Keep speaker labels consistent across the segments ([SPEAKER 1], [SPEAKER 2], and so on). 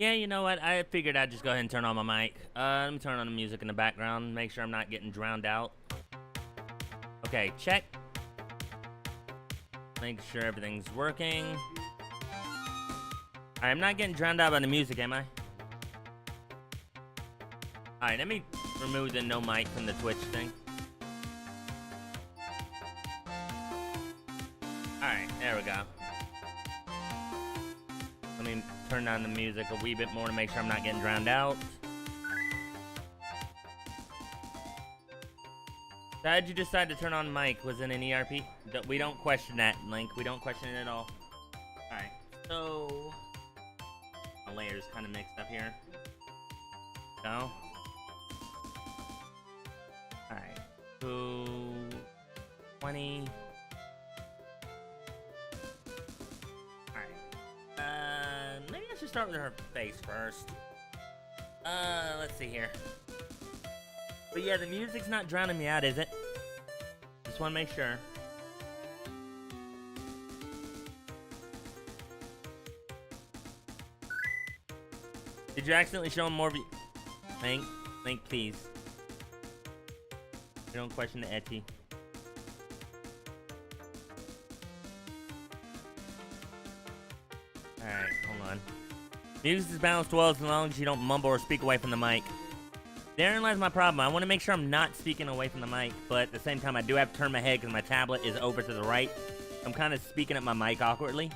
[SPEAKER 1] Yeah, you know what? I figured I'd just go ahead and turn on my mic. Let me turn on the music in the background, make sure I'm not getting drowned out. Okay, check. Make sure everything's working. Alright, I'm not getting drowned out by the music, am I? Alright, let me remove the no mic from the Twitch thing. Alright, there we go. Let me turn down the music a wee bit more to make sure I'm not getting drowned out. So how'd you decide to turn on the mic? Was it an ERP? We don't question that, Link. We don't question it at all. Alright, so... my layer's kind of mixed up here. So... alright. So... 20... maybe I should start with her face first. Let's see here. But yeah, the music's not drowning me out, is it? Just want to make sure. Did you accidentally show him more of you? Link, please. You don't question the ecchi. Alright, hold on. Music is balanced well as long as you don't mumble or speak away from the mic. Therein lies my problem. I want to make sure I'm not speaking away from the mic, but at the same time I do have to turn my head because my tablet is over to the right. I'm kind of speaking at my mic awkwardly.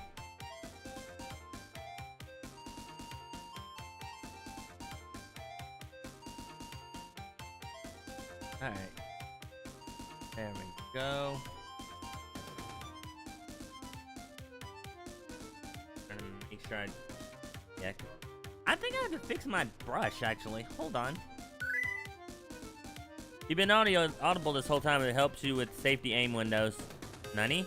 [SPEAKER 1] Alright. There we go. Trying to make sure yeah. I think I have to fix my brush, actually. Hold on. You've been audible this whole time. It helps you with safety aim windows. Nani?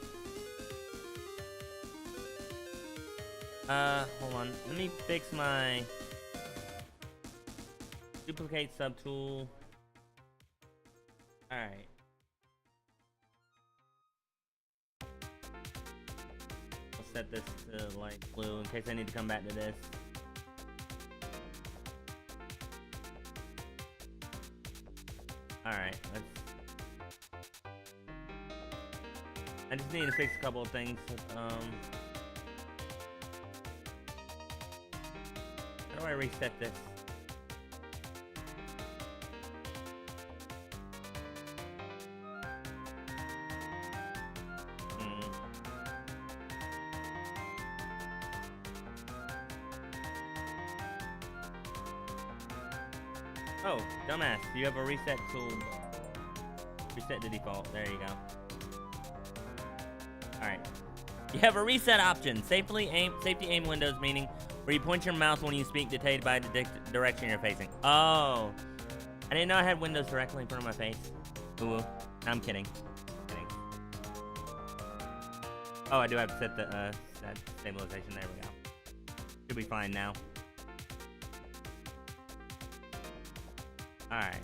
[SPEAKER 1] Hold on. Let me fix my... duplicate subtool. Alright. I'll set this to light blue in case I need to come back to this. Alright, I just need to fix a couple of things. How do I reset this? Oh, dumbass, you have a reset tool. Reset the default. There you go. Alright. You have a reset option. Safety aim windows, meaning where you point your mouse when you speak, dictated by the direction you're facing. Oh. I didn't know I had windows directly in front of my face. Ooh. I'm kidding. Oh, I do have to set the stabilization. There we go. Should be fine now. Alright.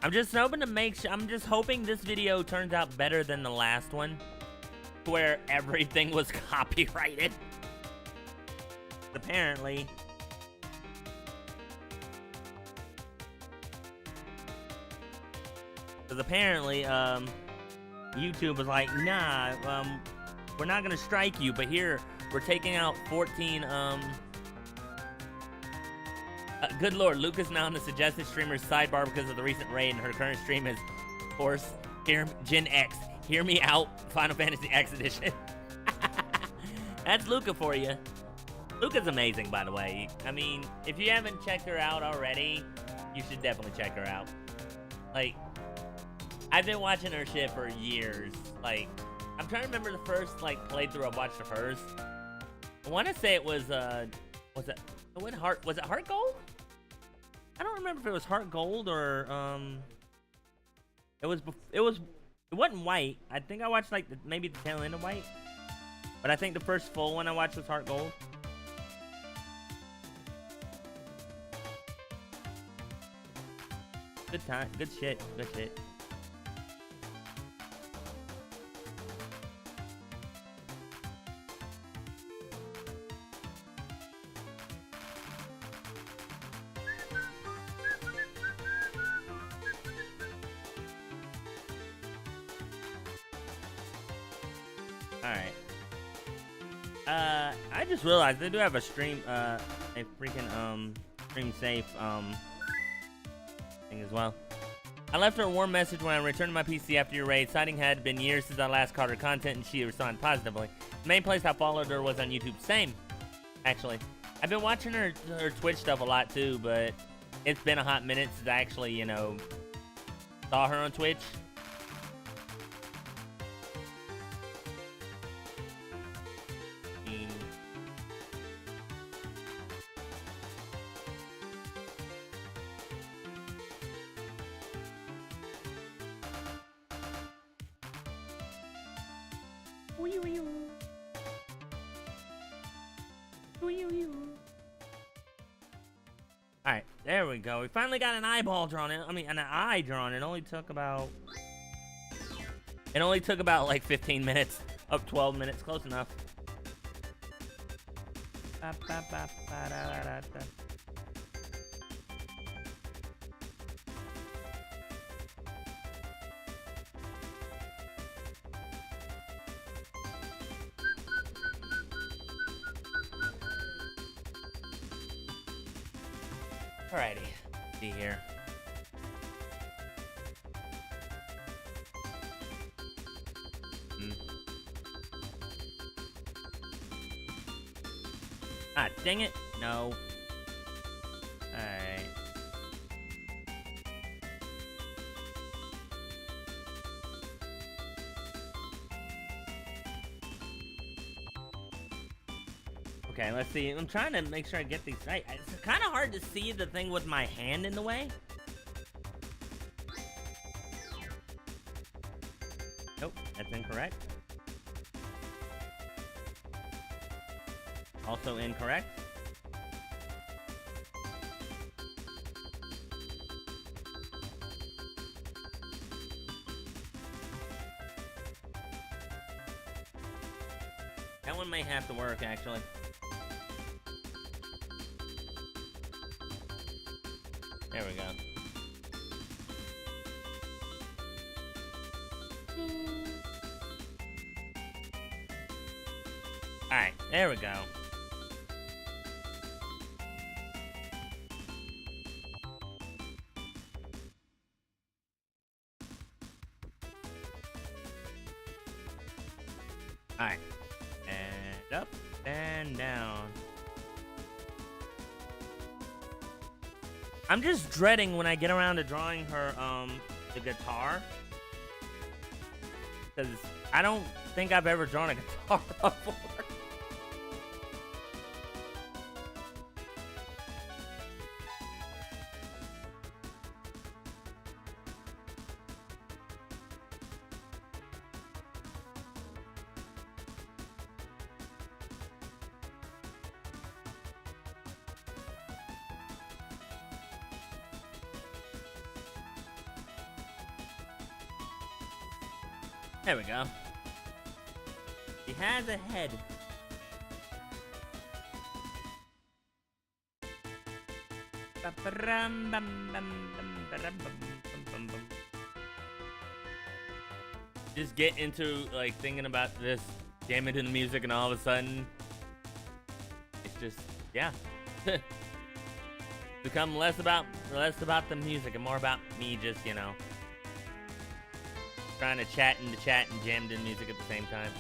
[SPEAKER 1] I'm just hoping to make sure. I'm just hoping this video turns out better than the last one, where everything was copyrighted. Apparently. Because apparently, YouTube was like, nah, we're not gonna strike you, but here, we're taking out 14, good lord, Lucas now in the suggested streamer's sidebar because of the recent raid, and her current stream is, of course, Gen X. Hear me out, Final Fantasy X Edition. That's Luca for you. Luca's amazing, by the way. I mean, if you haven't checked her out already, you should definitely check her out. Like, I've been watching her shit for years. Like, I'm trying to remember the first, like, playthrough I watched of hers. I want to say it was, was it Heart Gold? I don't remember if it was Heart Gold or, it wasn't White. I think I watched, like, maybe the tail end of White. But I think the first full one I watched was Heart Gold. Good time, good shit, good shit. Alright. I just realized they do have a stream, a freaking, stream safe, thing as well. I left her a warm message when I returned to my PC after your raid, citing had been years since I last caught her content, and she responded positively. The main place I followed her was on YouTube. Same, actually. I've been watching her Twitch stuff a lot too, but it's been a hot minute since I actually, you know, saw her on Twitch. Alright, there we go. We finally got an eyeball drawn in. I mean, an eye drawn. It only took about like 15 minutes. Up 12 minutes. Close enough. Alrighty, see here. Ah, dang it! No. Alright. Okay, let's see. I'm trying to make sure I get these right. It's kind of hard to see the thing with my hand in the way. Nope, that's incorrect. Also incorrect. That one may have to work, actually. There we go. Alright, there we go. Alright. And up and down. I'm just dreading when I get around to drawing her, the guitar. Because I don't think I've ever drawn a guitar before. There we go. He has a head. Just get into like thinking about this, jam into the music, and all of a sudden, it's just, yeah. Become less about the music and more about me just, you know, trying to chat and jam to music at the same time.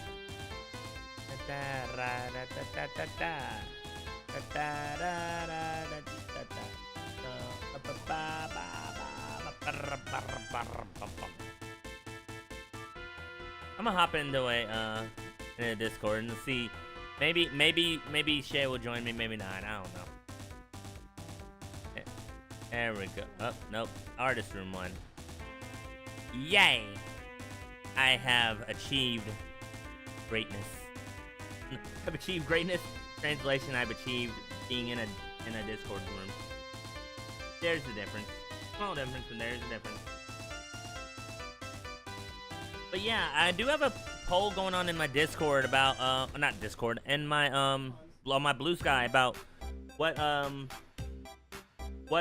[SPEAKER 1] I'm gonna hop into a Discord and see. Maybe Shay will join me. Maybe not. I don't know. There we go. Oh, nope. Artist room 1. Yay! I have achieved greatness. I've achieved greatness. Translation: I've achieved being in a Discord room. There's the difference. Small difference, and there's the difference. But yeah, I do have a poll going on in my Discord about not Discord, in my on my Blue Sky about what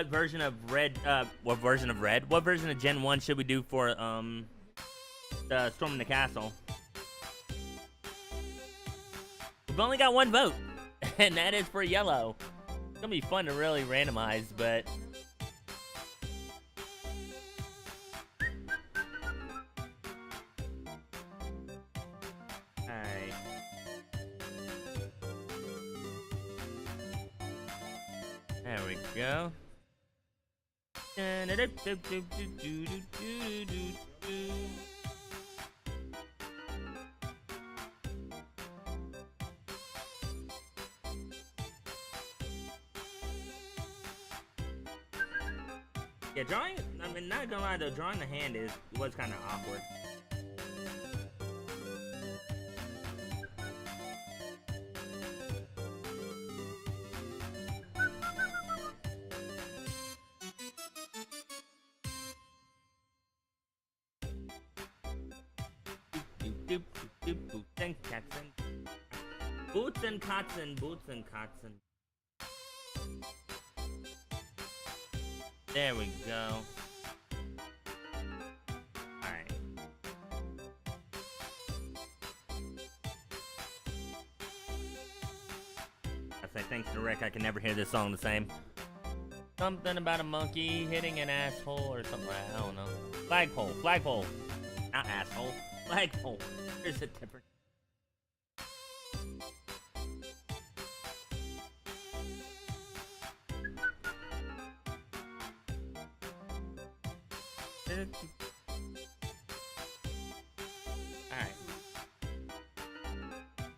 [SPEAKER 1] version of what version of Gen 1 should we do for the Storming the Castle? We've only got one vote, and that is for yellow. It's gonna be fun to really randomize, but... Alright. There we go. Yeah, drawing, I mean, not gonna lie though, drawing the hand was kind of awkward. Boots and Katzen. There we go. Alright. I say thanks to Rick, I can never hear this song the same. Something about a monkey hitting an asshole or something like that. I don't know. Flagpole. Not asshole. Flagpole. There's a difference. Alright.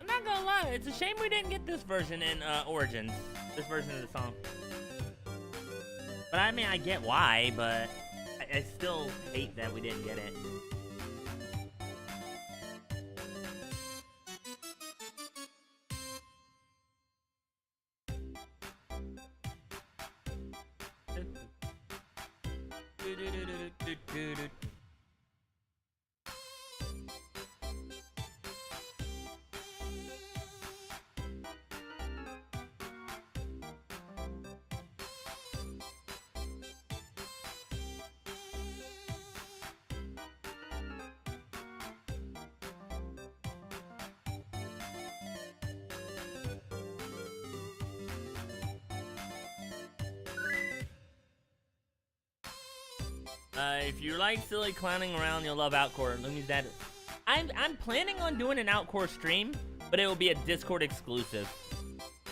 [SPEAKER 1] I'm not gonna lie, it's a shame we didn't get this version in Origins. This version of the song. But I mean, I get why, but I still hate that we didn't get it. If you like silly clowning around, you'll love Outcore. Lumi's dad. I'm planning on doing an Outcore stream, but it will be a Discord exclusive.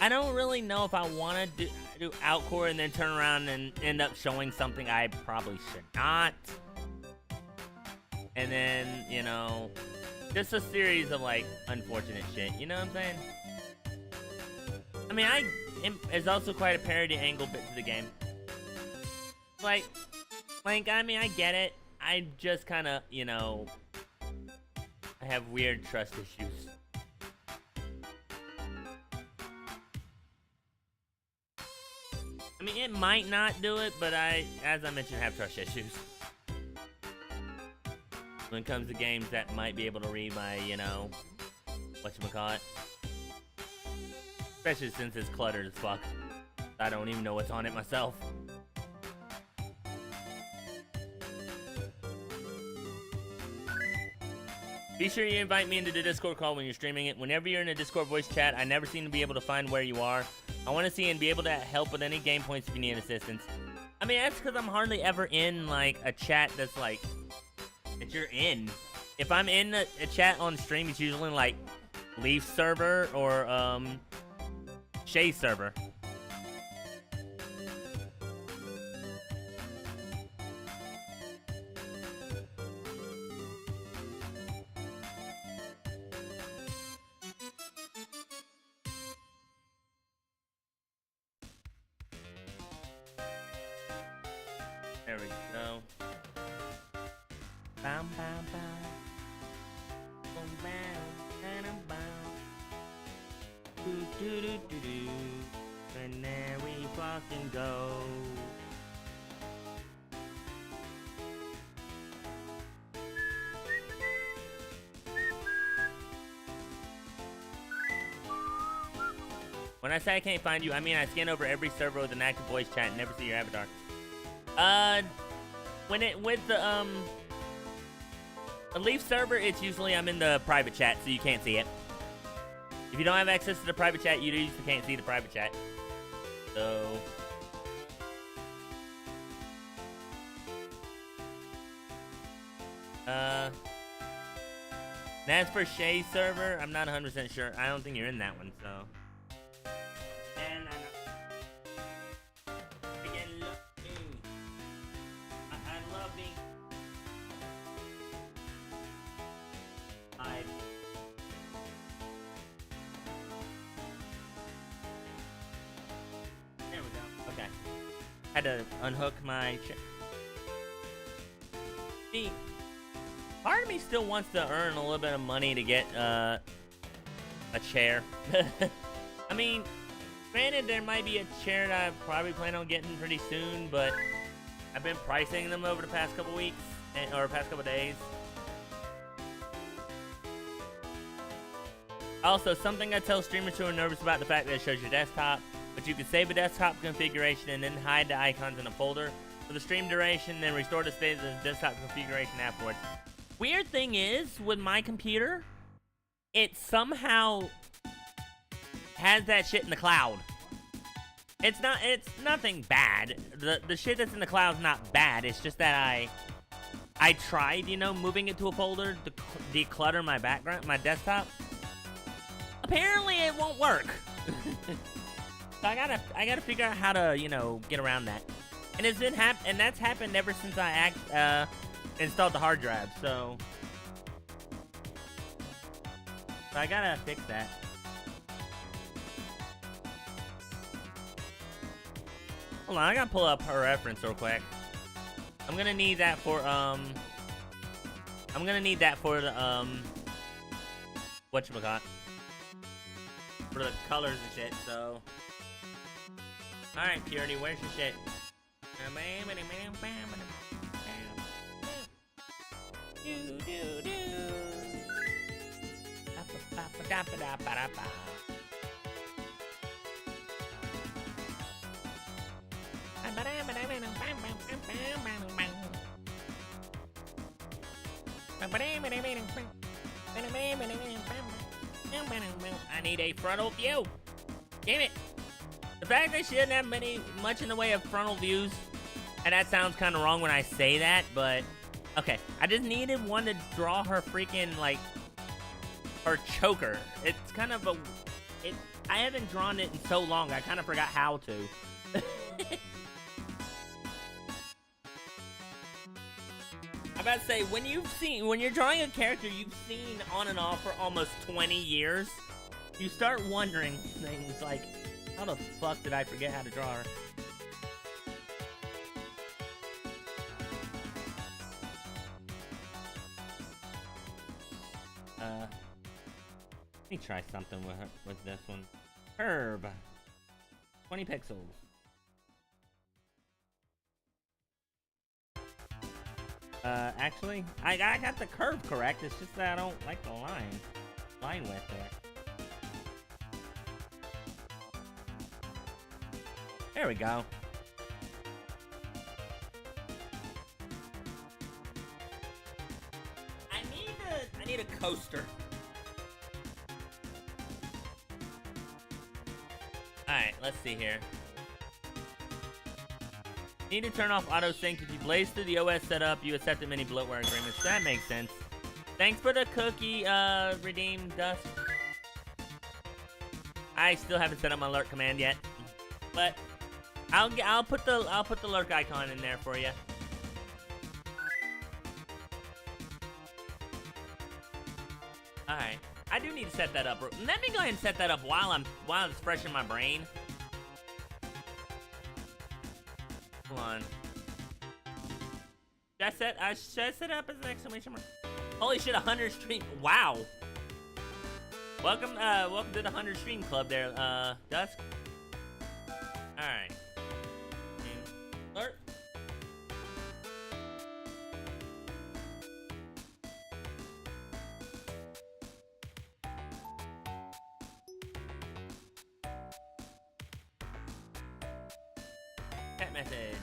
[SPEAKER 1] I don't really know if I want to do Outcore and then turn around and end up showing something I probably should not. And then, you know, just a series of, like, unfortunate shit. You know what I'm saying? I mean, there's also quite a parody angle bit to the game. Like, I mean, I get it. I just kind of, you know, I have weird trust issues. I mean, it might not do it, but as I mentioned, have trust issues. When it comes to games that might be able to read my, you know, whatchamacallit. Especially since it's cluttered as fuck. I don't even know what's on it myself. Be sure you invite me into the Discord call when you're streaming it. Whenever you're in a Discord voice chat, I never seem to be able to find where you are. I want to see and be able to help with any game points if you need assistance. I mean, that's because I'm hardly ever in, like, a chat that's, like, that you're in. If I'm in a chat on stream, it's usually, like, Leaf server or, Shay server. There we go. Bam, bam, bam. Boom, bam, bam, bam. Do, do, do, do, do. And there we fucking go. When I say I can't find you, I mean I scan over every server with an active voice chat and never see your avatar. With the Leaf server, it's usually I'm in the private chat, so you can't see it. If you don't have access to the private chat, you usually can't see the private chat. So... And as for Shay's server, I'm not 100% sure. I don't think you're in that one, so... And again, look me. I love being... There we go. Okay. Had to unhook my... See, part of me still wants to earn a little bit of money to get a chair. I mean, granted, there might be a chair that I probably plan on getting pretty soon, but I've been pricing them over the past couple weeks, or past couple days. Also, something I tell streamers who are nervous about the fact that it shows your desktop, but you can save a desktop configuration and then hide the icons in a folder for the stream duration, then restore the state of the desktop configuration afterwards. Weird thing is, with my computer, it somehow has that shit in the cloud. It's nothing bad. The shit that's in the cloud's not bad. It's just that I tried, you know, moving it to a folder to declutter my background, my desktop. Apparently it won't work. So I gotta figure out how to, you know, get around that. And it's been and that's happened ever since I installed the hard drive. So I gotta fix that. Hold on, I gotta pull up her reference real quick. I'm gonna need that for the whatchamacallit, for the colors and shit. So alright, Purity, where's your shit? I need a frontal view. Damn it. The fact that she didn't have much in the way of frontal views, and that sounds kind of wrong when I say that, but okay. I just needed one to draw her freaking, like, her choker. It's kind of I haven't drawn it in so long, I kind of forgot how to. I'm about to say, when you're drawing a character you've seen on and off for almost 20 years, you start wondering things like, how the fuck did I forget how to draw her? Let me try something with this one. Curve. 20 pixels. Actually, I got the curve correct. It's just that I don't like the line width there. There we go. I need a coaster. Alright, let's see here. Need to turn off auto sync. If you blaze through the OS setup, you accept many bloatware agreements. That makes sense. Thanks for the cookie, redeem Dust. I still haven't set up my lurk command yet, but I'll put the lurk icon in there for you. All right, I do need to set that up. Let me go ahead and set that up while it's fresh in my brain. Hold on. Should I set up as an exclamation mark? Holy shit, 100 stream. Wow. Welcome to the 100 stream club there, Dusk. All right. Alert. Chat message.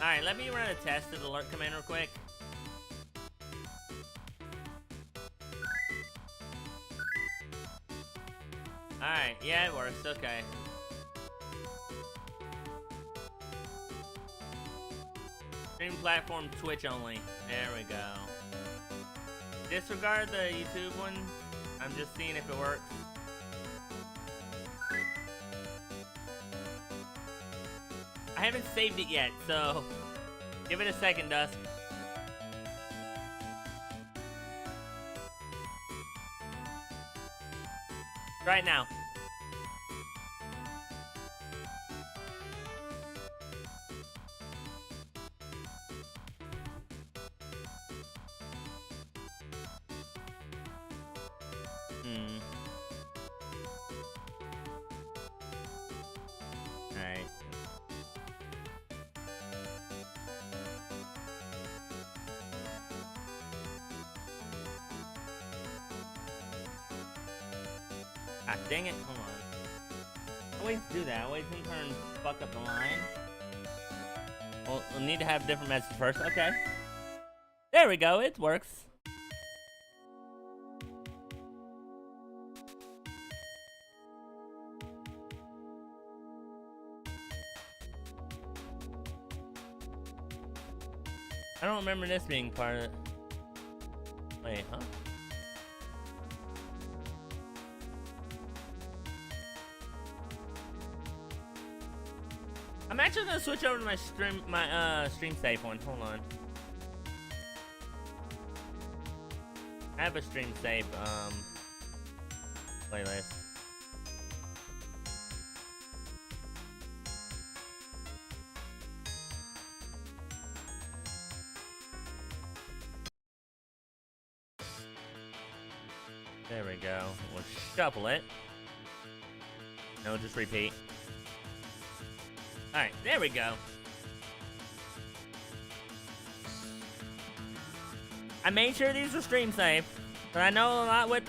[SPEAKER 1] Alright, let me run a test of the alert command real quick. Alright, yeah, it works, okay. Stream platform Twitch only. There we go. Disregard the YouTube one. I'm just seeing if it works. I haven't saved it yet, so give it a second, Dust. Right now. Alright. Ah, dang it. Hold on. I always do that. I always in turn fuck up the line. Well, we'll need to have different messages first. Okay. There we go. It works. I don't remember this being part of it. Wait, huh? I'm actually gonna switch over to my stream safe one. Hold on. I have a stream safe playlist. There we go. We'll shuffle it. And we'll just repeat. Alright, there we go. I made sure these were stream safe, but I know a lot with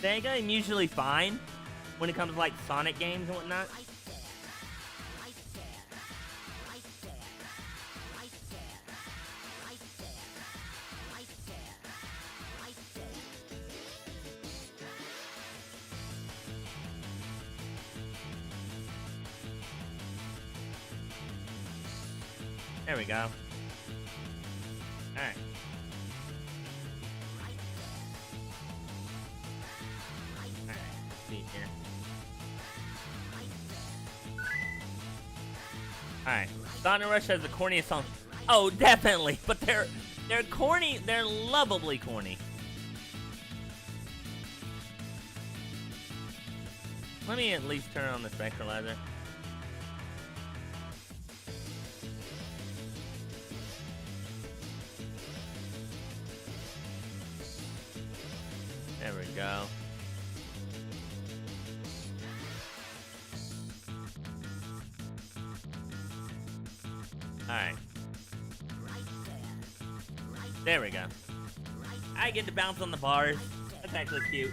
[SPEAKER 1] Sega, I'm usually fine when it comes to like Sonic games and whatnot. There we go. Alright. Alright, let's see here. Alright. Sonic Rush has the corniest song. Oh, definitely. But they're corny. They're lovably corny. Let me at least turn on the spectralizer. There we go. Alright. There we go. I get to bounce on the bars. That's actually cute.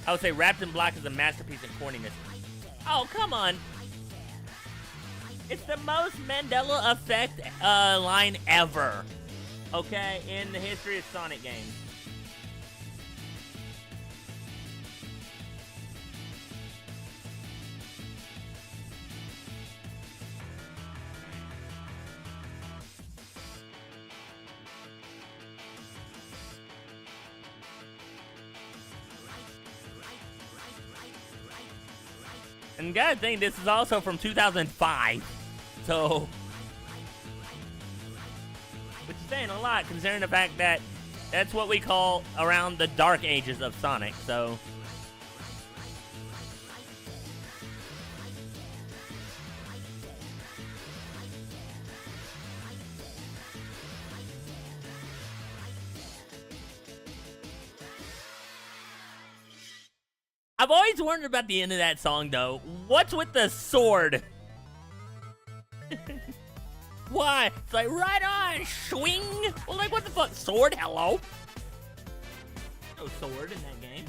[SPEAKER 1] I would say Wrapped in Black is a masterpiece of corniness. Oh, come on. It's the most Mandela effect line ever. Okay? In the history of Sonic games. And you gotta think, this is also from 2005, so... Which is saying a lot, considering the fact that that's what we call around the dark ages of Sonic, so... I've always wondered about the end of that song, though. What's with the sword? Why? It's like, right on, swing! Well, like, what the fuck? Sword? Hello? No sword in that game.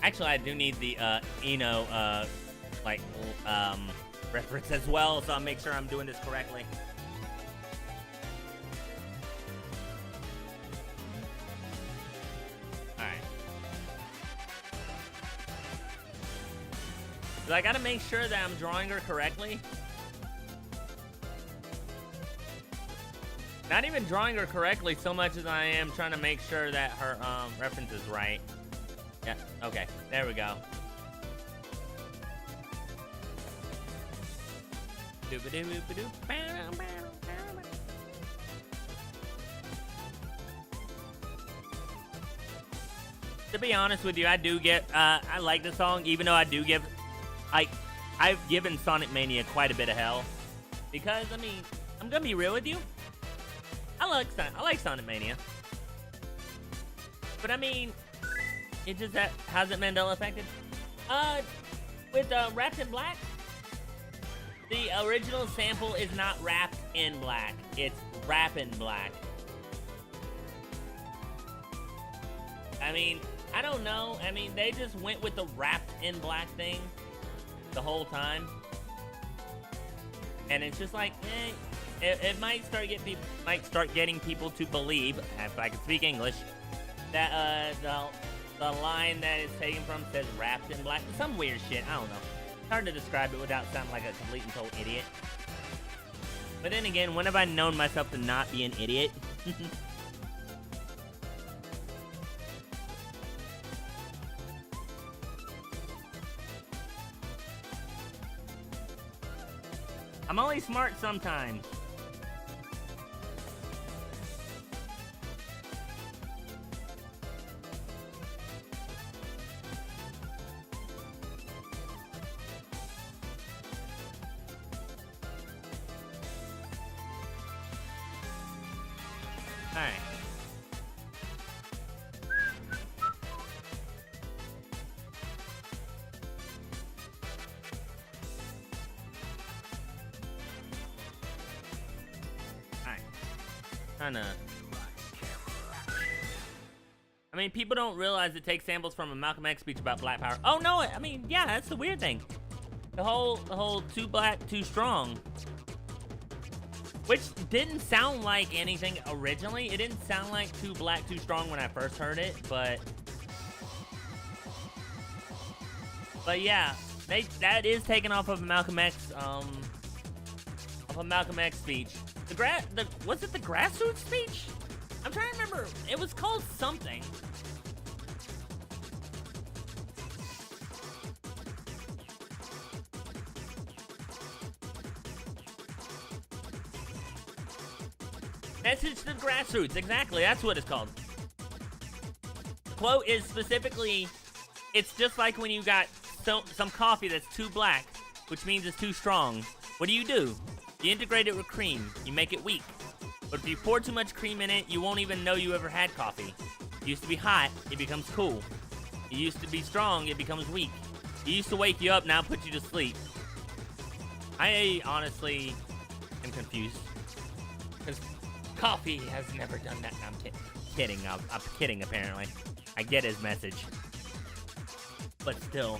[SPEAKER 1] Actually, I do need the Eno like reference as well, so I'll make sure I'm doing this correctly. Alright. So I gotta make sure that I'm drawing her correctly. Not even drawing her correctly so much as I am trying to make sure that her reference is right. Yeah, okay, there we go. To be honest with you, I do get, I like the song, even though I do give, I've given Sonic Mania quite a bit of hell. Because, I mean, I'm gonna be real with you. I like Sonic Mania. But I mean, it just hasn't Mandela affected. With Wrapped in Black, the original sample is not wrapped in black. It's Rappin' Black. I mean, I don't know. I mean, they just went with the wrapped in black thing the whole time. And it's just like, it might start getting people to believe, if I can speak English, that the line that it's taken from says wrapped in black. Some weird shit. I don't know. It's hard to describe it without sounding like a complete and total idiot. But then again, when have I known myself to not be an idiot? I'm only smart sometimes. Alright. Kinda. I mean, people don't realize it takes samples from a Malcolm X speech about black power. Oh no, I mean, yeah, that's the weird thing. The whole too black, too strong. Which didn't sound like anything originally. It didn't sound like too black, too strong when I first heard it, but yeah, that is taken off of a Malcolm X speech. Was it the grassroots speech? I'm trying to remember. It was called something. Message to the grassroots. Exactly. That's what it's called. The quote is specifically, it's just like when you got some coffee that's too black, which means it's too strong. What do? You integrate it with cream. You make it weak. But if you pour too much cream in it, you won't even know you ever had coffee. It used to be hot, it becomes cool. It used to be strong, it becomes weak. It used to wake you up, now put you to sleep. I honestly am confused. Because coffee has never done that. No, I'm kidding. I'm kidding, apparently. I get his message. But still.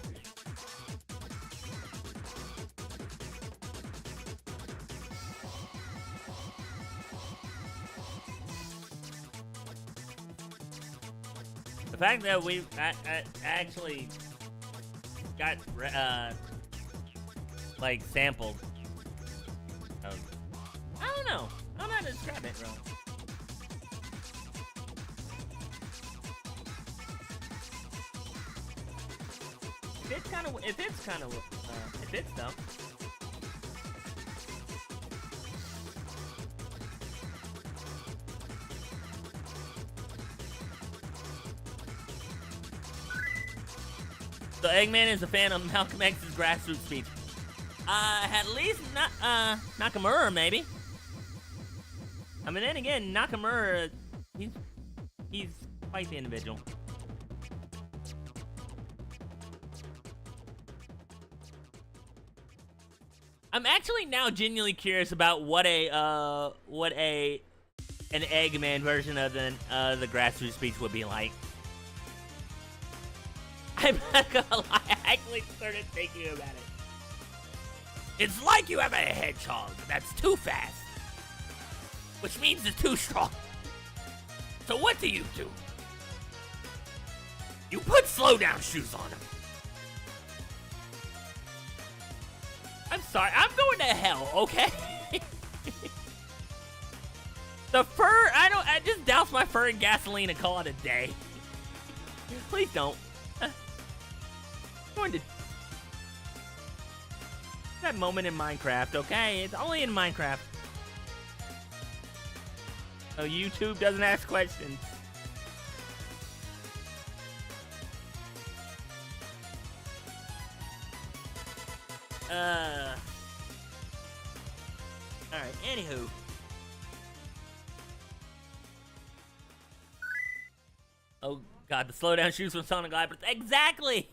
[SPEAKER 1] The fact that we actually got like sampled. I don't know. I don't know how to describe it, bro. It fits though. So Eggman is a fan of Malcolm X's grassroots speech. At least Nakamura, maybe. I mean, then again, Nakamura, he's quite the individual. I'm actually now genuinely curious about what an Eggman version of the grassroots speech would be like. I'm not gonna lie, I actually started thinking about it. It's like you have a hedgehog that's too fast, which means it's too strong. So what do? You put slow down shoes on him. I'm sorry, I'm going to hell, okay? The fur, I just douse my fur in gasoline and call it a day. Please don't. I'm going to... That moment in Minecraft, okay? It's only in Minecraft. So YouTube doesn't ask questions. Alright, anywho. Oh god, the slowdown shoes from Sonic Labyrinth. Exactly!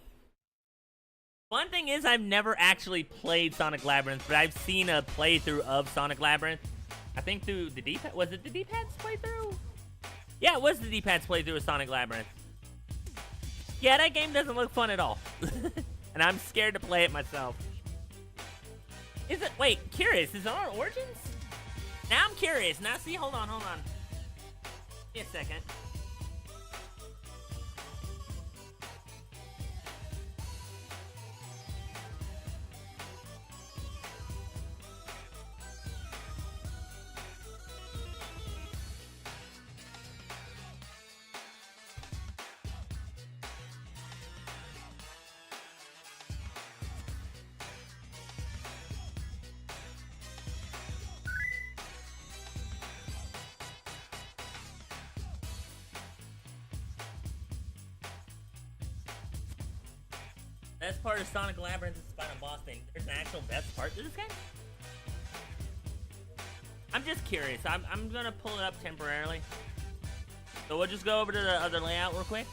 [SPEAKER 1] One thing is, I've never actually played Sonic Labyrinth, but I've seen a playthrough of Sonic Labyrinth. I think through the D-pad. Was it the D-pad's playthrough? Yeah, it was the D-pad's playthrough of Sonic Labyrinth. Yeah, that game doesn't look fun at all. And I'm scared to play it myself. Is it? Wait, curious. Is it on Origins? Now I'm curious. Now, see, hold on. Give me a second. Best part of Sonic Labyrinth is the final boss thing. There's an actual best part to this game? I'm just curious. I'm gonna pull it up temporarily. So we'll just go over to the other layout real quick.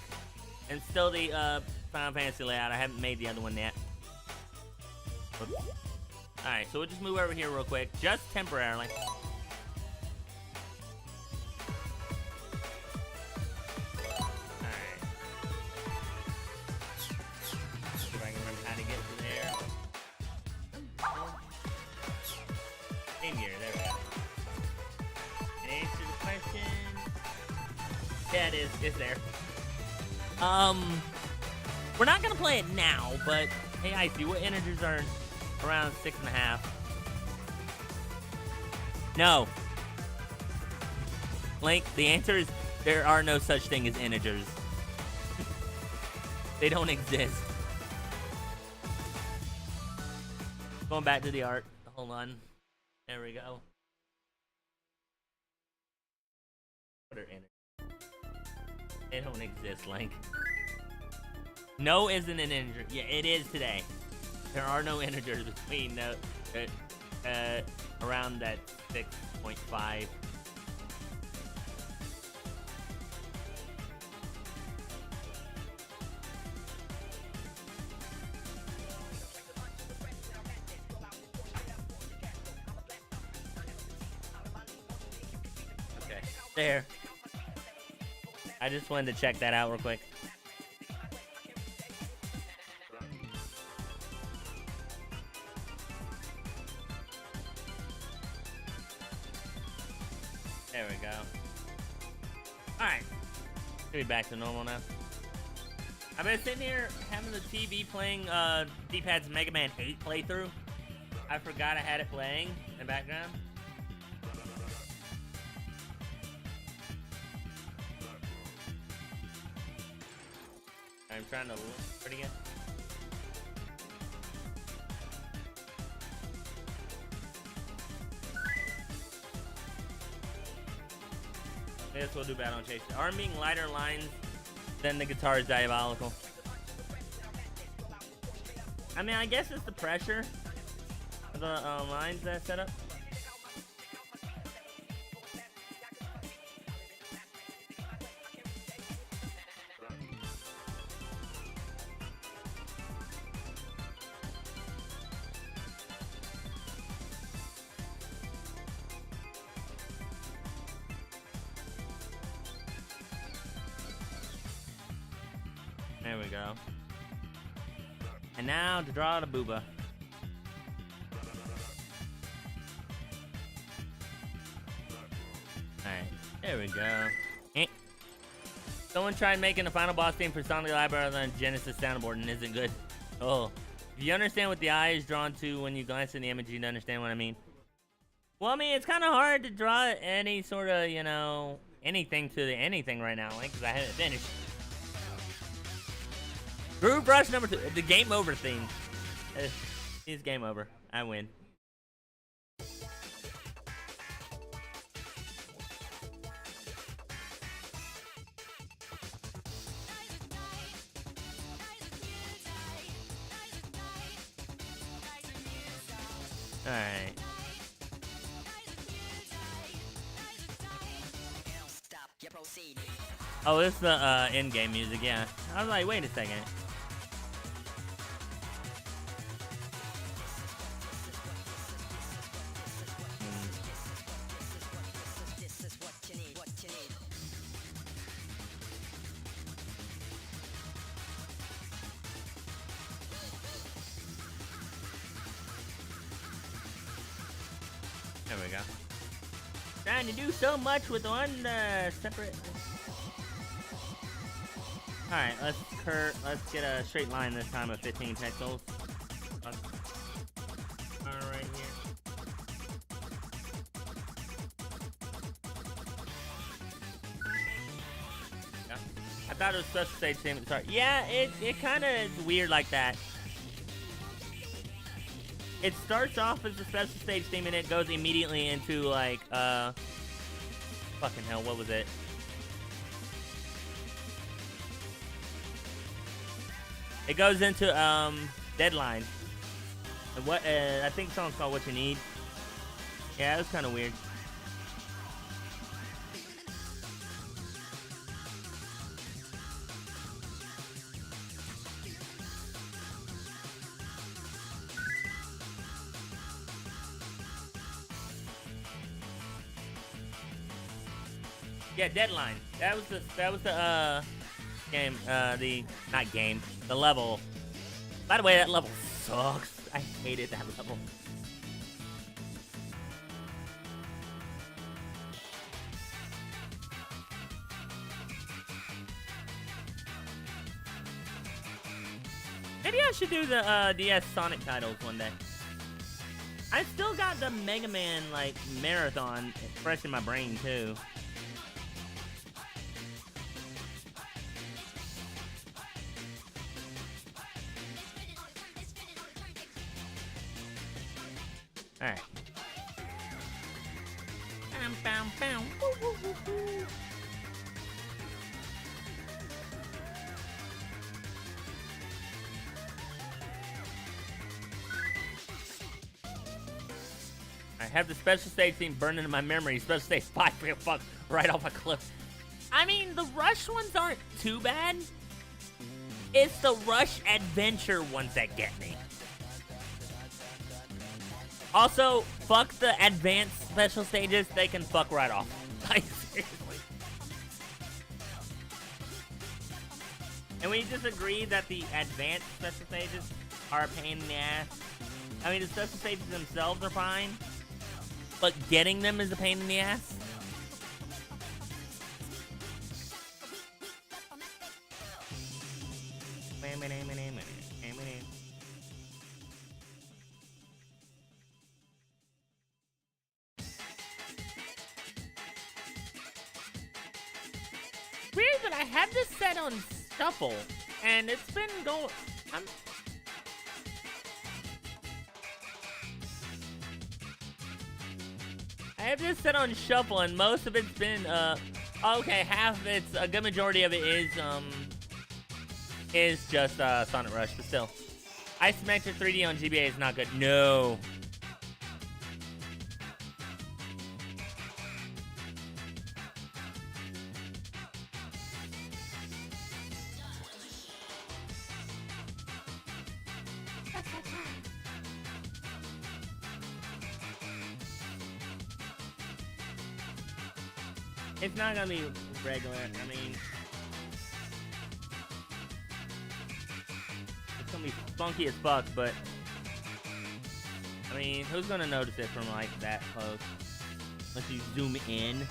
[SPEAKER 1] And still the Final Fantasy layout. I haven't made the other one yet. Alright, so we'll just move over here real quick. Just temporarily. Yeah, it's there. We're not gonna play it now, but hey, Icy, what integers are around 6.5? No. Link, the answer is there are no such thing as integers. They don't exist. Going back to the art. Hold on. There we go. What are integers? They don't exist, Link. No isn't an integer. Yeah, it is today. There are no integers between around that 6.5. Okay, there. I just wanted to check that out real quick. There we go. Alright. Should be back to normal now. I've been sitting here having the TV playing D-pad's Mega Man 8 playthrough. I forgot I had it playing in the background. I'm trying to look for it again. I guess we'll do Battle and Chase. Arm being lighter lines than the guitar is diabolical. I mean, I guess it's the pressure of the lines that set up. There we go. And now to draw the booba. Alright, there we go. Someone tried making a final boss theme for Sonic Library on Genesis soundboard and isn't good. Oh. If you understand what the eye is drawn to when you glance in the image, you'd understand what I mean. Well, I mean, it's kind of hard to draw any sort of, you know, anything to the anything right now, like, because I haven't finished. Groove Rush number 2, the game over theme. It's game over. I win. Alright. Oh, this is the in-game music, yeah. I was like, wait a second. There we go. Trying to do so much with one separate. All right, let's get a straight line this time of 15 pixels. All right here. Yeah. I thought it was special stage theme at the start. Yeah, it kind of is weird like that. It starts off as a special stage theme and it goes immediately into like fucking hell, what was it? It goes into Deadline. What I think the song's called What You Need. Yeah, it was kind of weird. Yeah, Deadline. That was the game, the level. By the way, that level sucks. I hated that level. Maybe I should do the DS Sonic titles one day. I still got the Mega Man like marathon fresh in my brain too. All right. Bam, bam, woo, woo, woo, woo. I have the special stage theme burning in my memory. Special stage 5 real fuck right off a cliff. I mean, the Rush ones aren't too bad. It's the Rush Adventure ones that get me. Also, fuck the advanced special stages. They can fuck right off. Like, seriously. And we just agree that the advanced special stages are a pain in the ass. I mean, the special stages themselves are fine, but getting them is a pain in the ass. Weird that I have this set on shuffle, and it's been going. I have this set on shuffle, and most of it's been okay. Half of it's a good majority of it is just Sonic Rush, but still, isometric 3D on GBA is not good. No. It's not gonna be regular. I mean, gonna be funky as fuck, but I mean, who's gonna notice it from like that close? Unless you zoom in.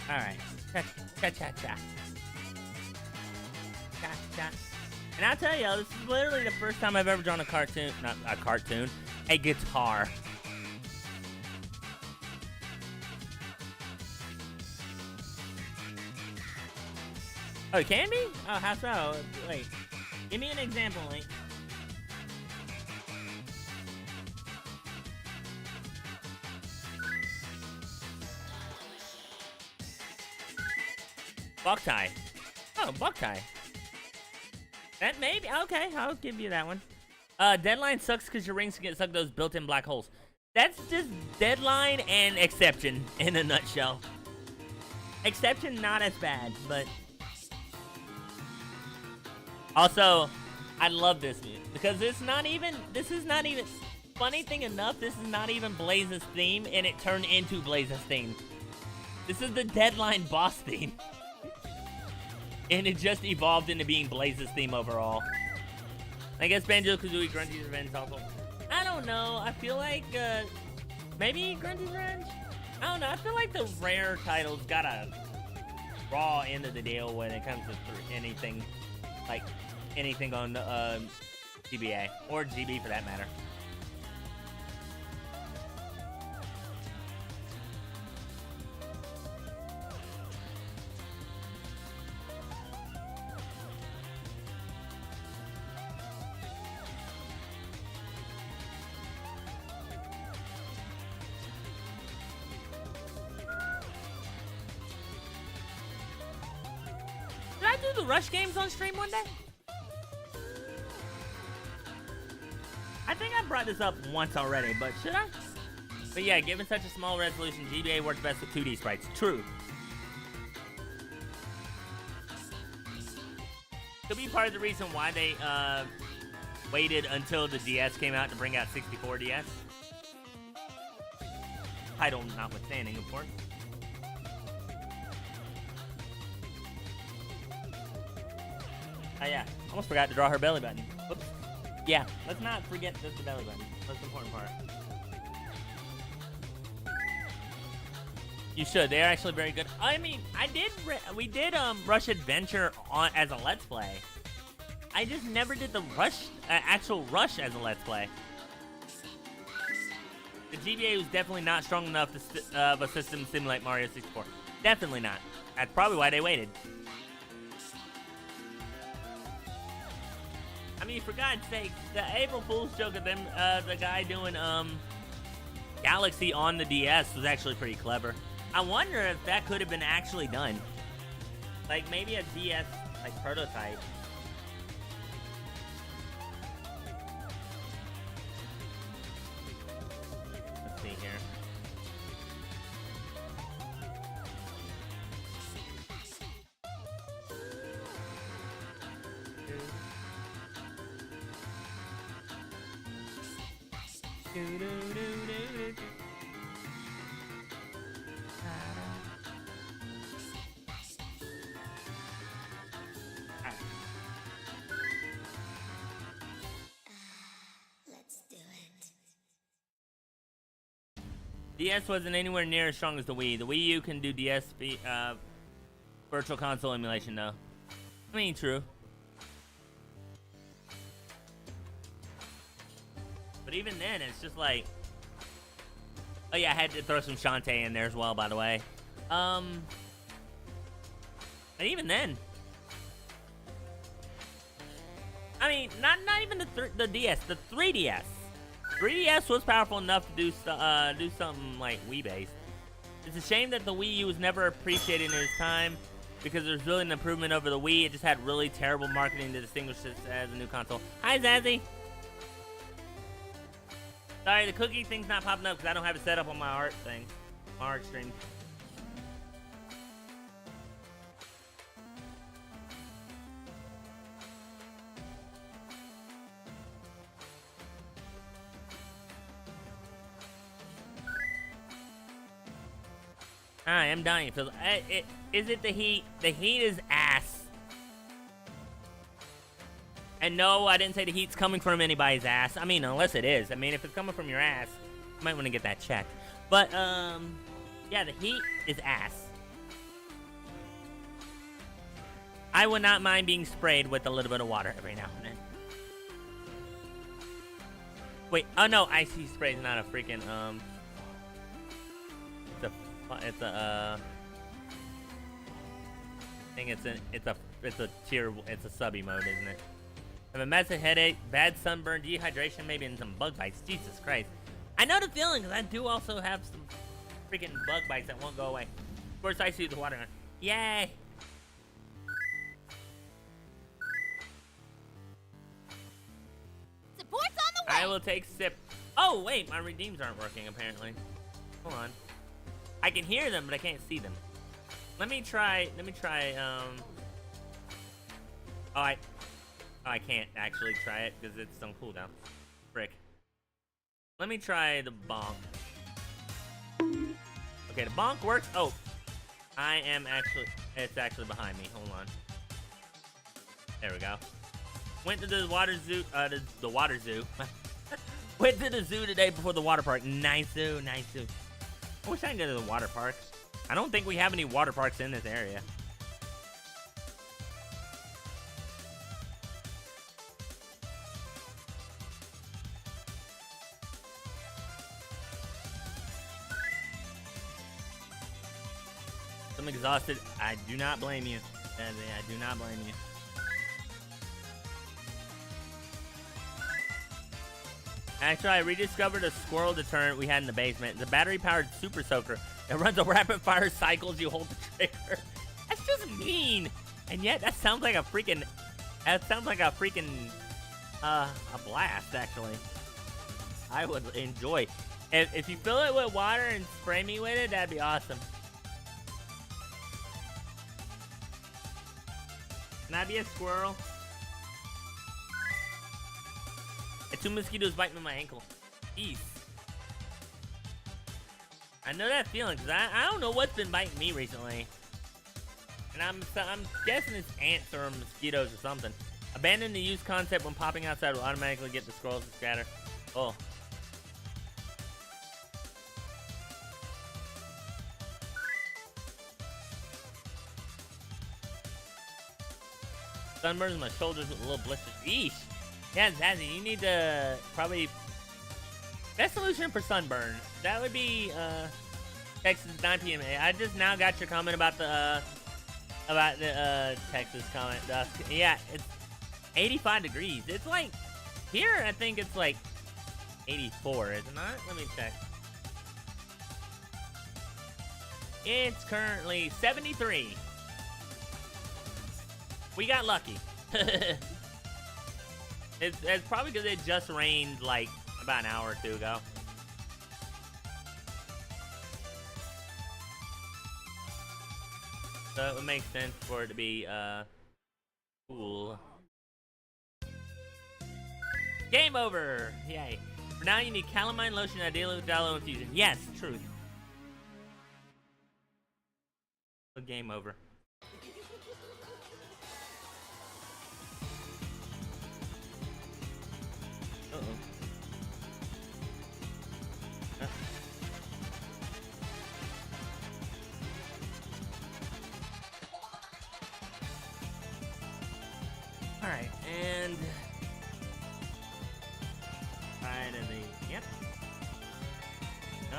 [SPEAKER 1] All right, cha-cha-cha. Cha-cha. And I'll tell y'all, this is literally the first time I've ever drawn a cartoon, not a cartoon, a guitar. Oh, it can be? Oh, how so? Wait, give me an example, Link. Buck tie. Oh, buck tie. That maybe okay. I'll give you that one. Deadline sucks because your rings can get stuck those built-in black holes. That's just Deadline and Exception in a nutshell. Exception not as bad, but also I love this because it's not even. This is not even. Funny thing enough, this is not even Blaze's theme, and it turned into Blaze's theme. This is the Deadline boss theme. And it just evolved into being Blaze's theme overall. I guess Banjo-Kazooie Grunty's Revenge also. I don't know. I feel like, maybe Grunty's Revenge? I don't know. I feel like the rare titles got a raw end of the deal when it comes to anything, like anything on GBA. Or GB for that matter. Do the Rush games on stream one day? I think I brought this up once already, but should I? But yeah, given such a small resolution, GBA works best with 2D sprites. True. Could be part of the reason why they waited until the DS came out to bring out 64 DS. Title notwithstanding, of course. Oh yeah, almost forgot to draw her belly button. Whoops. Yeah, let's not forget just the belly button. That's the important part. You should. They are actually very good. I mean, we did Rush Adventure on as a Let's Play. I just never did the Rush, actual Rush as a Let's Play. The GBA was definitely not strong enough of a system to simulate Mario 64. Definitely not. That's probably why they waited. I mean, for God's sake, the April Fool's joke of them, the guy doing Galaxy on the DS was actually pretty clever. I wonder if that could have been actually done. Like maybe a DS like prototype. Let's see here.
[SPEAKER 2] Let's do it.
[SPEAKER 1] DS wasn't anywhere near as strong as the Wii. The Wii U can do DS virtual console emulation though. I mean, true. But even then, it's just like... Oh yeah, I had to throw some Shantae in there as well, by the way. And even then... I mean, not even the DS, the 3DS. 3DS was powerful enough to do something like Wii-based. It's a shame that the Wii U was never appreciated in its time. because there's really an improvement over the Wii. It just had really terrible marketing to distinguish this as a new console. Hi, Zazzy. Sorry, the cookie thing's not popping up because I don't have it set up on my art thing. My art stream. I am dying. Is it the heat? The heat is ass. And no, I didn't say the heat's coming from anybody's ass. I mean, unless it is. I mean, if it's coming from your ass, you might want to get that checked. But, yeah, the heat is ass. I would not mind being sprayed with a little bit of water every now and then. Wait, oh no, icy spray is not a freaking, it's a thing. It's a tier. It's a sub mode, isn't it? I have a massive headache, bad sunburn, dehydration, maybe, and some bug bites. Jesus Christ! I know the feeling because I do also have some freaking bug bites that won't go away. Of course, I see the water. Yay!
[SPEAKER 2] Support's on the way.
[SPEAKER 1] I will take sip. Oh wait, my redeems aren't working apparently. Hold on. I can hear them, but I can't see them. Let me try, I can't actually try it because it's on cooldown. Frick. Let me try the bonk. Okay, the bonk works. Oh, it's actually behind me. Hold on. There we go. Went to the water zoo, the water zoo. Went to the zoo today before the water park. Nice zoo, nice zoo. I wish I could go to the water park. I don't think we have any water parks in this area. I'm exhausted. I do not blame you. I do not blame you. Actually, I rediscovered a squirrel deterrent we had in the basement. It's a battery-powered super soaker. It runs a rapid-fire cycle as you hold the trigger. That's just mean. And yet, that sounds like a freaking... a blast, actually. I would enjoy. If you fill it with water and spray me with it, that'd be awesome. Can I be a squirrel? 2 mosquitoes biting me on my ankle. Jeez. I know that feeling because I don't know what's been biting me recently. And I'm guessing it's ants or mosquitoes or something. Abandon the use concept when popping outside will automatically get the squirrels to scatter. Oh. Sunburns on my shoulders with a little blisters. Eesh. Yeah, Zazzy, you need to probably... Best solution for sunburn. That would be, Texas 9 p.m. I just now got your comment about the Texas comment. Yeah, it's 85 degrees. It's like, here I think it's like 84, is it not? Let me check. It's currently 73. We got lucky. It's probably because it just rained like about an hour or two ago. So it would make sense for it to be cool. Game over! Yay. For now you need calamine lotion, ideally with aloe infusion. Yes, truth. So game over. Alright, and... right in the... yep. No?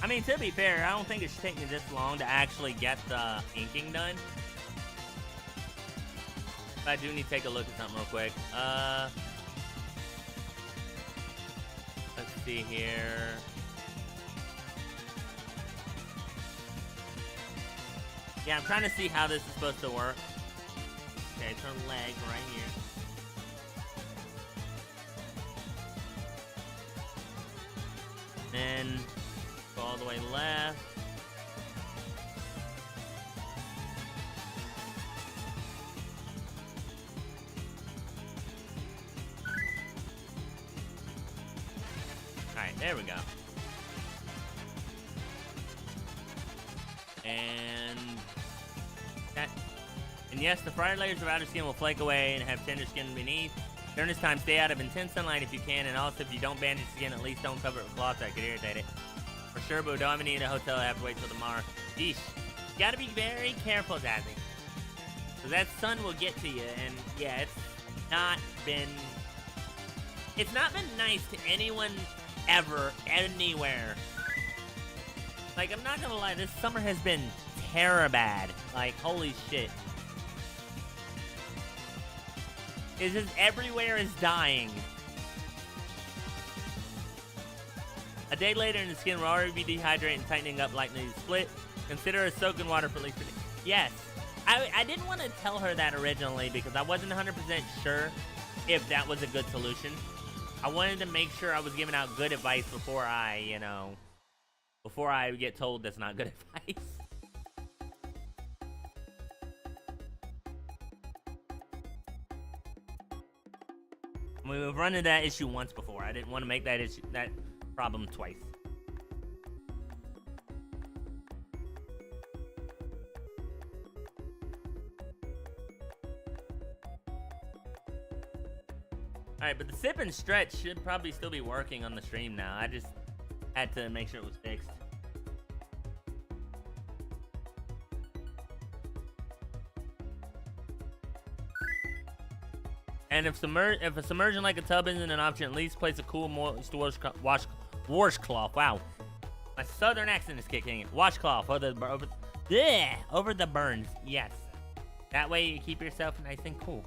[SPEAKER 1] I mean, to be fair, I don't think it should take me this long to actually get the inking done. But I do need to take a look at something real quick. Let's see here. Yeah, I'm trying to see how this is supposed to work. Okay, it's her leg right here. Then go all the way left. Alright, there we go. And yes, the fried layers of outer skin will flake away and have tender skin beneath. During this time, stay out of intense sunlight if you can, and also if you don't bandage skin, at least don't cover it with cloth that could irritate it. For sure, but we don't have any in a hotel. I have to wait till tomorrow. Yeesh. You gotta be very careful, Jazzy. Because that sun will get to you, and yeah, it's not been nice to anyone ever, anywhere. Like, I'm not gonna lie, this summer has been terror-bad. Like, holy shit. It's just everywhere is dying. A day later and the skin will already be dehydrated and tightening up like the split. Consider a soak in water for at least 3 days. Yes. I didn't want to tell her that originally because I wasn't 100% sure if that was a good solution. I wanted to make sure I was giving out good advice before I, before I get told that's not good advice. I mean, we've run into that issue once before. I didn't want to make that problem twice. Alright, but the sip and stretch should probably still be working on the stream now. I just had to make sure it was fixed. And if a submersion like a tub isn't an option, at least place a cool, moist washcloth. Wow, my southern accent is kicking in. Washcloth over the burns. Yes, that way you keep yourself nice and cool.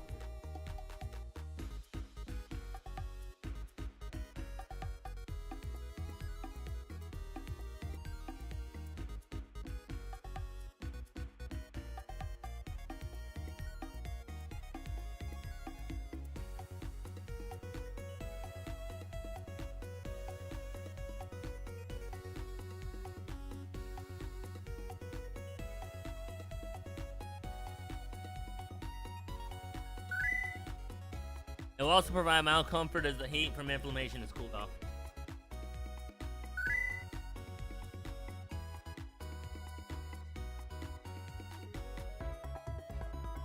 [SPEAKER 1] It will also provide mild comfort as the heat from inflammation is cooled off.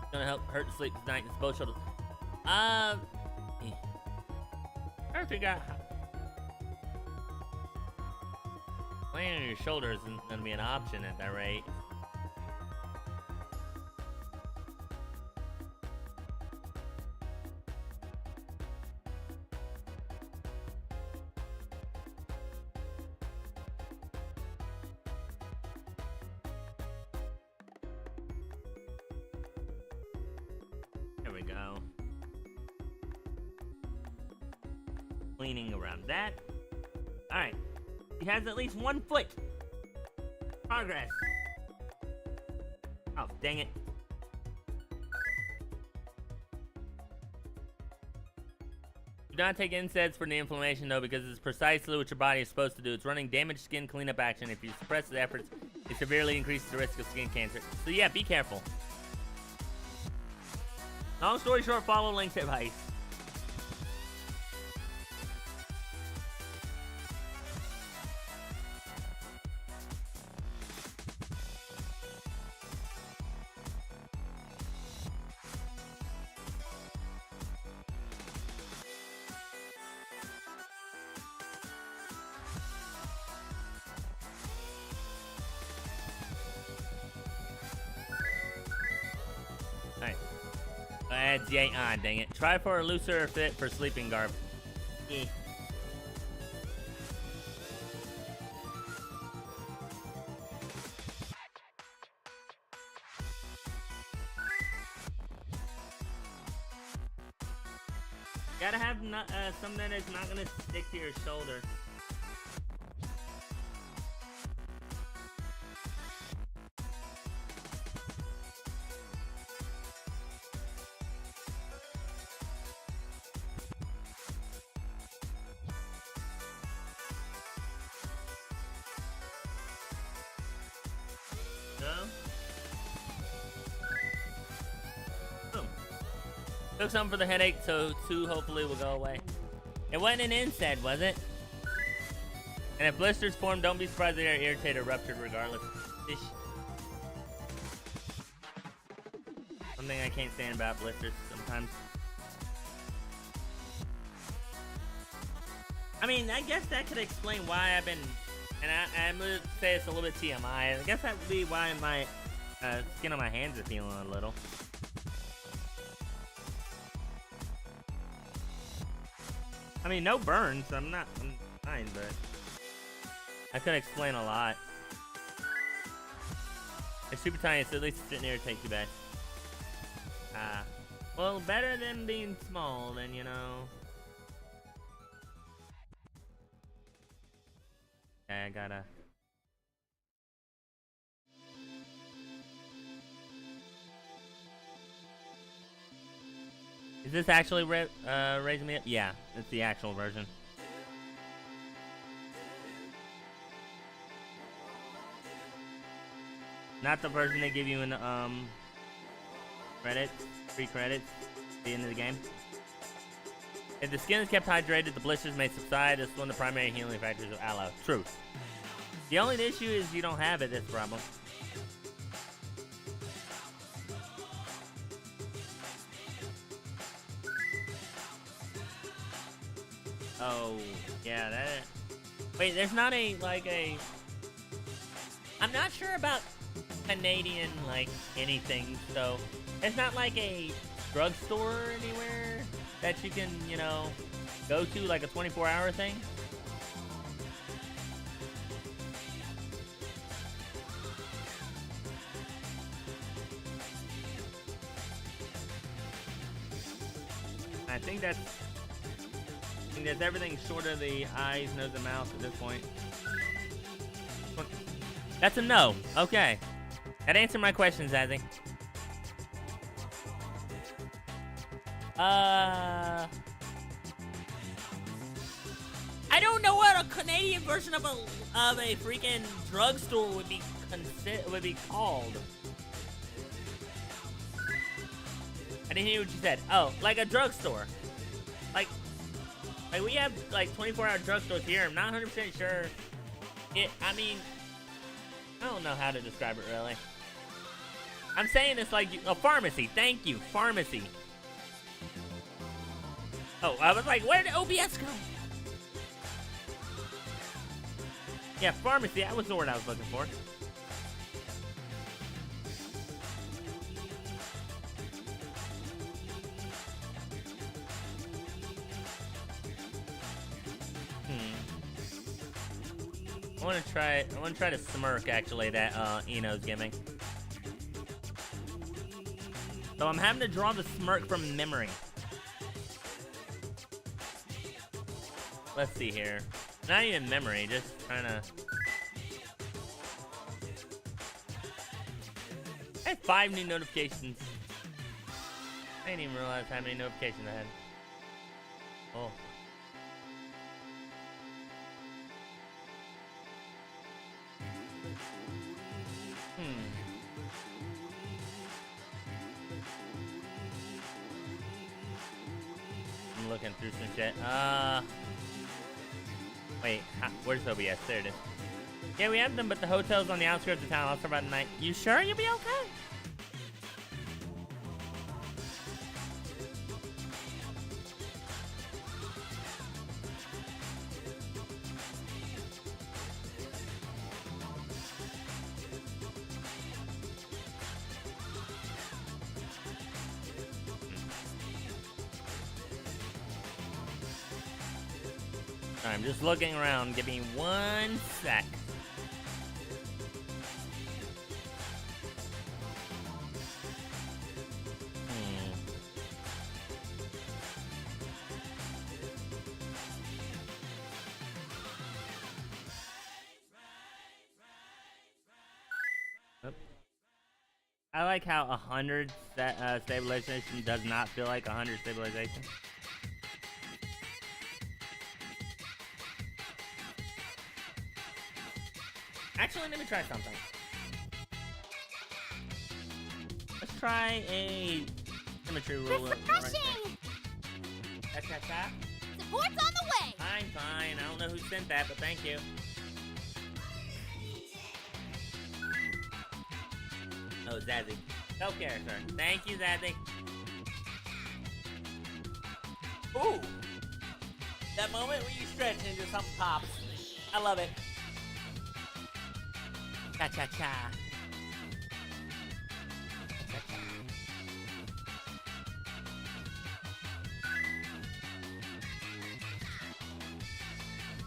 [SPEAKER 1] It's gonna help hurt to sleep tonight. It's both shoulders. I figure out how. Laying on your shoulders isn't gonna be an option at that rate. Cleaning around that. Alright. He has at least 1 foot. Progress. Oh, dang it. Do not take NSAIDs for the inflammation though, because it's precisely what your body is supposed to do. It's running damaged skin cleanup action. If you suppress the efforts, it severely increases the risk of skin cancer. So yeah, be careful. Long story short, follow Link's advice. Yeah, dang it. Try for a looser fit for sleeping garb. Eh. Gotta have something that's not gonna stick to your shoulder. go. Boom. Took something for the headache, so 2 hopefully will go away. It wasn't an NSAID, was it? And if blisters form, don't be surprised they are irritated or ruptured regardless. Ish. One thing I can't stand about blisters sometimes. I mean, I guess that could explain why I've been, and I'm gonna say it's a little bit TMI. I guess that would be why my skin on my hands are feeling a little. I mean, no burns. I'm fine, but I could explain a lot. It's super tiny, so at least it shouldn't irritate too bad. Well, better than being small, then, you know. Okay, I gotta. Is this actually raising me up? Yeah, it's the actual version. Not the version they give you in credits, free credits, at the end of the game. If the skin is kept hydrated, the blisters may subside. This is one of the primary healing factors of aloe. Truth. The only issue is you don't have it, this problem. Oh, yeah, that... Wait, there's not a, like, a... I'm not sure about Canadian, like, anything, so... There's not, like, a drugstore anywhere that you can, you know, go to, like a 24-hour thing? I think that's everything short of the eyes, nose, and mouth at this point. That's a no. Okay. That answered my question, Zazzy. I don't know what a Canadian version of a freaking drugstore would be called. I didn't hear what you said. Oh, like a drugstore. Like we have like 24-hour drugstores here. I'm not 100% sure. I mean, I don't know how to describe it really. I'm saying it's like a pharmacy. Thank you, pharmacy. Oh, I was like, where did OBS go? Yeah, pharmacy. That was the word I was looking for. I want to try to smirk actually that Eno's giving. So I'm having to draw the smirk from memory. Let's see here. Not even memory, just trying to. I had 5 new notifications. I didn't even realize how many notifications I had. Oh. I'm looking through some shit. Wait, where's OBS? There it is. Yeah, we have them, but the hotel's on the outskirts of town. I'll start about tonight. You sure you'll be okay? I'm just looking around. Give me 1 sec. I like how 100 stabilization does not feel like 100 stabilization. Actually, let me try something. try a symmetry rule.
[SPEAKER 3] Refreshing!
[SPEAKER 1] That's that.
[SPEAKER 3] Support's on the way!
[SPEAKER 1] Fine, fine. I don't know who sent that, but thank you. Oh, Zazzy. Self-care, sir. Thank you, Zazzy. Ooh! That moment when you stretch into something pops. I love it. Cha-cha-cha. Cha-cha-cha.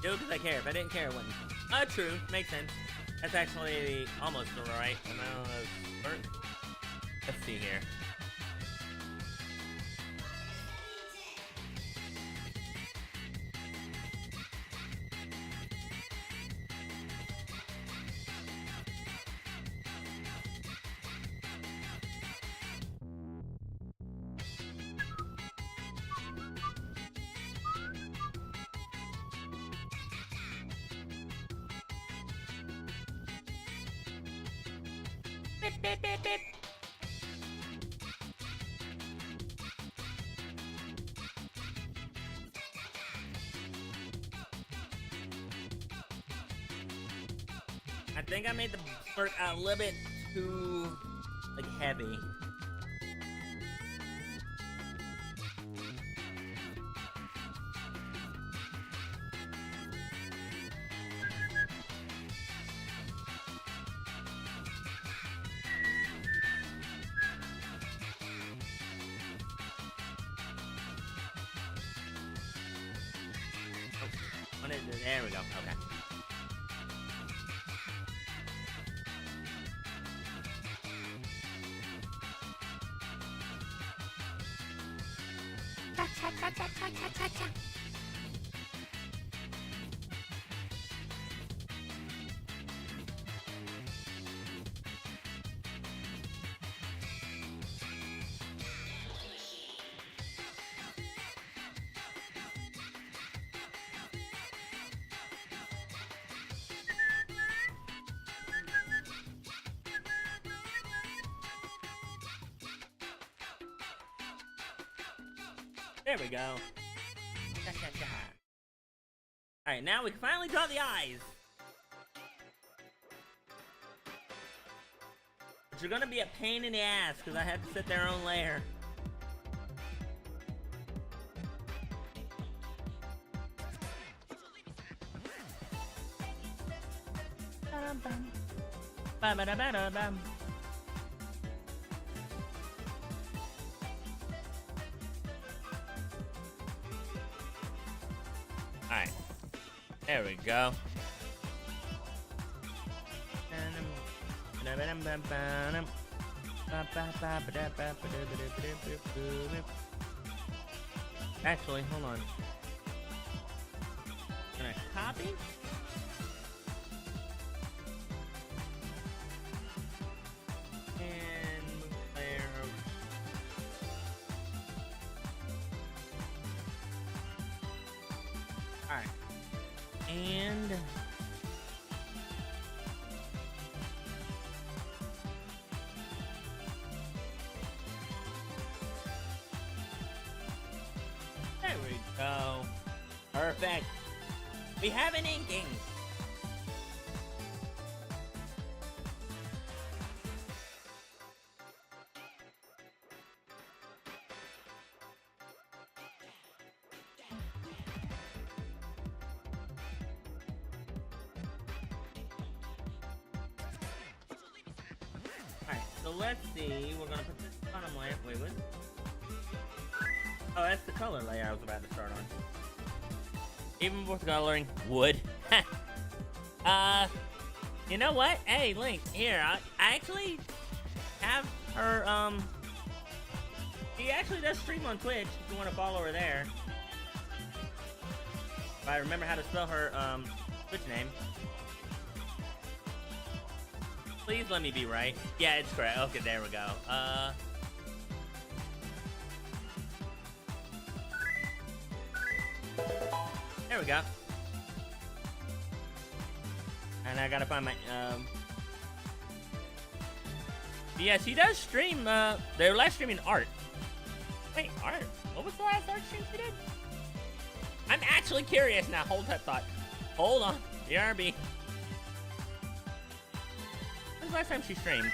[SPEAKER 1] Do it because I care. If I didn't care, I wouldn't. True. Makes sense. That's actually almost the right amount of work. Let's see here. Beep, beep, beep, beep. I think I made the spurt a little bit too, like, heavy. Oh, there we go. Okay.
[SPEAKER 3] Cha-cha-cha-cha-cha-cha-cha.
[SPEAKER 1] There we go. Cha-cha-cha. Alright, now we can finally draw the eyes. But you're gonna be a pain in the ass, because I have to set their own layer. Ba-dum-bum. Ba-ba-da-ba-da-bum. Alright. There we go. Actually, hold on. Can I copy? And there. Alright. And there we go. Perfect. We have an inking. Alright, so let's see. We're gonna put this bottom layer. Wait, what? Oh, that's the color layer I was about to start on. Even with coloring wood. You know what? Hey, Link, here, I actually have her, she actually does stream on Twitch if you want to follow her there. If I remember how to spell her, Twitch name. Please let me be right. Yeah, it's correct. Okay, there we go. There we go. And I gotta find my, Yeah, she does stream. They're live streaming art. Wait, art? What was the last art stream she did? I'm actually curious now. Hold that thought. Hold on. BRB. When's the last time she streamed?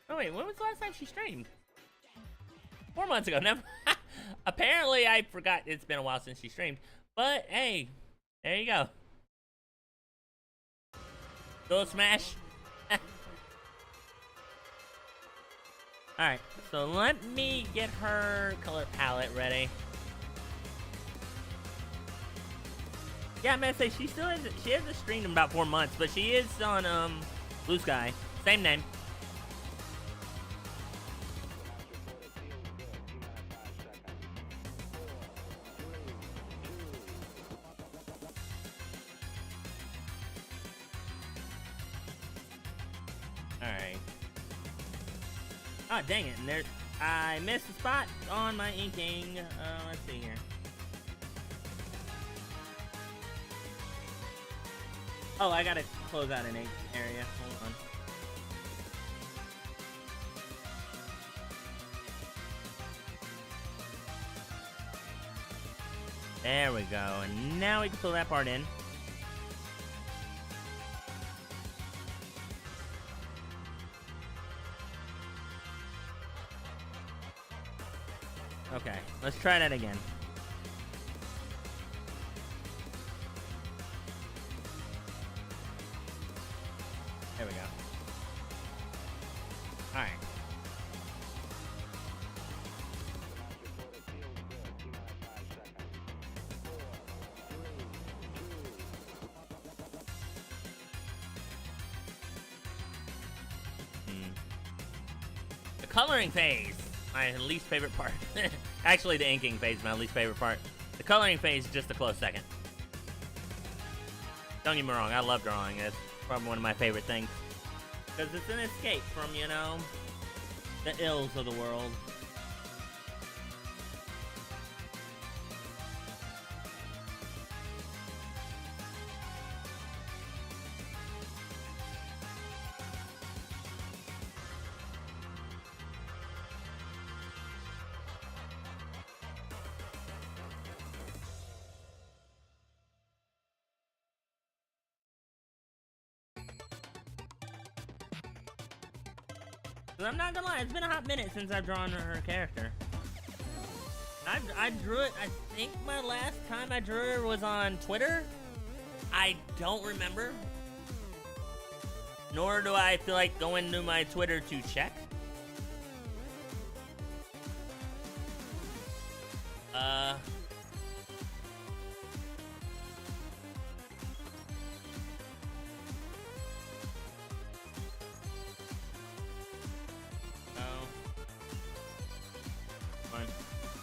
[SPEAKER 1] Oh wait, when was the last time she streamed? 4 months ago. Never. Apparently, I forgot. It's been a while since she streamed. But hey, there you go. Go smash. Alright, so let me get her color palette ready. Yeah, I'm gonna say she hasn't streamed in about 4 months, but she is on Blue Sky. Same name. Alright. Oh, dang it. And there, I missed a spot on my inking. Let's see here. Oh, I gotta close out an ink area. Hold on. There we go. And now we can fill that part in. Okay, let's try that again. There we go. Alright. The coloring phase. My least favorite part. Actually, the inking phase is my least favorite part. The coloring phase is just a close second. Don't get me wrong, I love drawing. It's probably one of my favorite things. Because it's an escape from, you know, the ills of the world. I'm not gonna lie, it's been a hot minute since I've drawn her character. I drew it, I think my last time I drew her was on Twitter. I don't remember. Nor do I feel like going to my Twitter to check.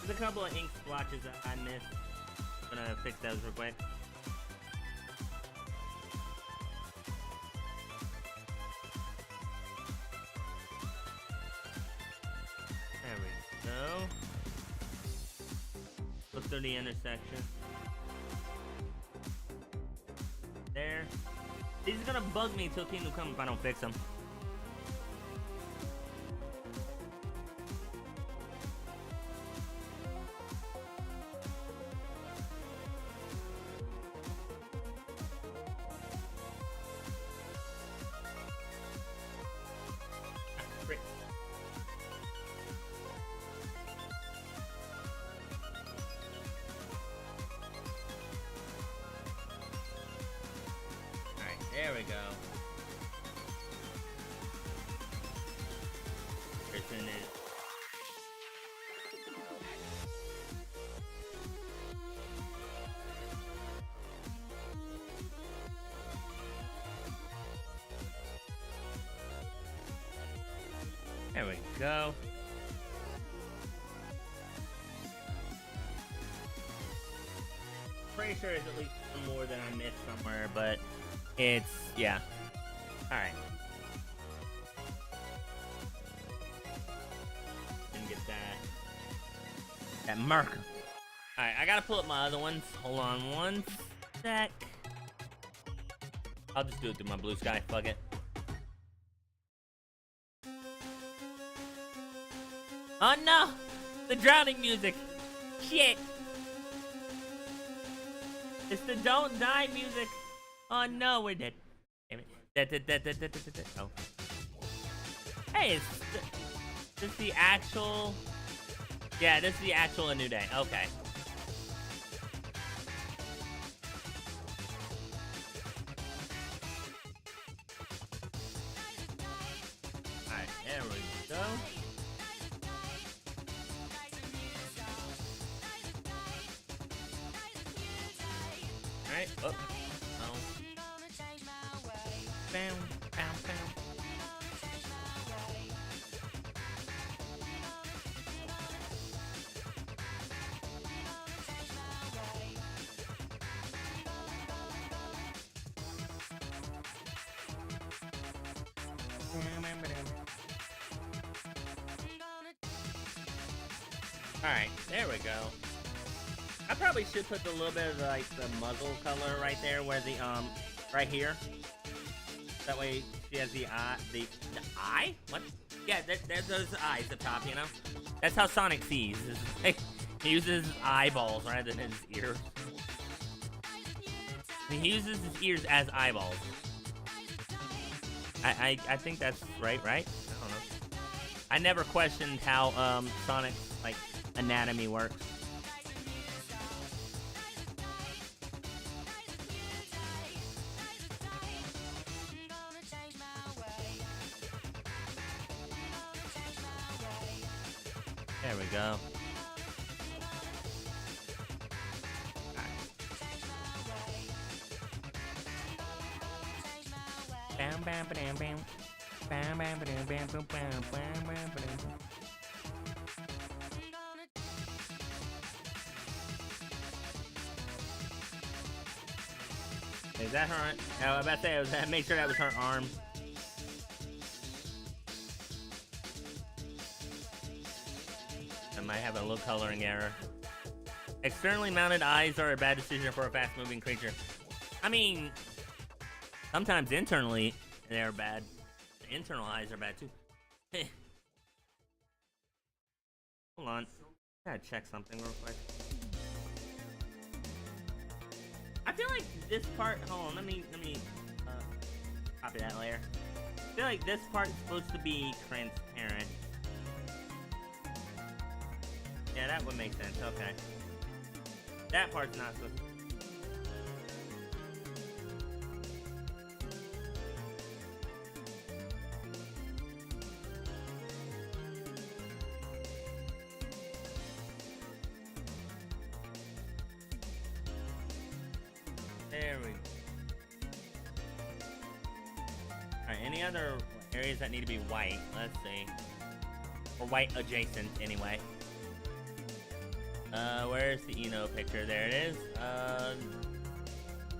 [SPEAKER 1] There's a couple of ink splotches that I missed. I'm gonna fix those real quick. There we go. Look through the intersection. There. These are gonna bug me till Kingdom Come if I don't fix them. There we go. Person is. There we go. Pretty sure there's at least one more that I missed somewhere, but it's, yeah. Alright. Didn't get that. That mark. Alright, I gotta pull up my other ones. Hold on one sec. I'll just do it through my blue sky. Fuck it. Oh no! The drowning music! Shit! It's the don't die music! Oh no, we're dead. Damn it. Oh. Hey, this is the actual... Yeah, this is the actual A New Day. Okay. Alright, there we go. Alright, oh. Oh. Bam, bam, bam. Alright, there we go. I probably should put a little bit of like the muzzle color right there where the right here. That way she has the eye, the eye? What? Yeah, there's those eyes up top, you know? That's how Sonic sees. He uses his eyeballs rather than his ears. He uses his ears as eyeballs. I think that's right? I don't know. I never questioned how Sonic's like anatomy works. There we go. Bam bam bam bam. Bam bam bam bam bam bam bam bam. Is that her? Oh, I was about to say, make sure that was her arm. I might have a little coloring error. Externally mounted eyes are a bad decision for a fast-moving creature. I mean, sometimes internally they're bad. The internal eyes are bad too. Hold on. I gotta check something real quick. I feel like this part, hold on, let me copy that layer. I feel like this part's supposed to be transparent. Yeah, that would make sense, okay. That part's not supposed to. There we go. Alright, any other areas that need to be white? Let's see. Or white adjacent, anyway. Where's the Eno picture? There it is.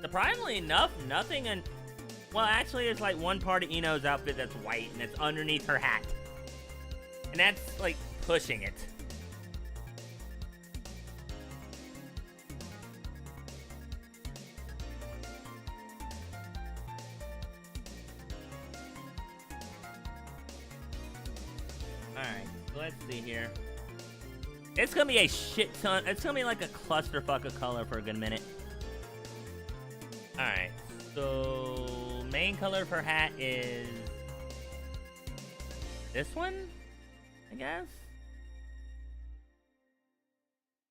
[SPEAKER 1] Surprisingly enough, nothing and... Well, actually, there's like one part of Eno's outfit that's white, and it's underneath her hat. And that's, like, pushing it. Alright, so let's see here. It's gonna be a shit ton. It's gonna be like a clusterfuck of color for a good minute. Alright, so main color of her hat is this one, I guess.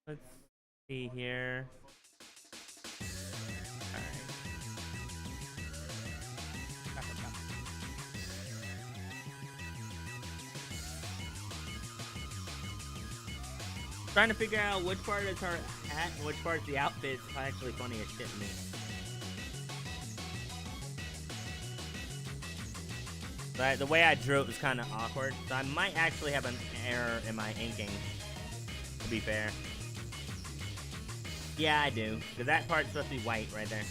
[SPEAKER 1] Let's see here. Trying to figure out which part is her hat and which part is the outfit is actually funny as shit to me. But the way I drew it was kind of awkward, so I might actually have an error in my inking, to be fair. Yeah, I do, because that part's supposed to be white right there.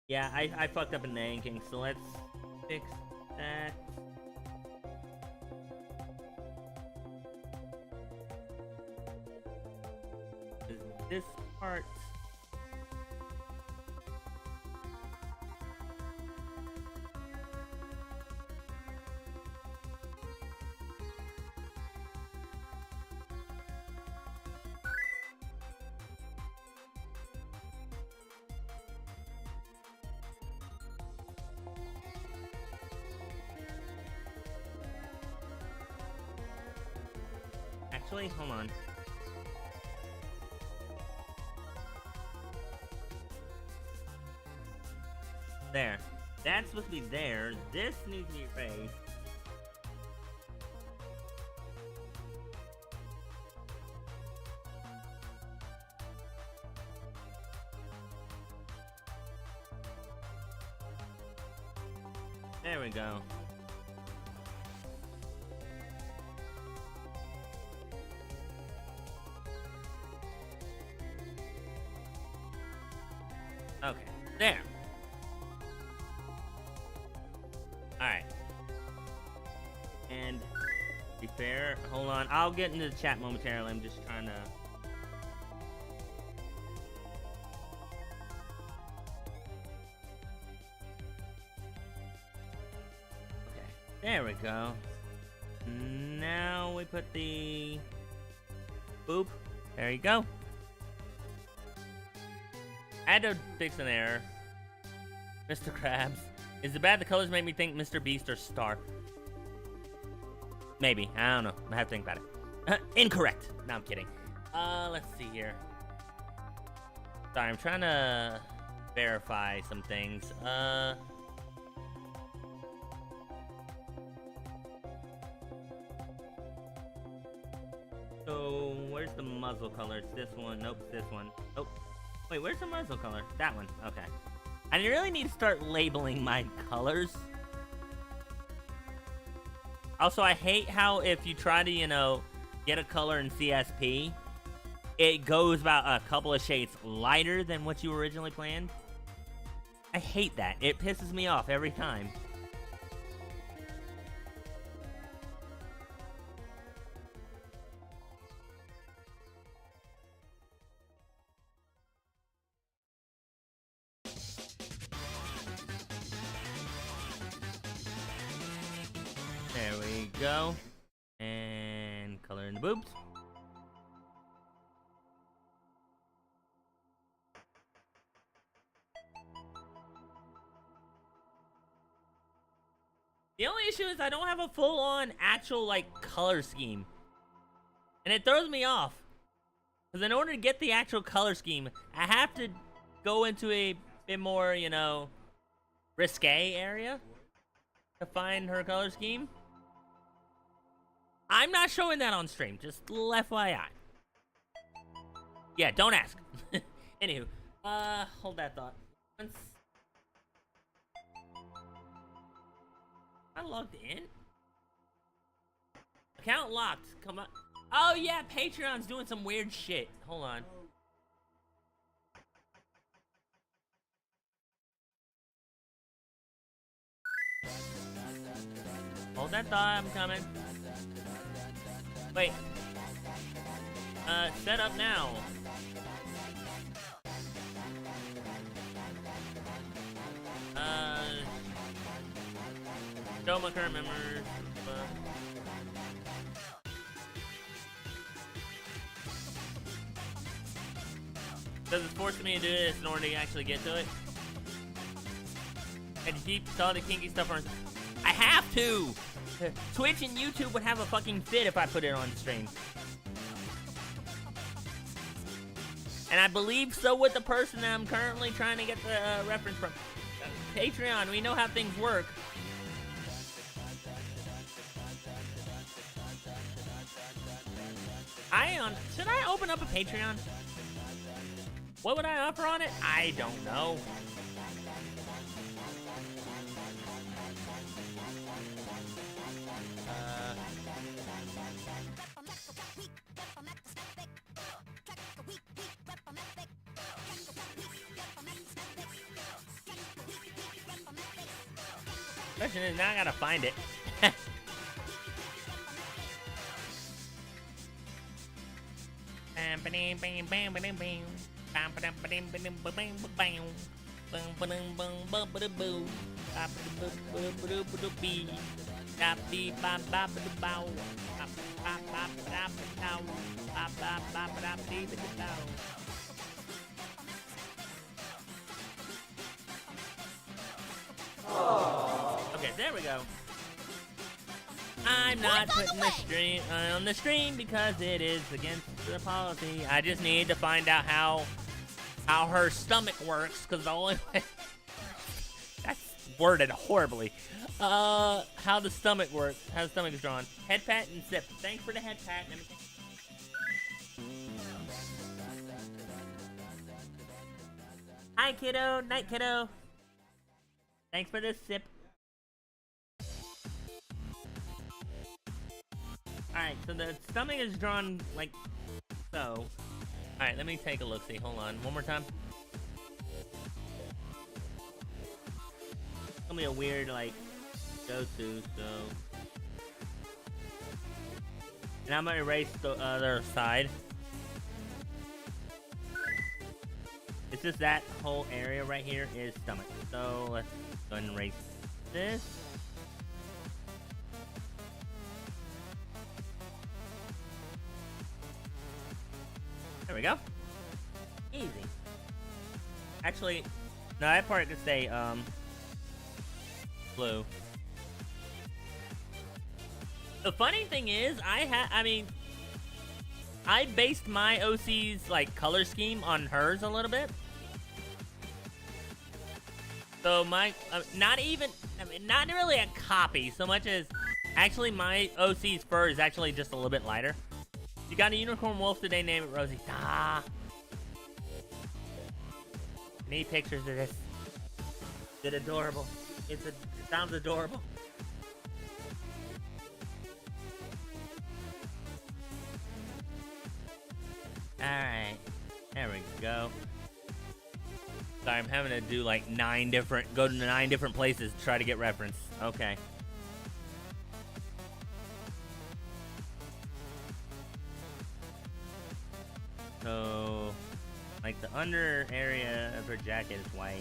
[SPEAKER 1] Yeah, I fucked up in the inking, so let's fix that. this part. Actually, hold on. There. That's supposed to be there. This needs to be erased. There we go. Okay, there. Alright. And, to be fair, hold on. I'll get into the chat momentarily. I'm just trying to... Okay, there we go. Now we put the... Boop. There you go. I had to fix an error. Mr. Krabs. Is it bad the colors make me think Mr. Beast or Star? Maybe. I don't know. I have to think about it. Incorrect. No, I'm kidding. Let's see here. Sorry, I'm trying to verify some things. So, where's the muzzle color? It's this one. Nope, this one. Oh. Wait, where's the muzzle color? That one. Okay. I really need to start labeling my colors. Also, I hate how if you try to, you know, get a color in CSP, it goes about a couple of shades lighter than what you originally planned. I hate that. It pisses me off every time. There we go. And color in the boobs. The only issue is I don't have a full-on actual, like, color scheme. And it throws me off. Because in order to get the actual color scheme, I have to go into a bit more, you know, risque area to find her color scheme. I'm not showing that on stream, just FYI. Yeah, don't ask. Anywho, hold that thought. Once I logged in? Account locked. Come on. Oh yeah, Patreon's doing some weird shit. Hold on. Hold that thought, I'm coming. Wait. Set up now. Show my current members. Does it force me to do this in order to actually get to it? And to keep all the kinky stuff on. I have to! Twitch and YouTube would have a fucking fit if I put it on stream. And I believe so would the person that I'm currently trying to get the reference from. Patreon, we know how things work. Should I open up a Patreon? What would I offer on it? I don't know. Question is, now I gotta find it. Okay, there we go. I'm not putting the stream on the stream because it is against the policy. I just need to find out how her stomach works, because the only way that's worded horribly. How the stomach works, how the stomach is drawn. Head pat and sip. Thanks for the head pat. Hi, kiddo. Night, kiddo. Thanks for this sip. Alright, so the stomach is drawn like so. Alright, let me take a look-see. Hold on. One more time. It's gonna be a weird, like, go-to, so. And I'm gonna erase the other side. It's just that whole area right here is stomach. So let's go ahead and erase this. There we go. Easy. Actually, no, that part could stay blue. The funny thing is, I based my OC's like color scheme on hers a little bit. So my not really a copy so much as actually my OC's fur is actually just a little bit lighter. You got a unicorn wolf today, name it Rosie. Ah. I need pictures of this. It's adorable. It sounds adorable. Alright. There we go. Sorry, I'm having to do like go to 9 different places to try to get reference. Okay. So, like the under area of her jacket is white.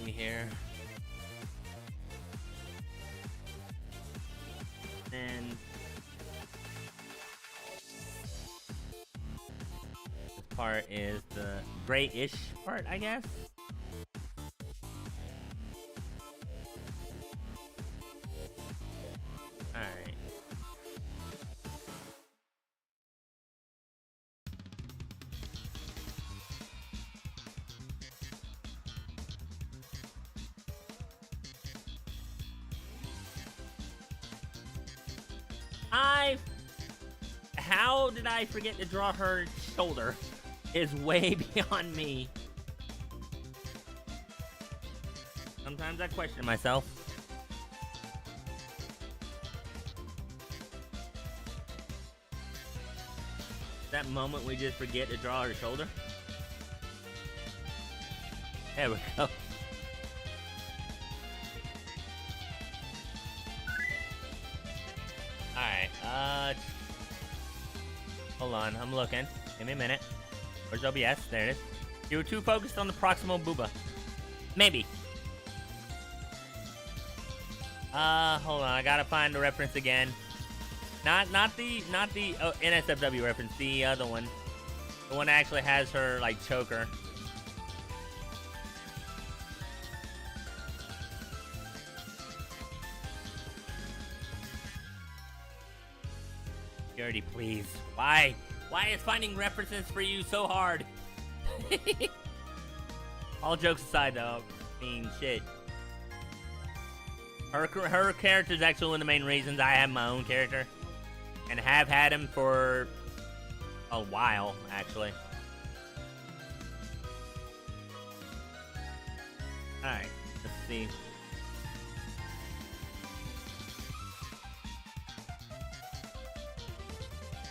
[SPEAKER 1] In here. Then this part is the grayish part, I guess. Alright. How did I forget to draw her shoulder? Is way beyond me. Sometimes I question myself. That moment we just forget to draw her shoulder. There we go. Alright, hold on, I'm looking. Give me a minute. Where's OBS? There it is. You were too focused on the proximal booba. Maybe. Hold on, I gotta find the reference again. Not the NSFW reference, the other one. The one that actually has her, like, choker. Security, please. Why? Why is finding references for you so hard? All jokes aside, though, I mean, shit. Her character is actually one of the main reasons I have my own character. And have had him for a while, actually. Alright, let's see.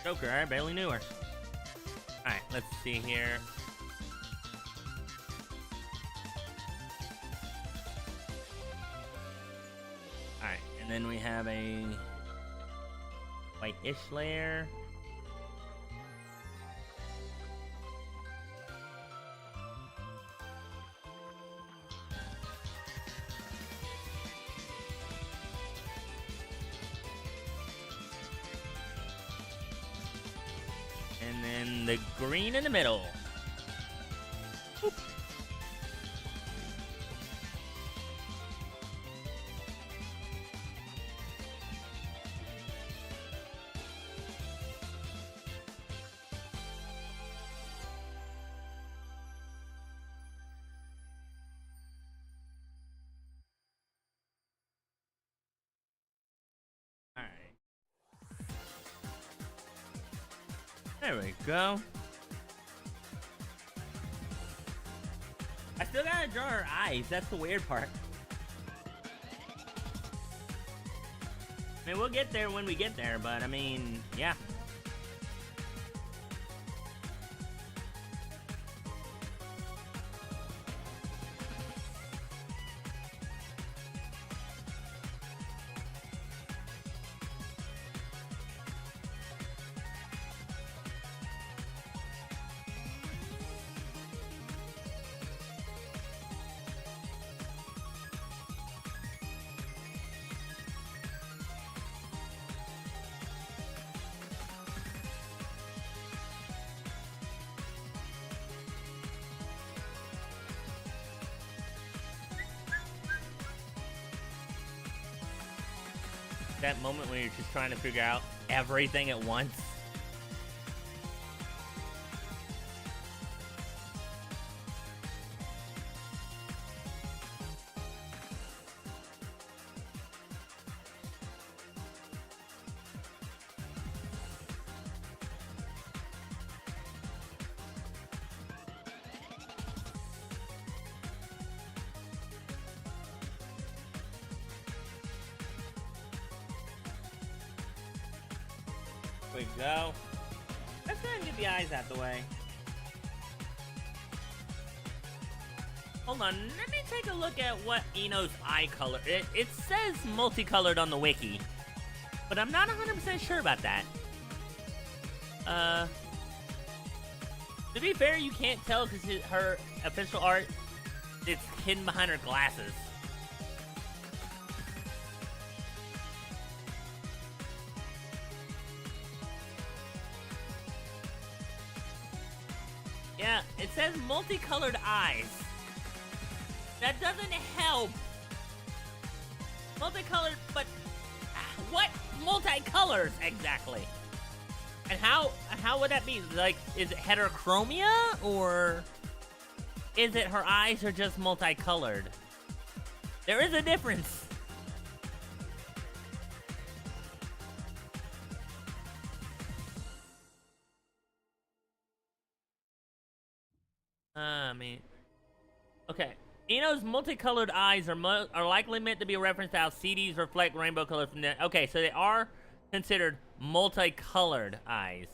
[SPEAKER 1] Joker, I barely knew her. Alright, let's see here. Alright, And then we have a white-ish layer. And then the green in the middle. Boop. All right. There we go. I still gotta draw her eyes. That's the weird part. I mean, we'll get there when we get there, but I mean, yeah. That moment when you're just trying to figure out everything at once. We go. Let's go ahead and get the eyes out the way. Hold on, let me take a look at what Ino's eye color. It says multicolored on the wiki, but I'm not 100% sure about that. To be fair, you can't tell because her official art, it's hidden behind her glasses. Yeah, it says multicolored eyes. That doesn't help. Multicolored, but what multicolors exactly? And how would that be? Like, is it heterochromia, or is it her eyes are just multicolored? There is a difference. I mean, okay. Ino's multicolored eyes are likely meant to be a reference to how CDs reflect rainbow colors from the... Okay, so they are considered multicolored eyes.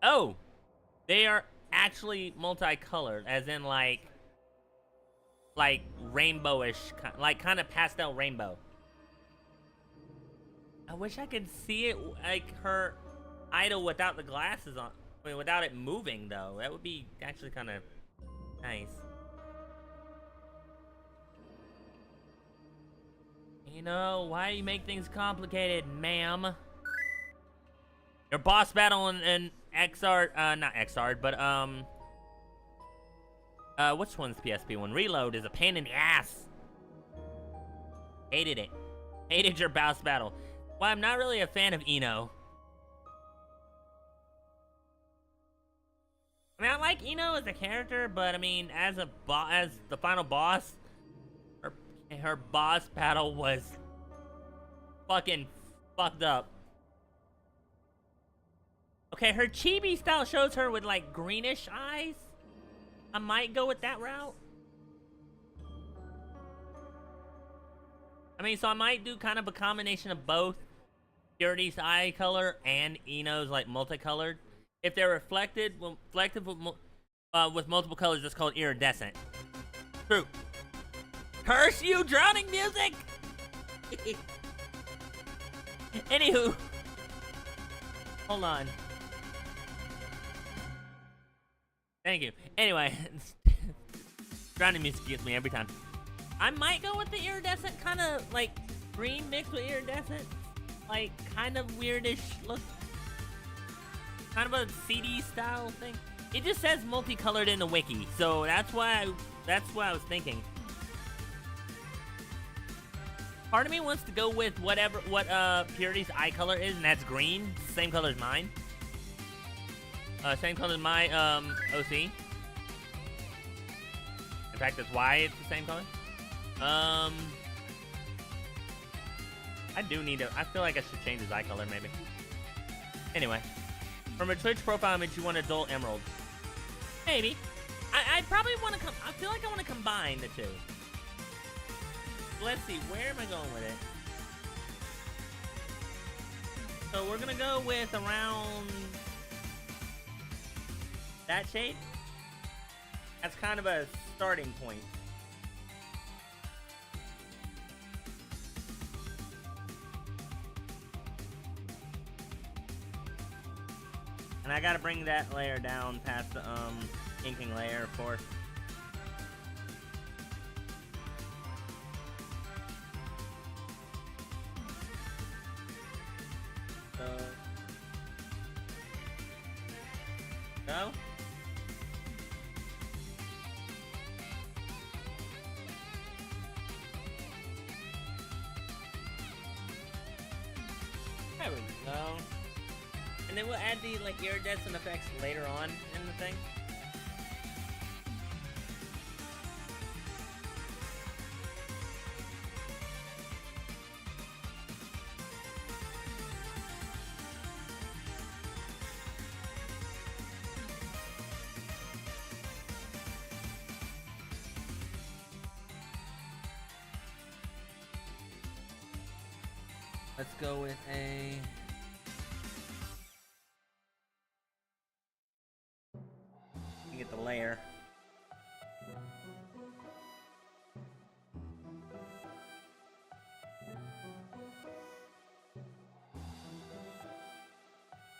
[SPEAKER 1] Oh, they are actually multicolored, as in like rainbowish, like kind of pastel rainbow. I wish I could see it like her idol without the glasses on. I mean, without it moving, though. That would be actually kind of nice. You know, why do you make things complicated, ma'am? Your boss battle in Xrd, not Xrd, but, which one's PSP one? Reload is a pain in the ass. Hated it. Hated your boss battle. Well, I'm not really a fan of Ino. I mean, I like Ino as a character, but I mean, as the final boss, her boss battle was fucking fucked up. Okay, her chibi style shows her with like greenish eyes. I might go with that route. I mean, so I might do kind of a combination of both Purity's eye color and Ino's like multicolored. If they're reflected with multiple colors, it's called iridescent. True. Curse you, drowning music! Anywho. Hold on. Thank you. Anyway. Drowning music gets me every time. I might go with the iridescent, kind of like green mixed with iridescent. Like, kind of weirdish look. Kind of a CD style thing. It just says multicolored in the wiki, so that's what I was thinking. Part of me wants to go with what Purity's eye color is, and that's green. Same color as mine. Same color as my OC. In fact, that's why it's the same color. I do need to. I feel like I should change his eye color, maybe. Anyway, from a Twitch profile image, you want adult emerald. Maybe. I probably want to I feel like I want to combine the two. Let's see, where am I going with it? So we're gonna go with around that shade. That's kind of a starting point. And I gotta bring that layer down past the inking layer, of course. So go. There we go. And then we'll add the like iridescent effects later on in the thing. Let's go with a get the layer.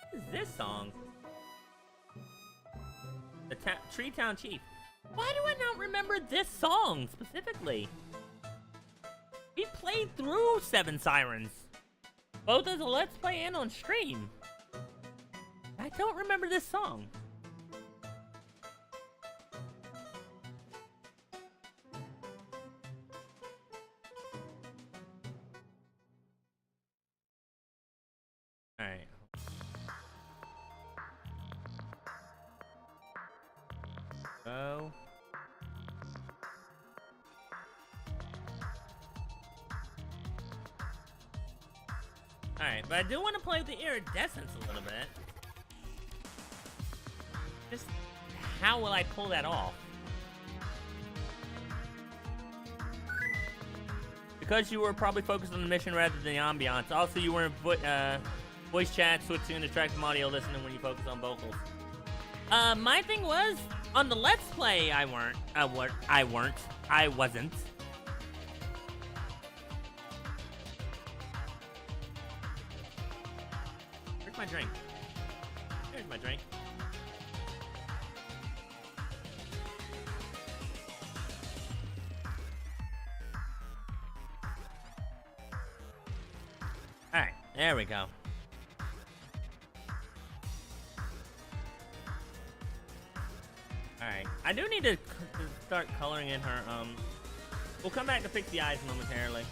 [SPEAKER 1] What is this song? The Tree Town Chief. Why do I not remember this song specifically? We played through Seven Sirens, both as a Let's Play and on stream. I don't remember this song. Alright. Go. Alright, but I do want to play with the iridescence a little bit. Just how will I pull that off? Because you were probably focused on the mission rather than the ambiance. Also, you were in voice chat, so it's soon attractive audio listening when you focus on vocals. My thing was, on the Let's Play, I wasn't. Where's my drink? Here's my drink. Alright, there we go. Alright, I do need to start coloring in her, we'll come back to fix the eyes momentarily.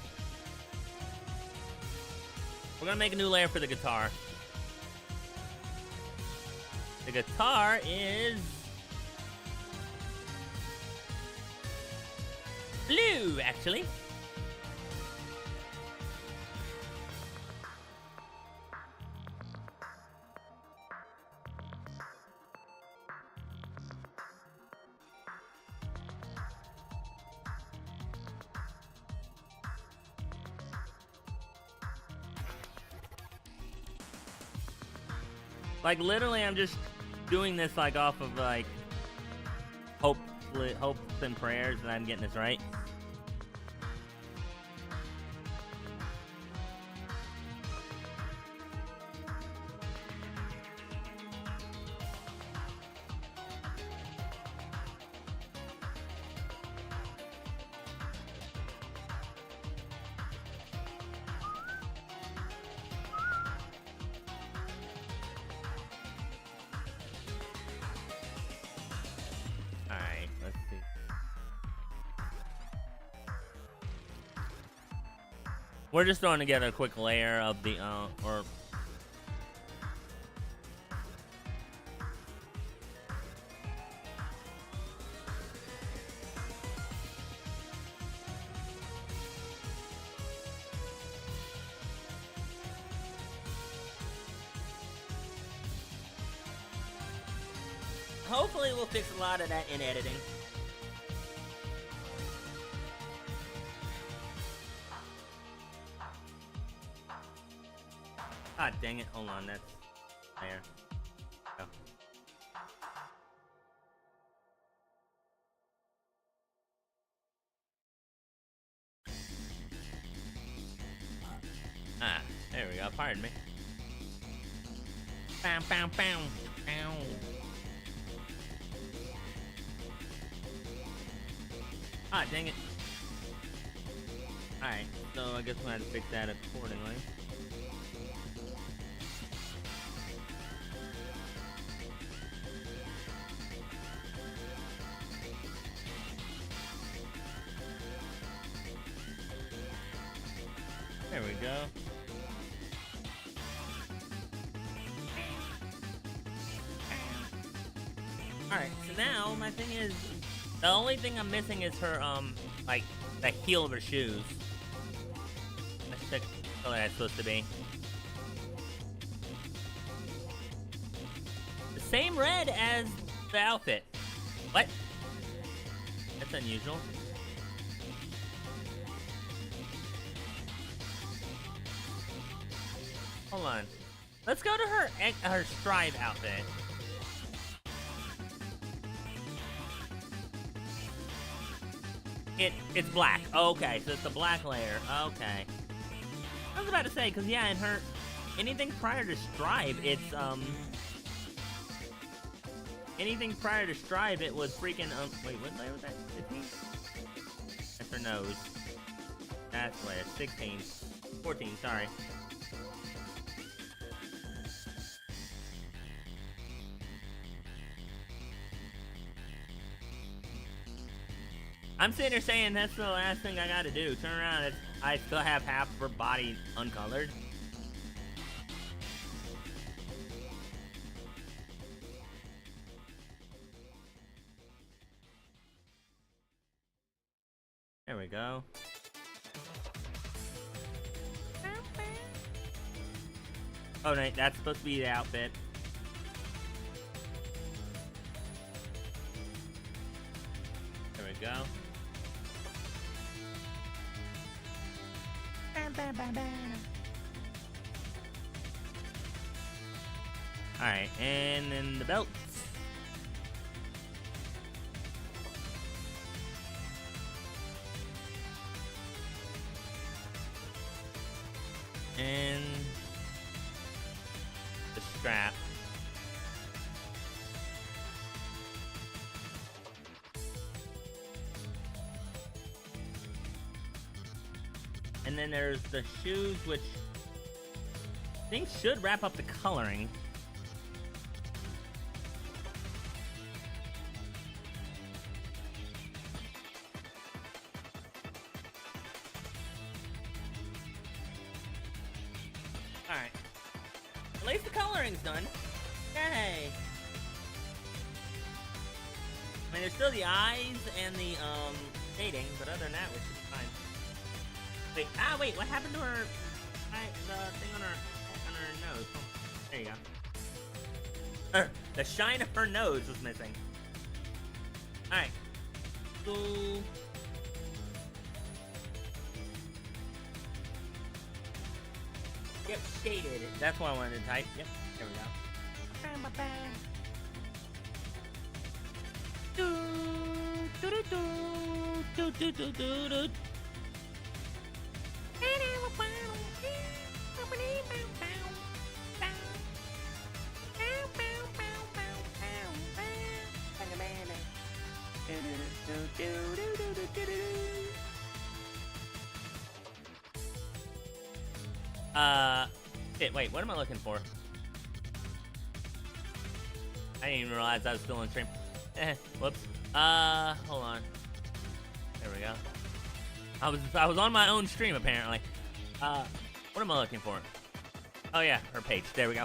[SPEAKER 1] We're gonna make a new layer for the guitar. The guitar is blue, actually. Like, literally, I'm just doing this, like, off of, like, hopes and prayers that I'm getting this right. We're just throwing together a quick layer of the, or... Hopefully we'll fix a lot of that in editing. God dang it, hold on, that's there. Oh. Ah, there we go, pardon me. Bam, bam, bam, bam. Ah, dang it. Alright, so I guess we'll have to fix that accordingly. There we go. Alright, so now my thing is, the only thing I'm missing is her, like, the heel of her shoes. Let's check what color that's supposed to be. The same red as the outfit. What? That's unusual. Hold on. Let's go to her Strive outfit. It's black. Okay, so it's a black layer. Okay. I was about to say, because yeah, in her anything prior to Strive, it's anything prior to Strive, it was freaking wait, what layer was that? 15? That's her nose. That's layer 16. 14, sorry. I'm sitting here saying that's the last thing I gotta do. Turn around, I still have half of her body uncolored. There we go. Oh, no, that's supposed to be the outfit. There we go. Alright, and then the belts. And the strap. And then there's the shoes, which I think should wrap up the coloring. Alright. At least the coloring's done. Yay! I mean, there's still the eyes and the, shading, but other than that, we should be fine. Wait, wait, what happened to her, the thing on her nose? Oh, there you go. The shine of her nose was missing. Alright. So... Yep, shaded. That's what I wanted to type. Yep, there we go. Shit, wait, what am I looking for? I didn't even realize I was still on stream. Whoops. Hold on. There we go. I was on my own stream apparently. What am I looking for? Oh yeah, her page. There we go.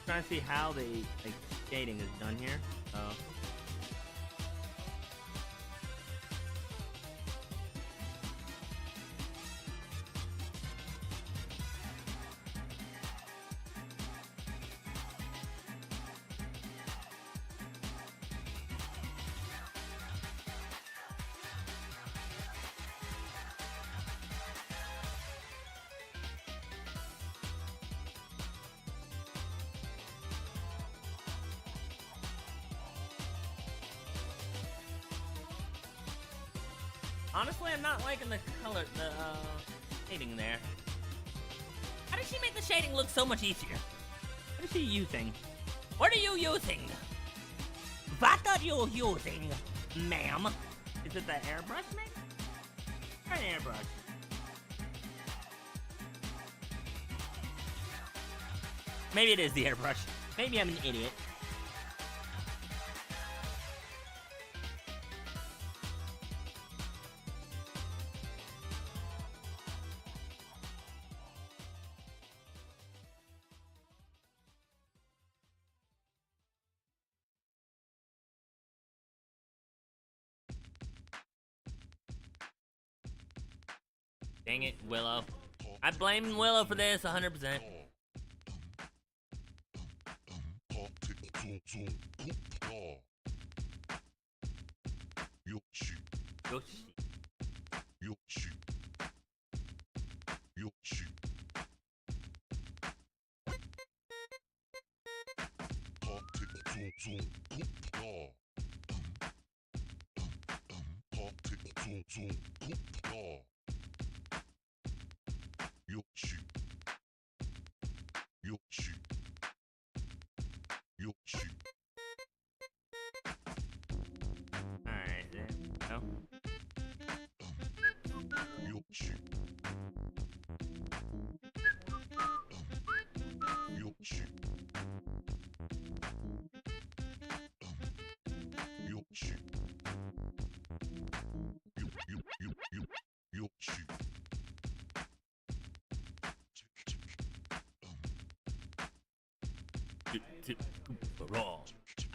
[SPEAKER 1] Trying to see how the shading is done here. Oh. Honestly, I'm not liking the color, the shading there. How did she make the shading look so much easier? What is she using? What are you using? What are you using, ma'am? Is it the airbrush, maybe? Try an airbrush. Maybe it is the airbrush. Maybe I'm an idiot. Dang it, Willow. I blame Willow for this 100%. Yoshi. Alright, there we go.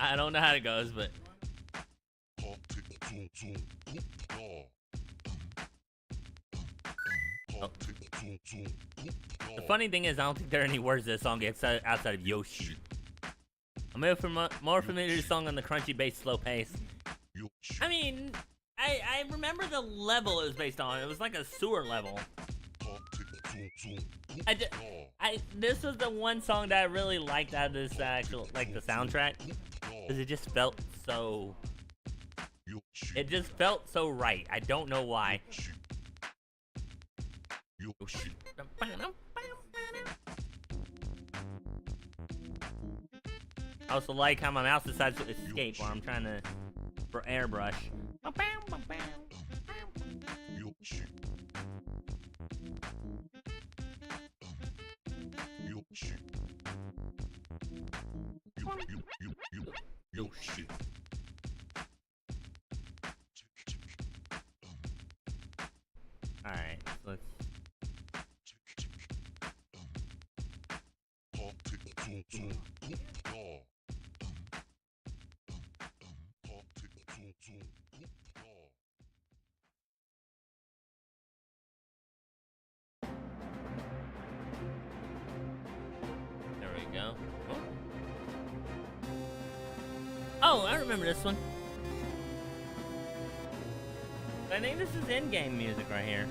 [SPEAKER 1] I don't know how it goes, but oh. The funny thing is, I don't think there are any words to the song outside of Yoshi. I'm more familiar with the song on the crunchy bass, slow pace. I mean, I remember the level it was based on. It was like a sewer level. This was the one song that I really liked out of this actual, like, the soundtrack, because it just felt so. It just felt so right. I don't know why. I also like how my mouse decides to escape while I'm trying to for airbrush. Yoshi. Alright, let's. There we go. Oh, I remember this one. I think this is in-game music right here.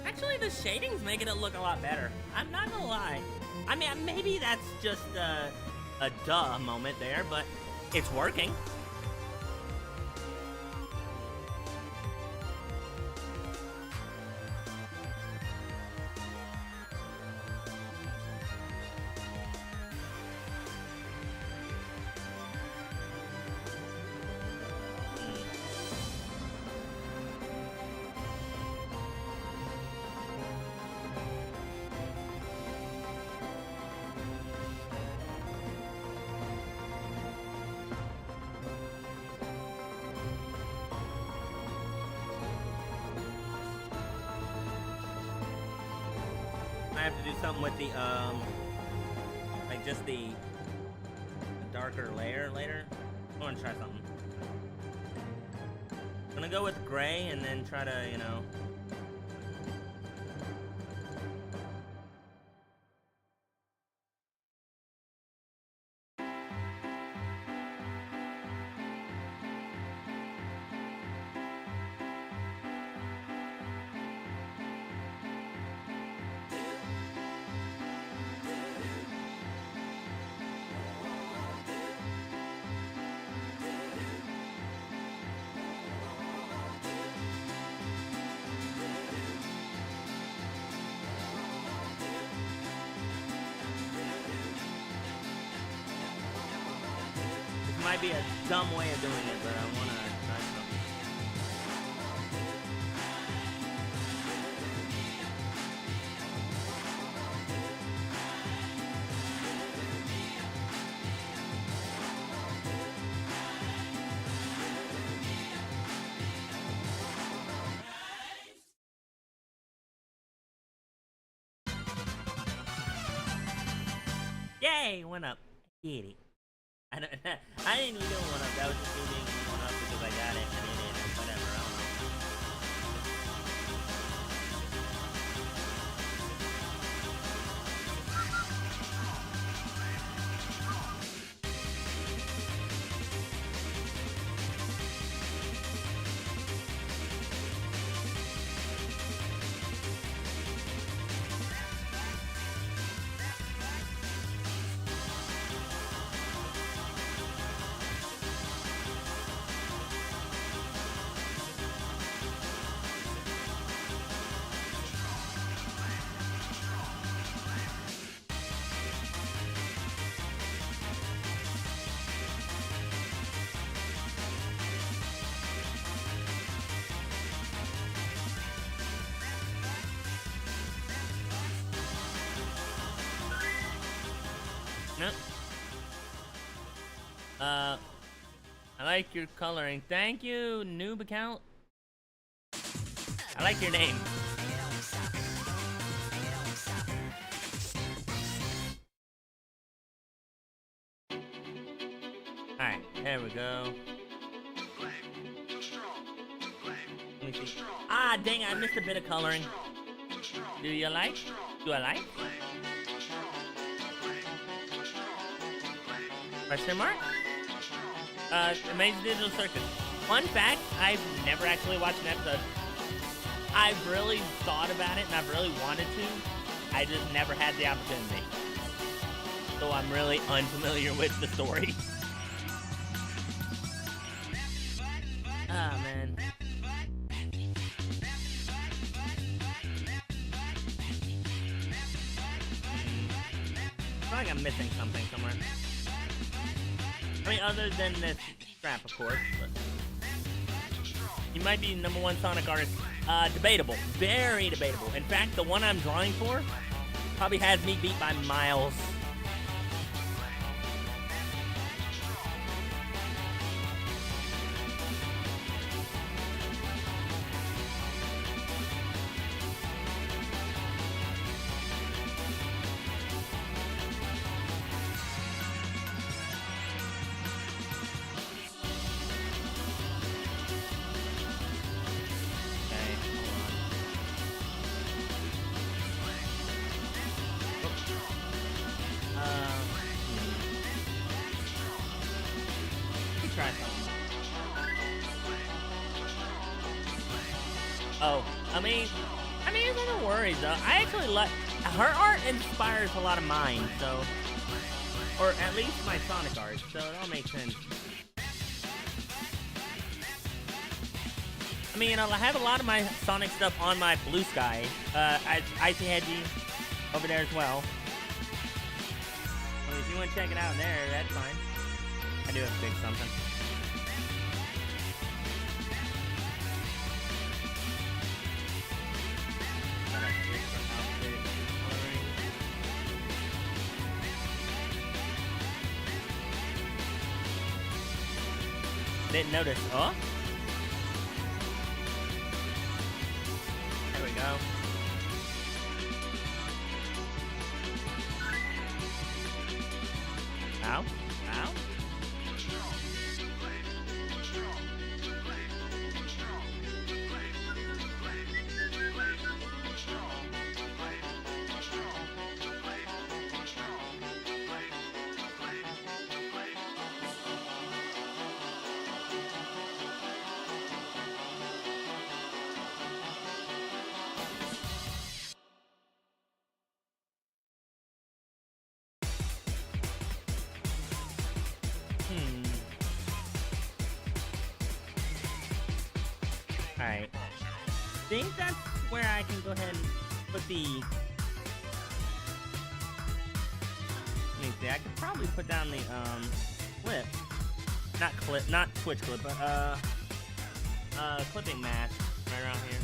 [SPEAKER 1] Actually, the shading's making it look a lot better. I'm not gonna lie. I mean, maybe that's just a duh moment there, but it's working. I have to do something with the, like just the darker layer later. I want to try something. I'm gonna go with gray and then try to, you know. Might be a dumb way of doing it, but I want to try something. Yay! Went up. Get it. I didn't even do one up. That was just me being one up because I got it and it didn't. Whatever. I don't know. Nope. I like your coloring. Thank you, noob account. I like your name. Alright, there we go. Let me see. Ah, dang it, I missed a bit of coloring. Do you like? Do I like? Question mark? Amazing Digital Circus. Fun fact, I've never actually watched an episode. I've really thought about it and I've really wanted to. I just never had the opportunity. So I'm really unfamiliar with the story. Ah, man. I feel like I'm missing something somewhere. I mean, other than this strap, of course, but you might be #1 Sonic artist Debatable. Very debatable. In fact, the one I'm drawing for probably has me beat by miles. Oh, I mean, there's no worries though. I actually like her art inspires a lot of mine, so, or at least my Sonic art, so it all makes sense. I mean, I have a lot of my Sonic stuff on my Blue Sky, Icy Hedgie over there as well. Well, if you want to check it out there, that's fine. I do have to fix something. Didn't notice. Oh. There we go. Ow. Ow. Alright. I think that's where I can go ahead and put the... Let me see, I could probably put down the, clip. Not Twitch clip, but, clipping mask right around here.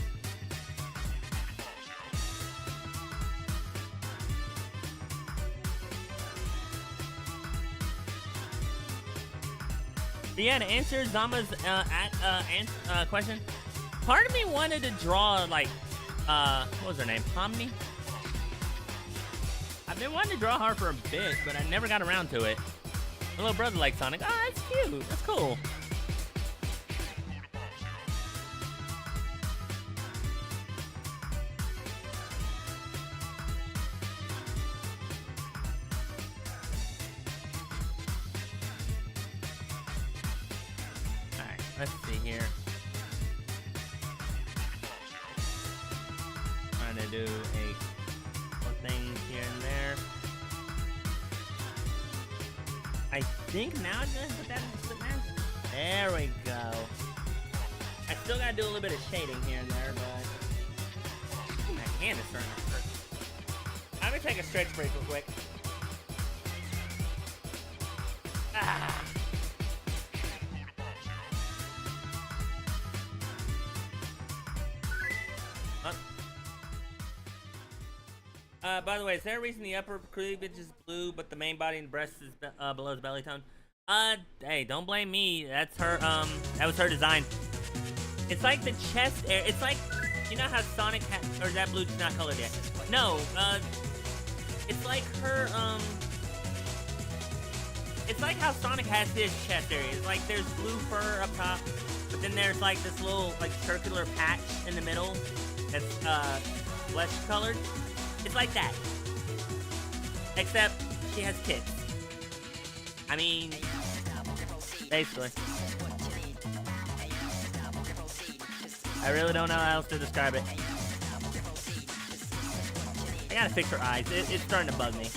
[SPEAKER 1] But yeah, to answer Zama's question, part of me wanted to draw like what was her name? Pomni? I've been wanting to draw her for a bit, but I never got around to it. My little brother likes Sonic. Oh, that's cute. That's cool. Alright, let's see here. Trying to do a couple things here and there. I think now I'm gonna put that in the split mask. There we go. I still gotta do a little bit of shading here and there, but my hand is starting to hurt. I'm gonna take a stretch break real quick. Ah. By the way, is there a reason the upper cleavage is blue, but the main body and breast is below the belly tone? Hey, don't blame me. That's her, that was her design. It's like the chest area. It's like, you know how Sonic or that blue's not colored yet? No, it's like her, it's like how Sonic has his chest area. It's like there's blue fur up top, but then there's like this little, like, circular patch in the middle that's, flesh colored. It's like that. Except she has tits. I mean, basically. I really don't know how else to describe it. I gotta fix her eyes. It's starting to bug me.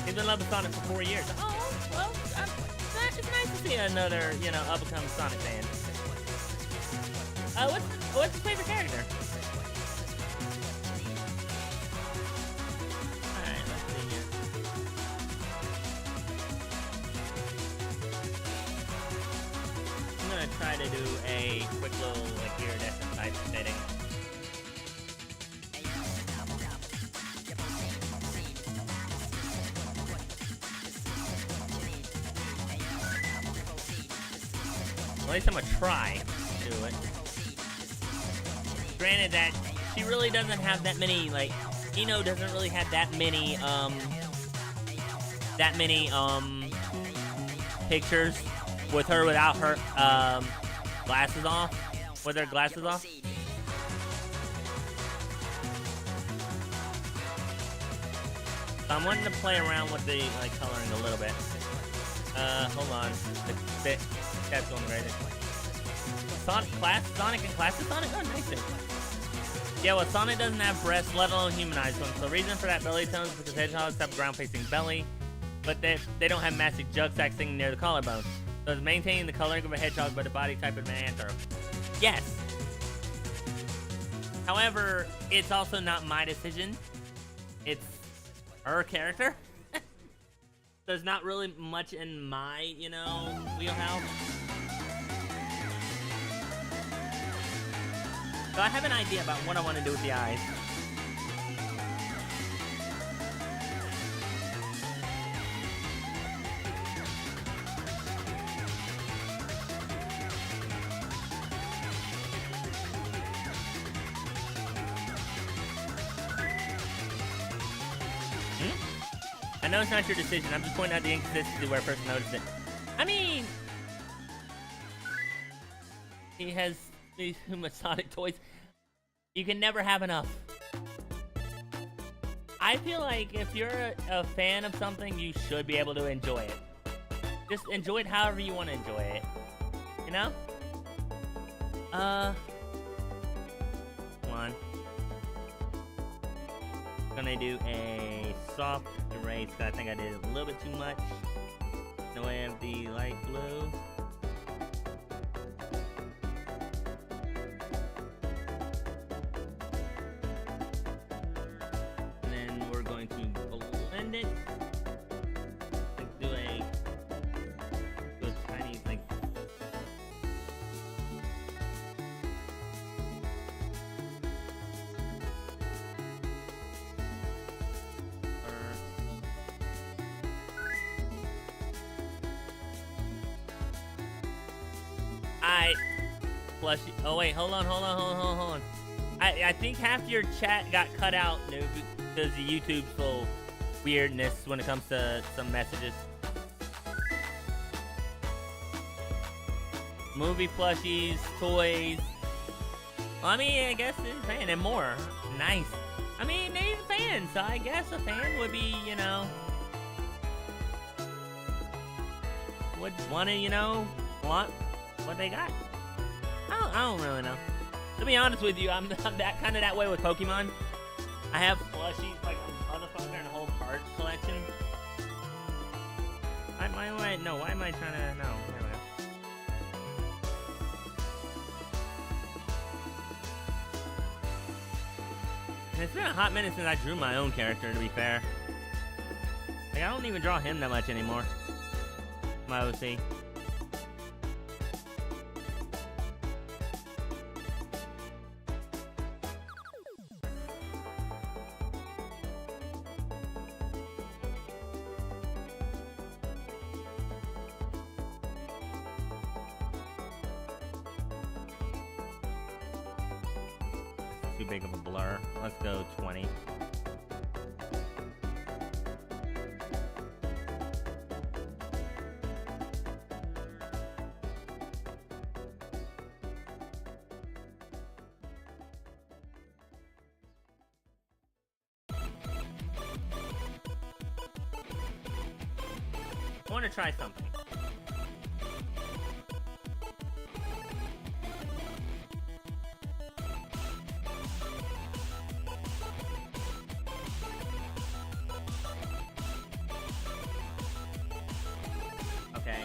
[SPEAKER 1] He's been in love with Sonic for 4 years. Oh, well, it's nice to see another, you know, up-and-coming Sonic fan. What's your favorite character? Alright, let's see here. I'm gonna try to do a quick little like iridescent type fitting. At least I'm gonna try to do it. Granted that she really doesn't have that many, like, Ino doesn't really have that many pictures with her without her glasses off, with her glasses off. So I'm wanting to play around with the like coloring a little bit. Hold on. That's going right there. Sonic and Classic Sonic? Oh, nice. Yeah, well, Sonic doesn't have breasts, let alone humanized ones. So the reason for that belly tone is because hedgehogs have a ground-facing belly, but they don't have massive jug sack sitting near the collarbone. So it's maintaining the coloring of a hedgehog but the body type of an anthro. Yes. However, it's also not my decision. It's her character. There's not really much in my, wheelhouse. So I have an idea about what I want to do with the eyes. I know it's not your decision. I'm just pointing out the inconsistency where a person noticed it. I mean, he has these Sonic toys. You can never have enough. I feel like if you're a fan of something, you should be able to enjoy it. Just enjoy it however you want to enjoy it. You know? Come on. Gonna do a soft erase. I think I did a little bit too much. No way of the light blue. And then we're going to blend it. Like do a tiny like. Plushy. Oh wait, hold on. I think half your chat got cut out, noob, because the YouTube's full weirdness when it comes to some messages. Movie plushies, toys. Well, I mean, I guess it's a fan and more. Nice. I mean, they're a fan, so I guess a fan would be, would want to, want what they got. I don't really know. To be honest with you, I'm that way with Pokemon. I have plushies like a motherfucker and a whole card collection. Why am I trying to? No. Anyway. And it's been a hot minute since I drew my own character, to be fair. Like, I don't even draw him that much anymore. My OC. Too big of a blur. Let's go 20. I want to try something. Okay,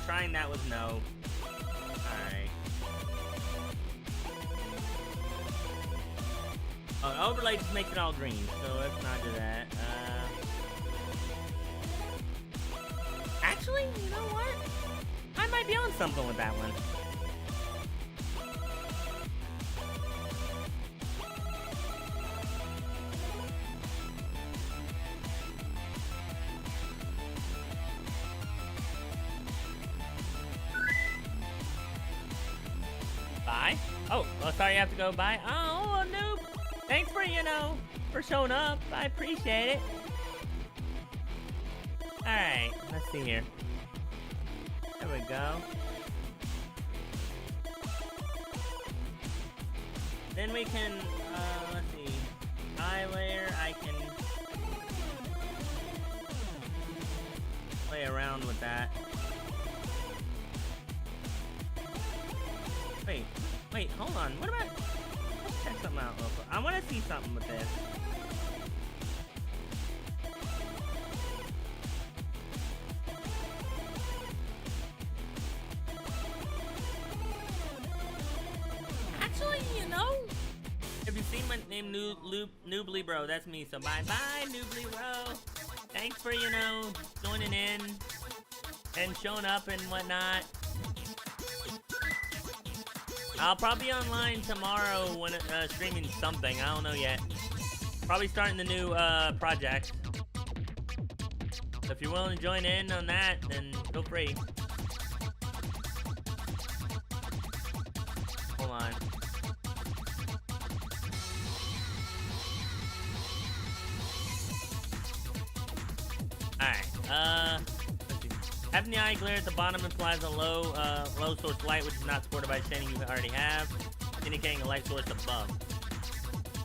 [SPEAKER 1] trying that was no. Alright. Oh, overlay just makes it all green, so let's not do that. Actually, you know what? I might might be on something with that one. Bye? Oh, well, sorry you have to go bye. Oh, noob. Thanks for, for showing up. I appreciate it. Alright, let's see here. There we go. Then we can, let's see. Eye layer, I can play around with that. Wait, hold on. What about... Let's check something out real quick. I want to see something with this. Actually, if you see my name, Noobly Bro, that's me. So bye-bye, Noobly Bro. Thanks for, joining in and showing up and whatnot. I'll probably be online tomorrow when streaming something. I don't know yet. Probably starting the new project. So if you're willing to join in on that, then feel free. Hold on. Alright, let's see. Having the eye glare at the bottom implies a low source light, which is not supported by shading you already have, indicating a light source above.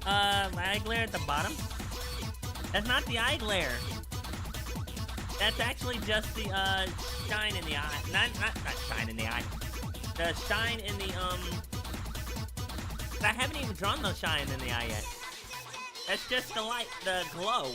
[SPEAKER 1] Eye glare at the bottom? That's not the eye glare. That's actually just the, shine in the eye. Not shine in the eye. The shine in the, I haven't even drawn the shine in the eye yet. That's just the light, the glow.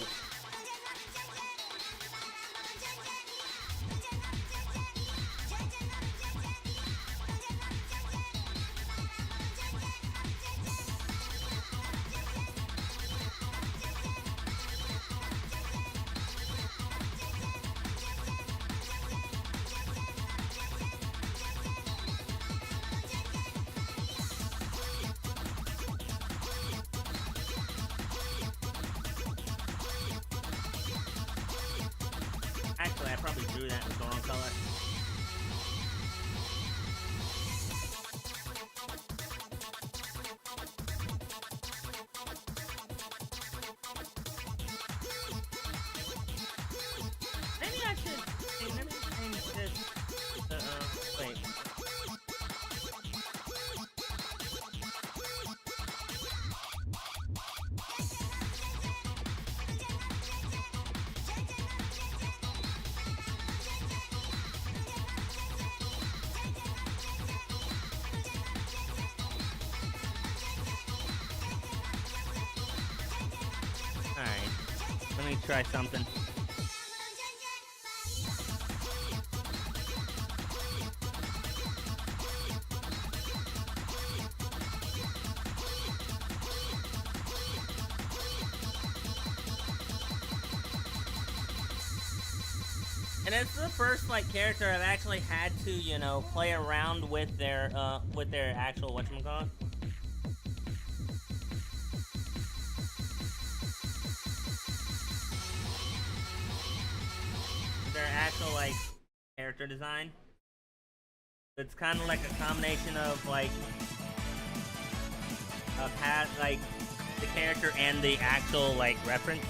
[SPEAKER 1] Actually, I probably drew that with the wrong color. Maybe I should... Let me change this. Wait. Alright, let me try something. And it's the first, character I've actually had to, play around with their actual whatchamacallit. Their actual, character design. It's kind of like a combination of, the character and the actual, reference.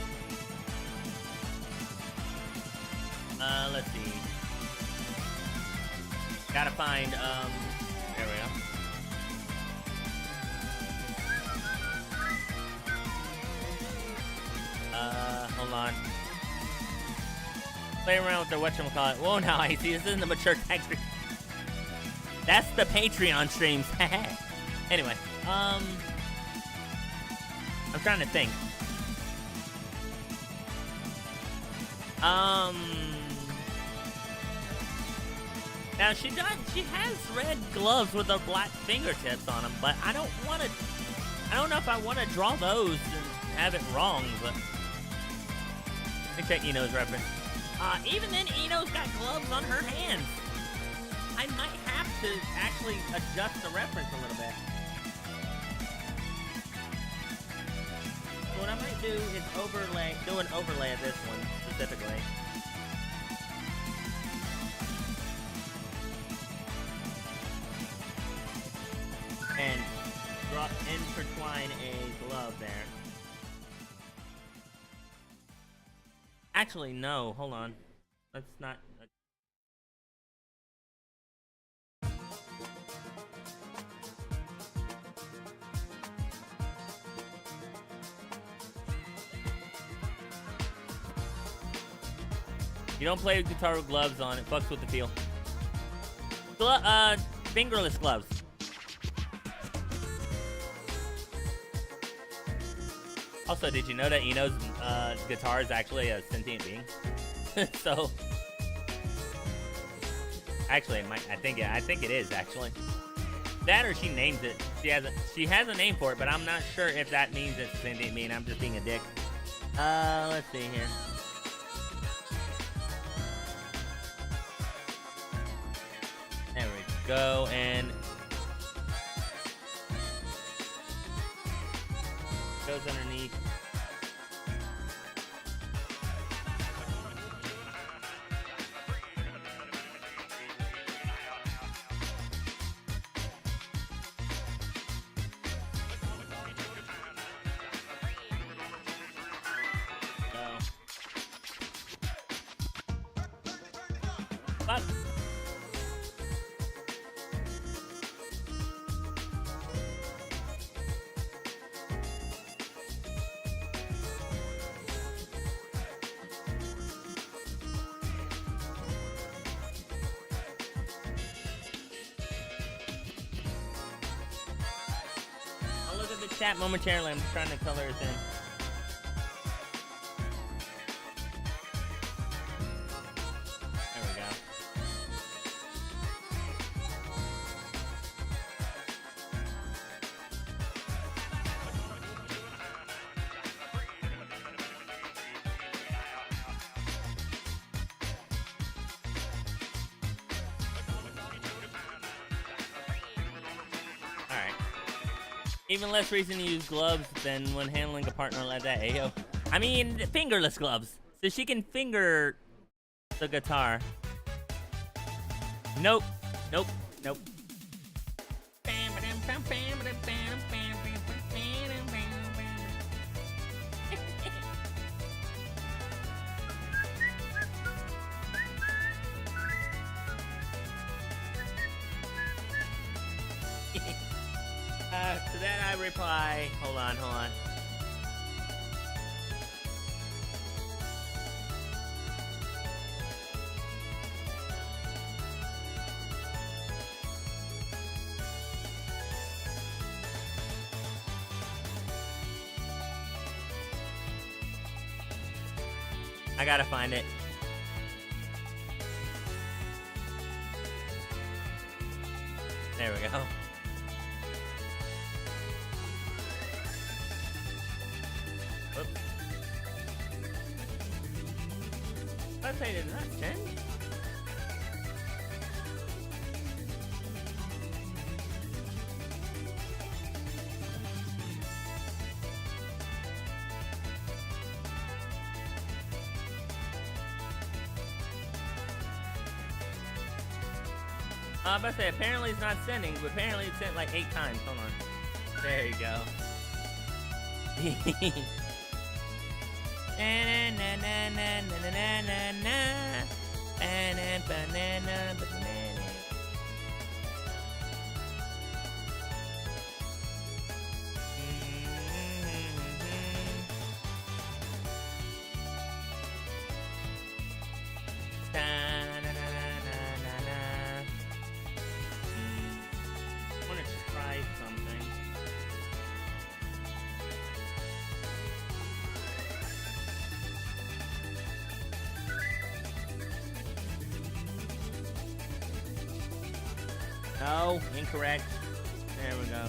[SPEAKER 1] Let's see. Gotta find, there we go. Hold on. Play around with their whatchamacallit. Whoa, now I see this isn't the mature texture. That's the Patreon streams. Anyway, I'm trying to think. Now she has red gloves with the black fingertips on them, but I don't know if I want to draw those and have it wrong, but let me check Eno's reference. Even then, Eno's got gloves on her hands. I might have to actually adjust the reference a little bit. So what I might do is do an overlay of this one specifically. And intertwine a glove there. Actually, no, hold on. Let's not. You don't play guitar with gloves on, it fucks with the feel. Fingerless gloves. Also, did you know that Eno's guitar is actually a sentient being? So, actually, I think it is actually. That or she names it. She has a name for it, but I'm not sure if that means it's a sentient being. I'm just being a dick. Let's see here. There we go, and goes underneath. But I'll look at the chat momentarily. I'm trying to color it in. There we go. Alright. Even less reason to use gloves than when handling a partner like that, ayo. I mean, fingerless gloves. So she can finger the guitar. Nope. Nope. Nope. To that I reply, hold on. I gotta find it. There we go. Whoops. Let's say did not change. I was about to say, apparently it's not sending, but apparently it's sent like 8 times. Hold on. There you go. I want to try something. No, incorrect. There we go.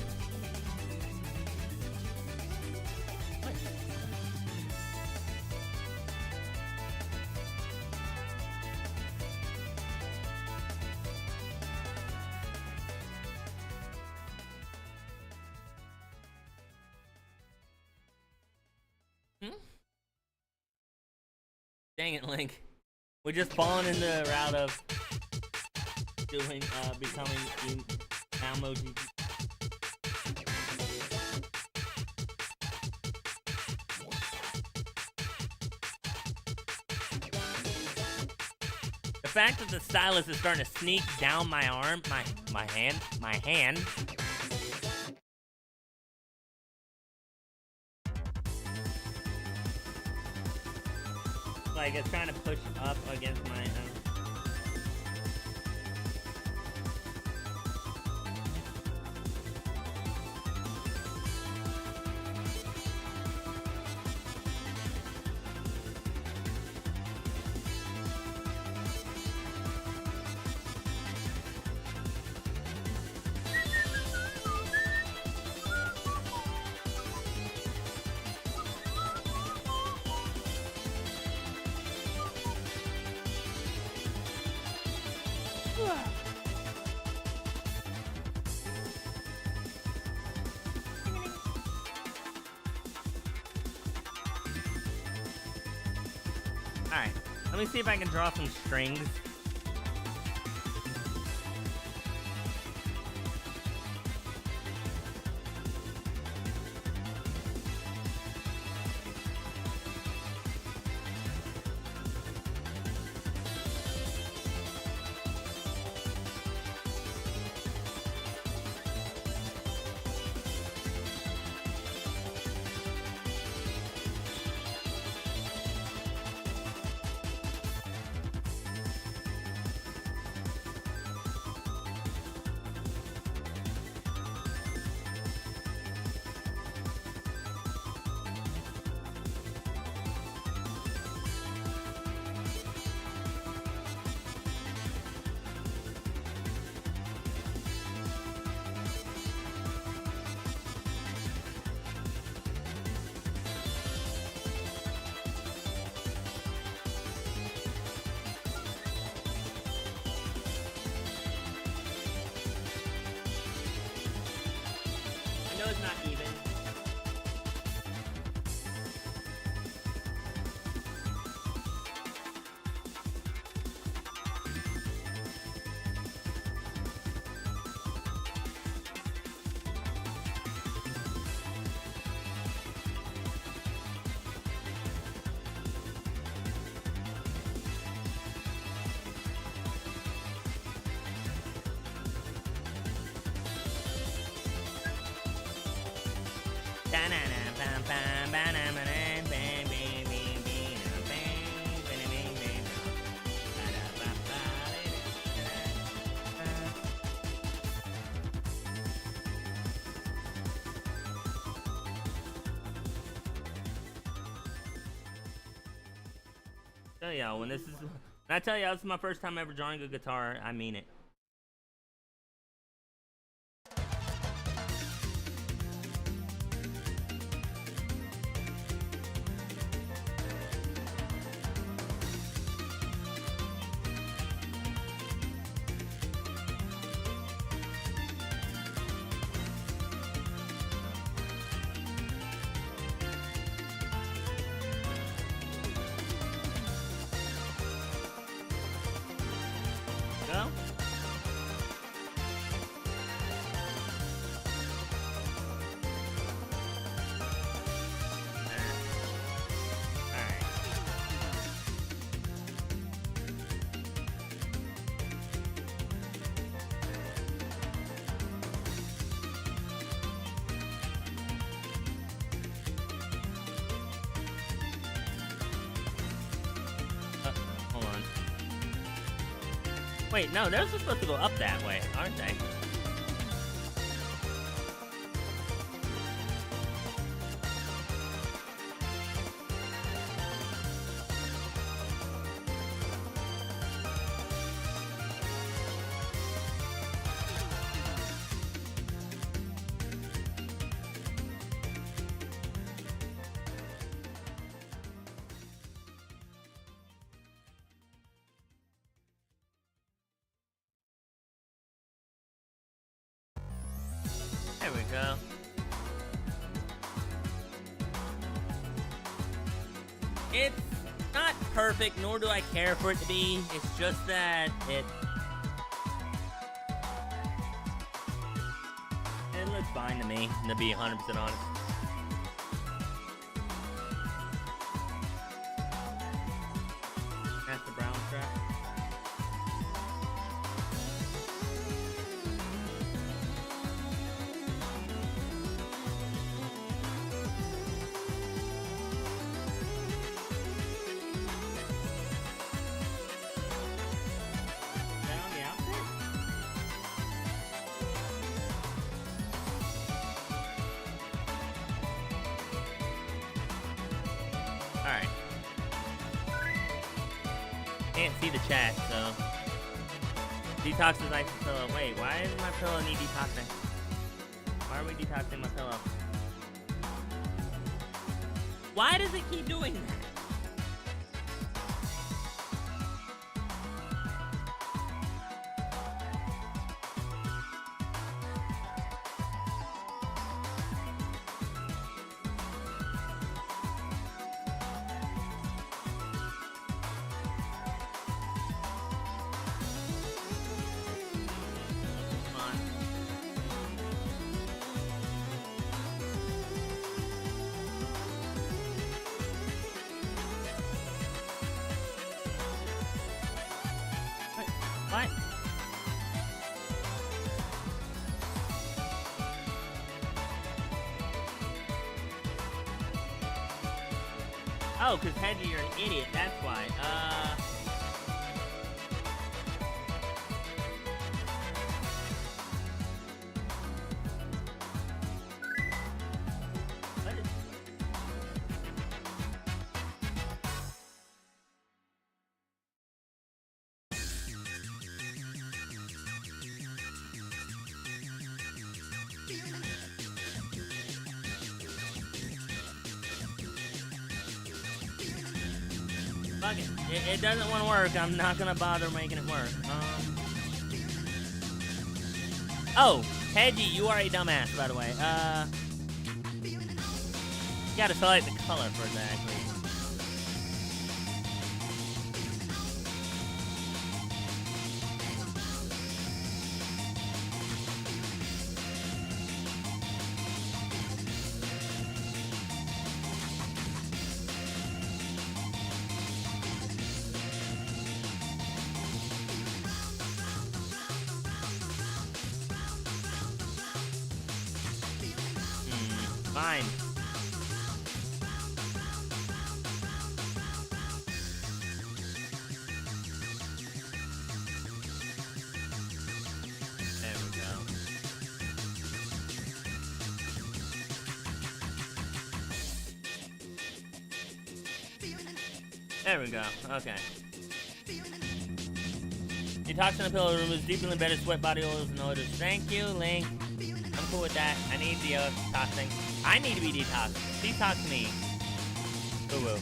[SPEAKER 1] What? Dang it, Link. We're just falling in the route of doing, becoming emoji. The fact that the stylus is starting to sneak down my arm, my hand. Like it's trying to push up against my Alright, let me see if I can draw some strings. I know it's not even. Tell y'all when I tell y'all this is my first time ever drawing a guitar, I mean it. Go. Hold on. Wait, no, they're supposed to go up that way, aren't they? There we go. It's not perfect, nor do I care for it to be. It's just that it looks fine to me, to be 100% honest. That's the brown strap. Alright. Can't see the chat, so. Detox is nice and pillow. Wait, why does my pillow need detoxing? Why are we detoxing my pillow? Why does it keep doing that? What? Oh, because Hedgie, you're an idiot, that's why. What is... Fuck it. It doesn't want to work. I'm not gonna bother making it work. Oh, Hedgie, you are a dumbass, by the way. You gotta select the color for that, actually. Fine. There we go. There we go. Okay. Detoxing the pillow removes deeply embedded sweat, body oils, and odors. Thank you, Link. I'm cool with that. I need the detoxing. I need to be detoxed. Detox me. Boo-boo.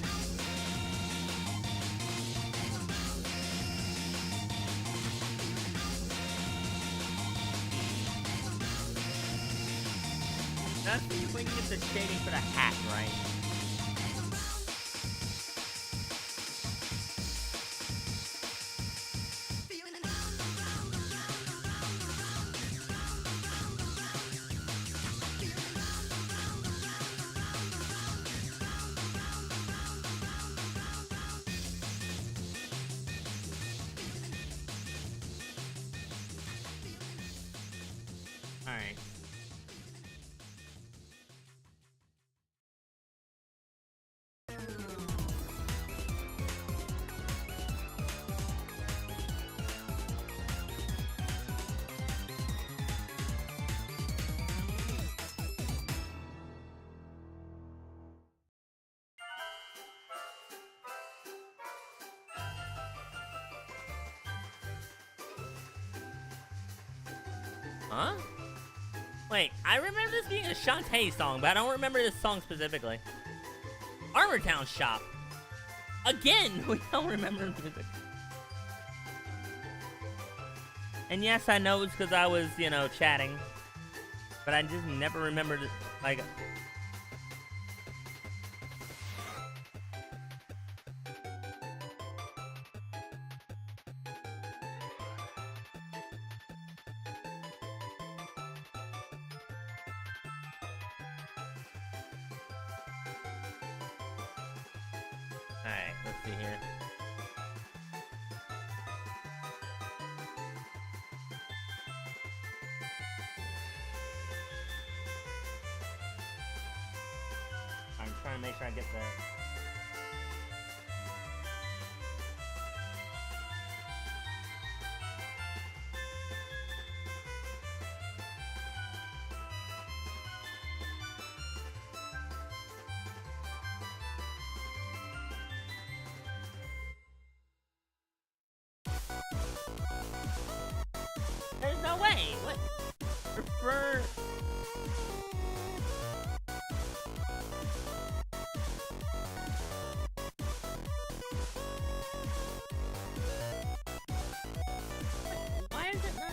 [SPEAKER 1] Let's see if we can get the shading for the hat right. Alright. Huh? Wait, I remember this being a Shantae song, but I don't remember this song specifically. Armor Town Shop. Again, we don't remember the music. And yes, I know it's because I was, you know, chatting. But I just never remembered it, like... Alright, let's see here. I'm trying to make sure I get the... There's no way! What? Prefer... Why is it not?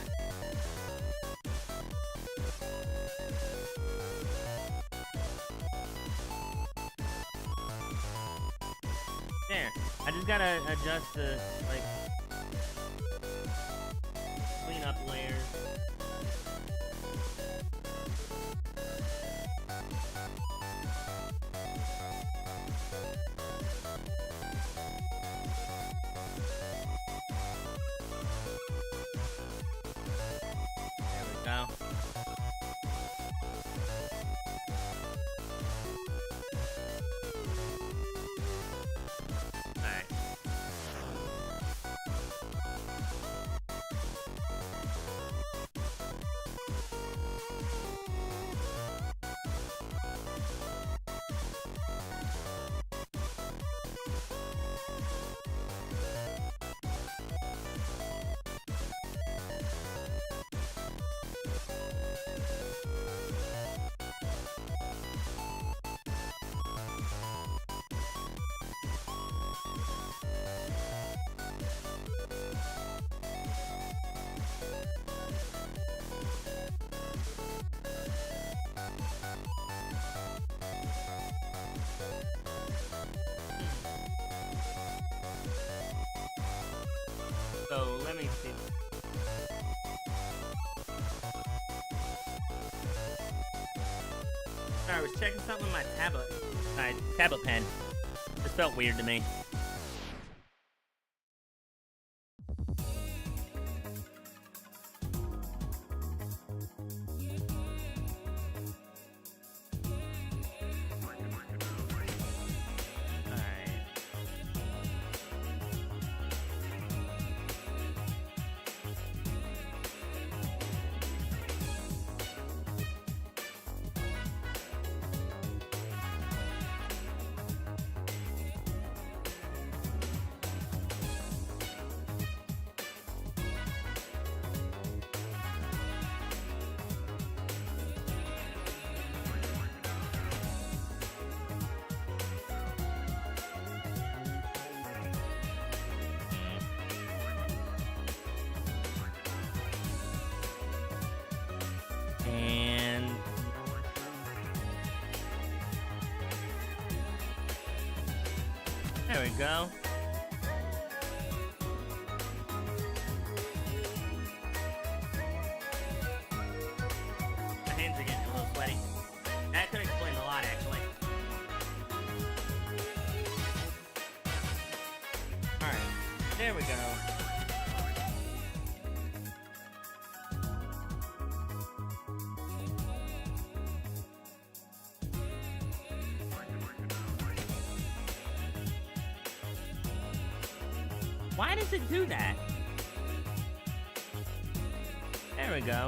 [SPEAKER 1] There. I just gotta adjust the, like... clean up layers. There we go. Alright. So, let me see. Sorry, I was checking something with my tablet. My tablet pen. This felt weird to me. Alright. And there we go. My hands are getting a little sweaty. That could explain a lot, actually. Alright, there we go. Why does it do that? There we go.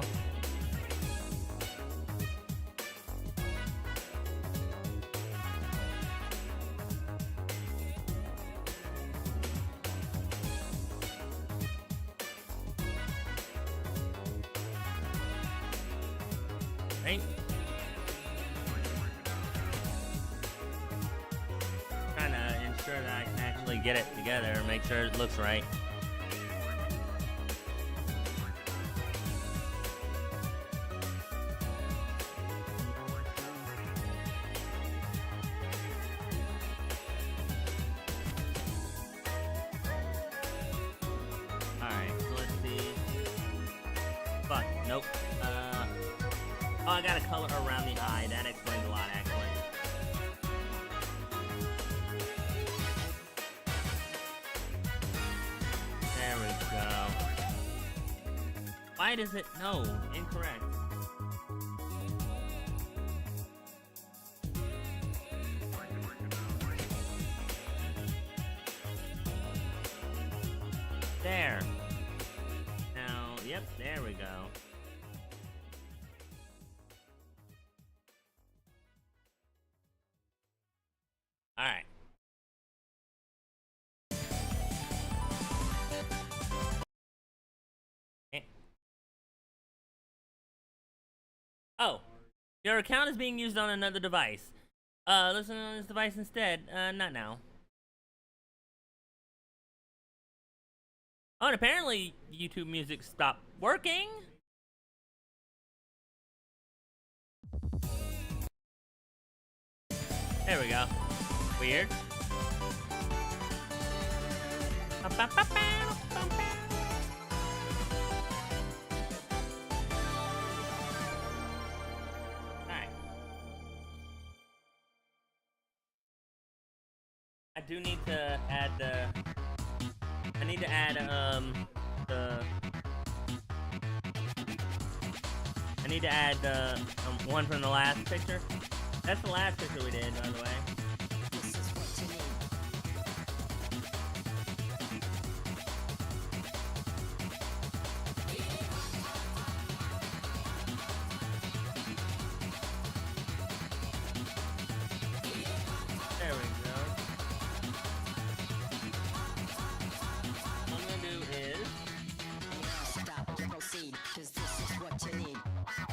[SPEAKER 1] Right? Trying to ensure that I can actually get it together and make sure it looks right. Alright, so let's see. Fuck, nope. Oh, I got a color around the eye. That explains a lot, actually. Why does it? No, incorrect. There. Now, yep, there we go. All right. Okay. Oh, your account is being used on another device. Listen on this device instead. Not now. Oh, and apparently YouTube Music stopped working. There we go. Weird. Alright. I do need to add the... I need to add, I need to add the one from the last picture. That's the last picture we did, by the way. There we go. What I'm gonna do is...
[SPEAKER 4] Stop, you proceed, cause this is what you need.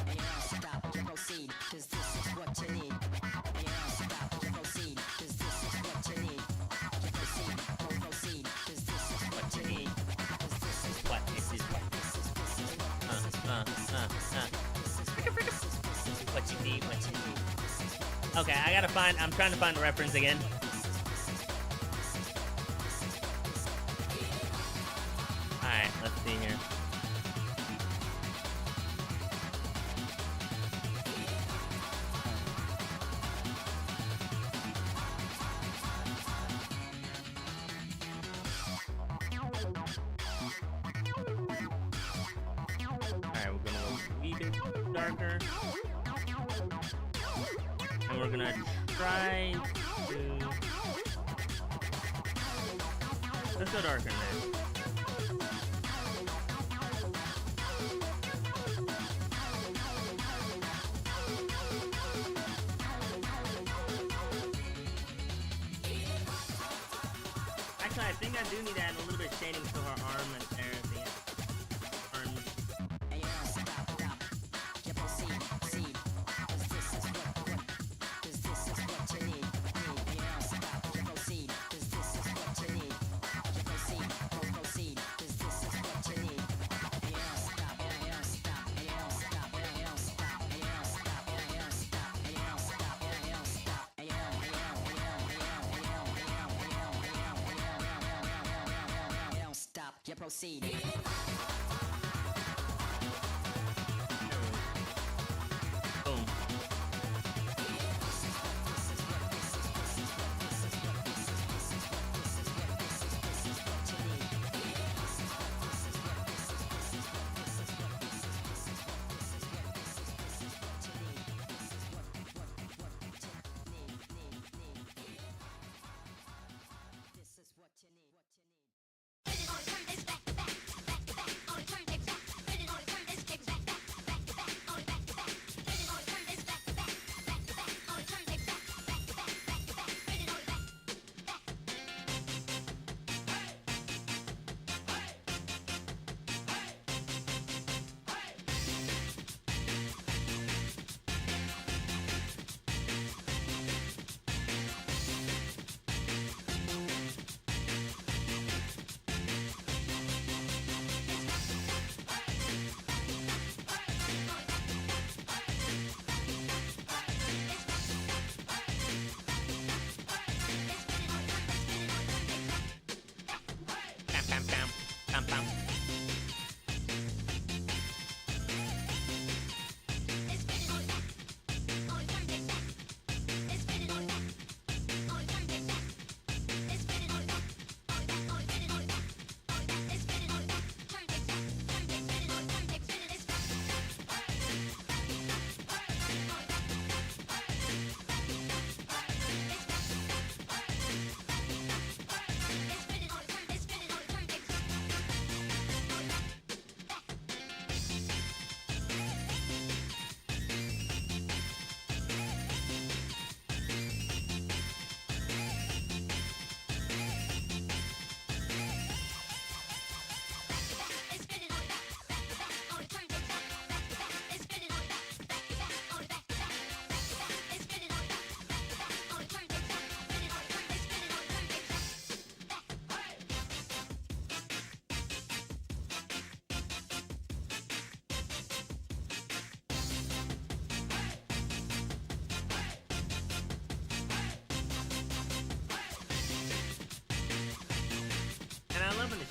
[SPEAKER 4] And you don't stop, you proceed, cause this is what you need. And you don't stop, you proceed, cause this is what you need. You proceed, don't proceed, cause this is what you need. Cause this is
[SPEAKER 1] What? This is what? What you need, what you need. Okay, I gotta find... I'm trying to find the reference again. Alright, let's see here. Alright, we're gonna go a wee bit darker. And we're gonna try to... Let's go darker then. Actually, I think I do need to add a little bit of shading to her arm and there at the end. Arm.
[SPEAKER 4] and you don't stop, you proceed, proceed. Cause this is what you need. And you don't stop, you proceed, cause this is what you need. You proceed, don't proceed, cause this is what you need. And you don't stop, and you don't stop, and you don't stop, and you don't stop, and you don't stop, and you don't stop, and you don't stop, and you don't stop, and you don't stop, you proceed.
[SPEAKER 1] Boom.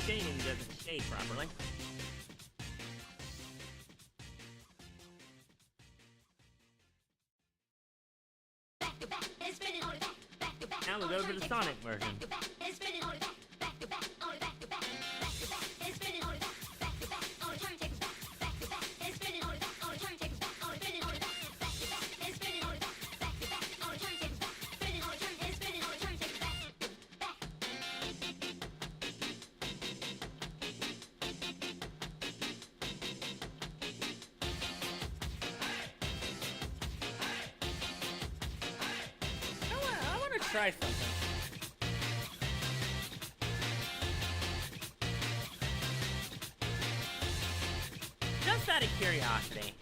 [SPEAKER 1] shading doesn't shade properly. Now we go to the Sonic version. I want to try something. Just out of curiosity.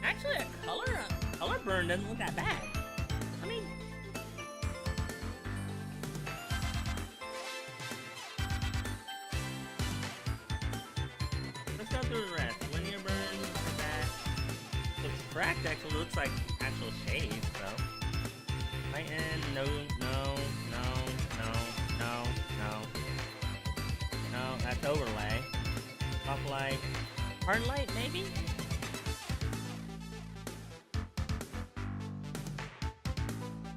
[SPEAKER 1] Actually, a color burn doesn't look that bad. I mean, let's go through the rest. Linear burn, that. The cracked actually looks like actual shades, so. Lighten, no, that's overlay. Off light, hard light, maybe?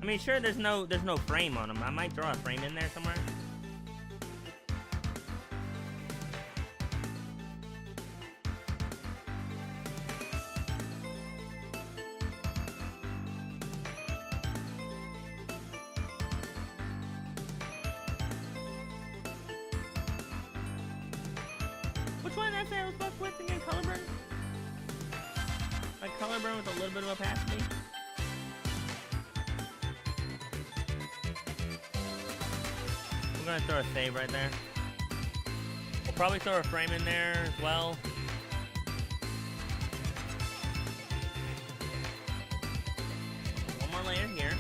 [SPEAKER 1] I mean, sure, there's no frame on them. I might draw a frame in there somewhere. Which one did I say I was fucked with again? Color burn? Like color burn with a little bit of opacity? We're gonna throw a save right there. We'll probably throw a frame in there as well. One more layer here.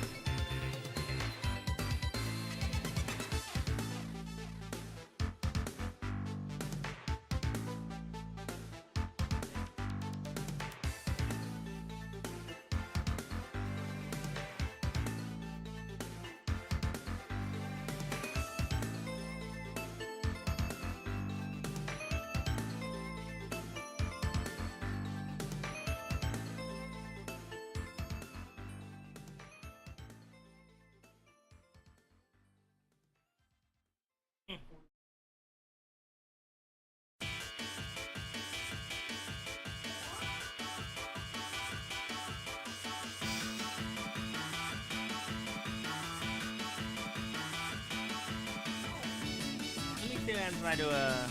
[SPEAKER 1] see what happens if I do a...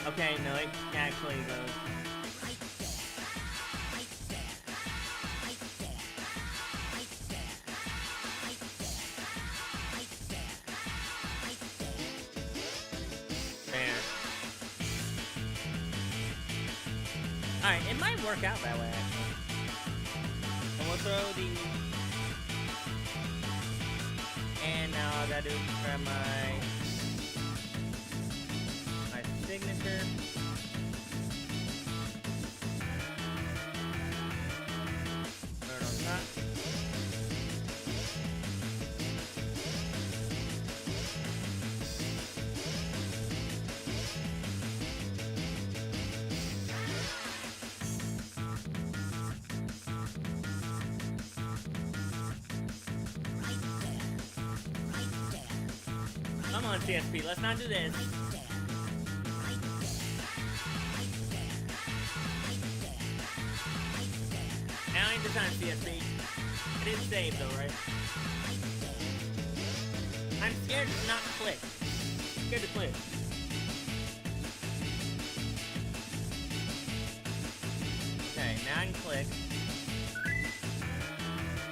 [SPEAKER 1] Okay, no, it actually goes... There. Alright, it might work out that way, actually. And we'll throw the... And now all I gotta do is grab my signature. Throw it on top. Come on, CSP, let's not do this. Now ain't the time, CSP. I didn't save though, right? I'm scared to not click. I'm scared to click. Okay, now I can click.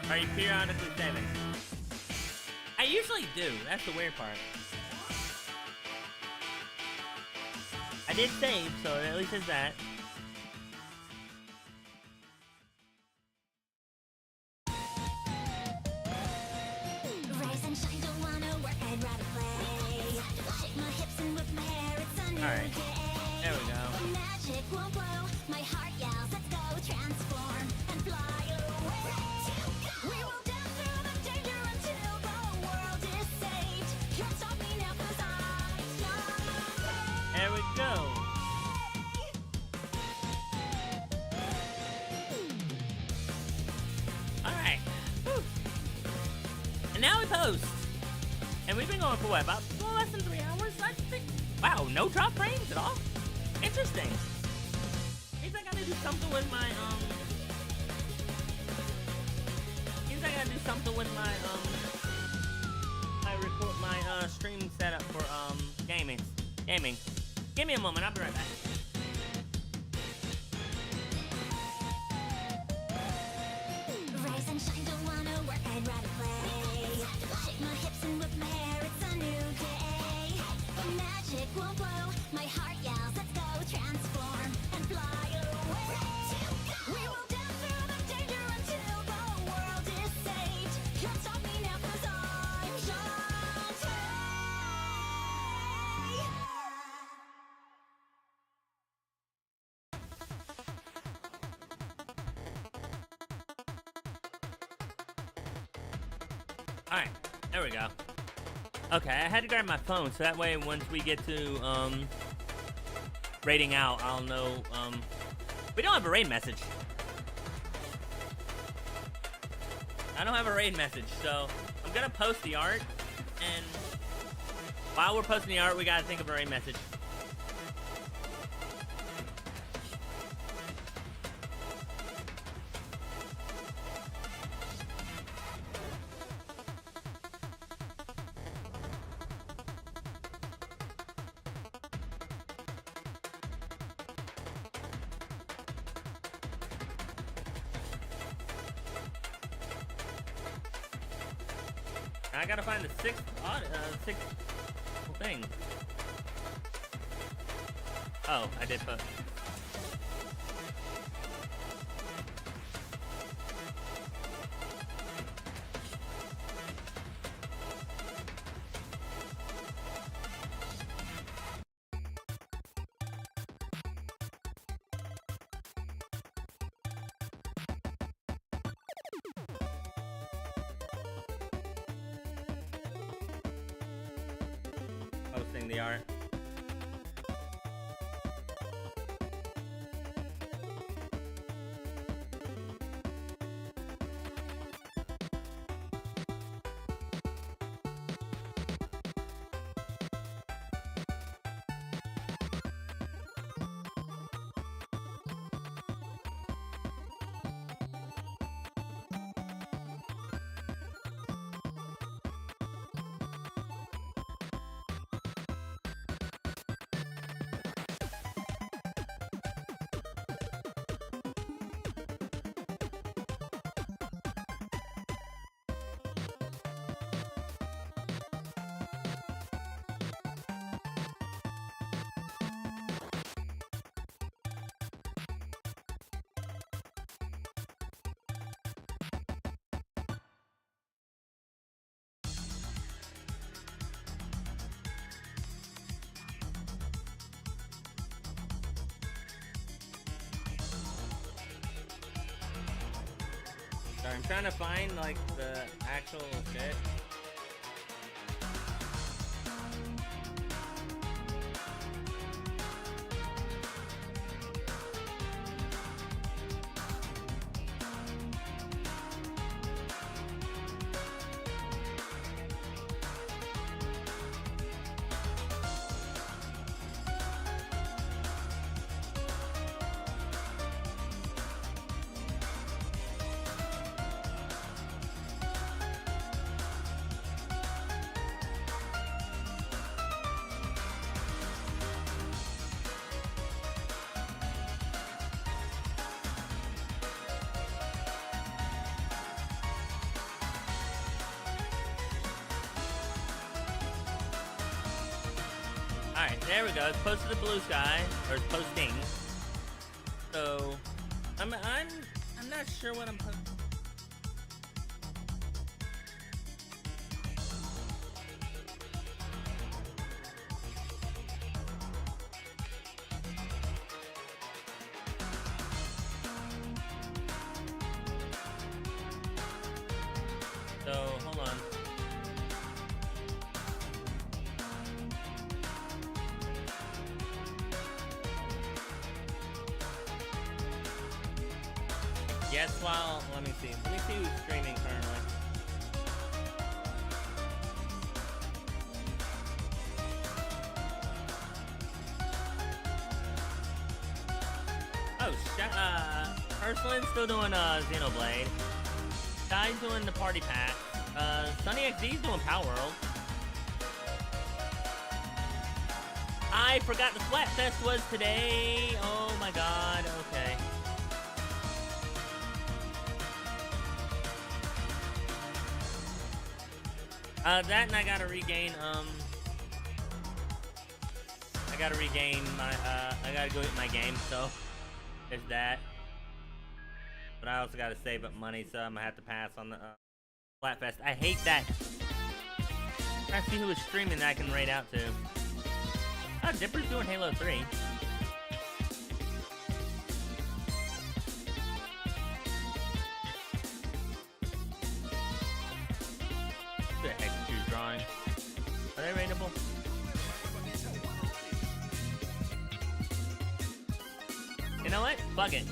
[SPEAKER 1] Are you periodically saving? I usually do. That's the weird part. I did save, so at least it's that.
[SPEAKER 2] Rise and shine, don't wanna work, I'd rather play. Shake my hips and whip my hair, it's a new
[SPEAKER 1] Alright.
[SPEAKER 2] day.
[SPEAKER 1] There we go.
[SPEAKER 2] The magic won't blow, my heart yells, let's go transform and fly away. We will dance through the danger until the world is saved. Can't stop me now 'cause I'm strong.
[SPEAKER 1] There we go. Alright. Whew. And now we post. And we've been going for what, about less than 3 hours? I think. Wow, no drop frames at all? Interesting. Means I gotta do something with my, Means I gotta do something with my, my stream setup for, gaming. Give me a moment, I'll be right back.
[SPEAKER 2] Rise and shine, don't wanna work, I'd rather play. Shake my hips and whip my hair, it's a new day. The magic won't blow, my heart yells, let's go transform and fly away. We will dance through the danger until the world is saved. Can't stop me now 'cause I'm Shantae.
[SPEAKER 1] Alright, there we go. Okay, I had to grab my phone, so that way once we get to, rating out, I'll know, we don't have a raid message. I don't have a raid message, so I'm gonna post the art, and while we're posting the art, we gotta think of a raid message. I gotta find the sixth thing. Oh, I did put. Posting the art. Sorry, I'm trying to find like the actual shit. Alright, there we go. It's posted to Blue Sky, or it's posting. So, I'm not sure what I'm posting. So, hold on. Yes, well, let me see. Let me see who's streaming currently. Oh, Ursulin's still doing Xenoblade. Guy's doing the party pack. Sunny XD's doing Power World. I forgot the Splatfest was today. Oh my god, okay. That and I gotta regain my, I gotta go get my game, so there's that. But I also gotta save up money, so I'm gonna have to pass on the, Splatfest. I hate that. I see who is streaming that I can raid out to. Oh, Dipper's doing Halo 3. The heck is she drawing? Are they raidable? You know what? Fuck it.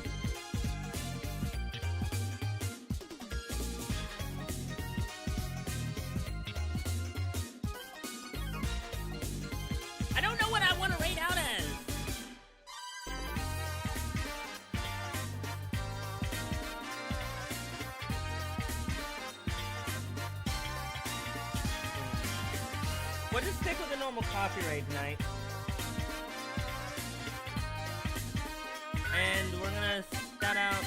[SPEAKER 1] I don't know what I want to raid out as. We'll just stick with the normal coffee raid tonight. And we're gonna shout out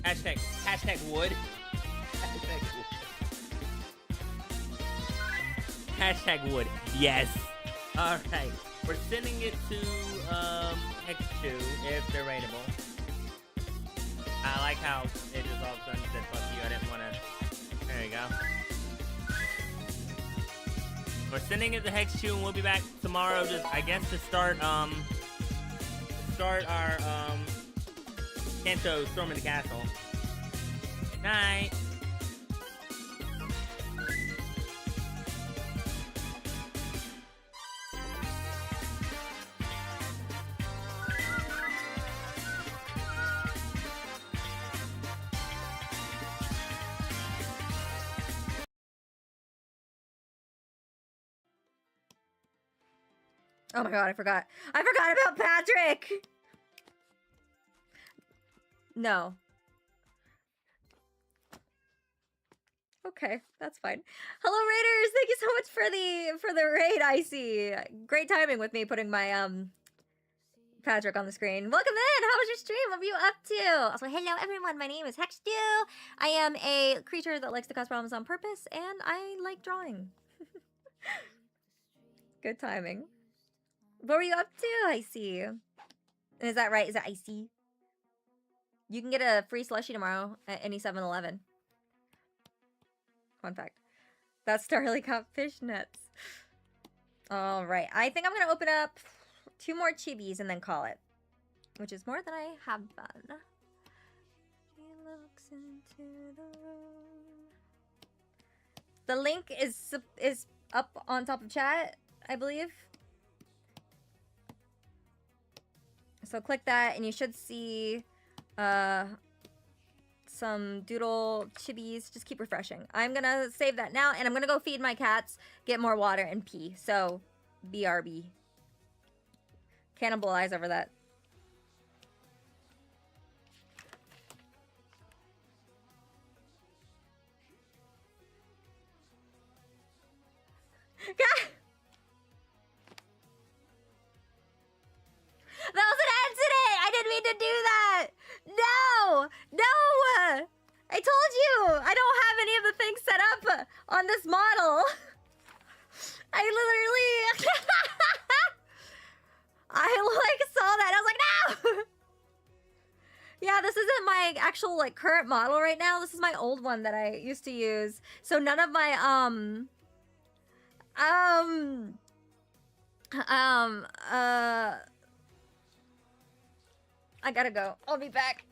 [SPEAKER 1] hashtag wood. Hashtag wood. Yes. Alright. We're sending it to X2 if they're raidable. I like how it just all of a sudden said fuck you. I didn't wanna. There you go. We're sending it to Hex 2 and we'll be back tomorrow just I guess to start our Kanto storming the castle. Night.
[SPEAKER 5] Oh my god, I forgot. I forgot about Patrick! No. Okay, that's fine. Hello Raiders! Thank you so much for the raid, Icy. Great timing with me putting my Patrick on the screen. Welcome in! How was your stream? What were you up to? Also, hello everyone, my name is Hexdew. I am a creature that likes to cause problems on purpose, and I like drawing. Good timing. What were you up to, Icy? And is that right? Is that Icy? You can get a free slushie tomorrow at any 7-Eleven. Fun fact. That Starly got fishnets. Alright, I think I'm gonna open up 2 more chibis and then call it. Which is more than I have done. He looks into the room. The link is up on top of chat, I believe. So click that and you should see some doodle chibis. Just keep refreshing. I'm gonna save that now and I'm gonna go feed my cats, get more water and pee. So BRB. Cannibalize over that. That was an accident! I didn't mean to do that! No! No! I told you! I don't have any of the things set up on this model. I literally... I like saw that. I was like, no! Yeah, this isn't my actual like current model right now. This is my old one that I used to use. So none of my I gotta go. I'll be back.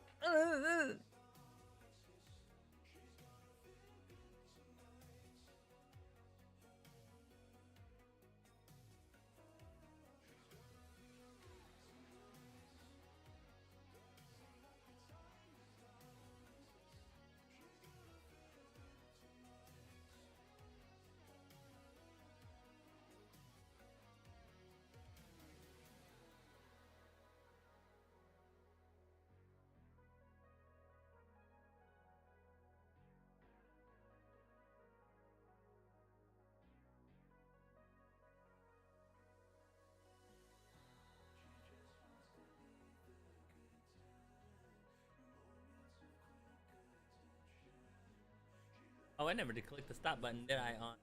[SPEAKER 1] Oh, I never did click the stop button, did I? On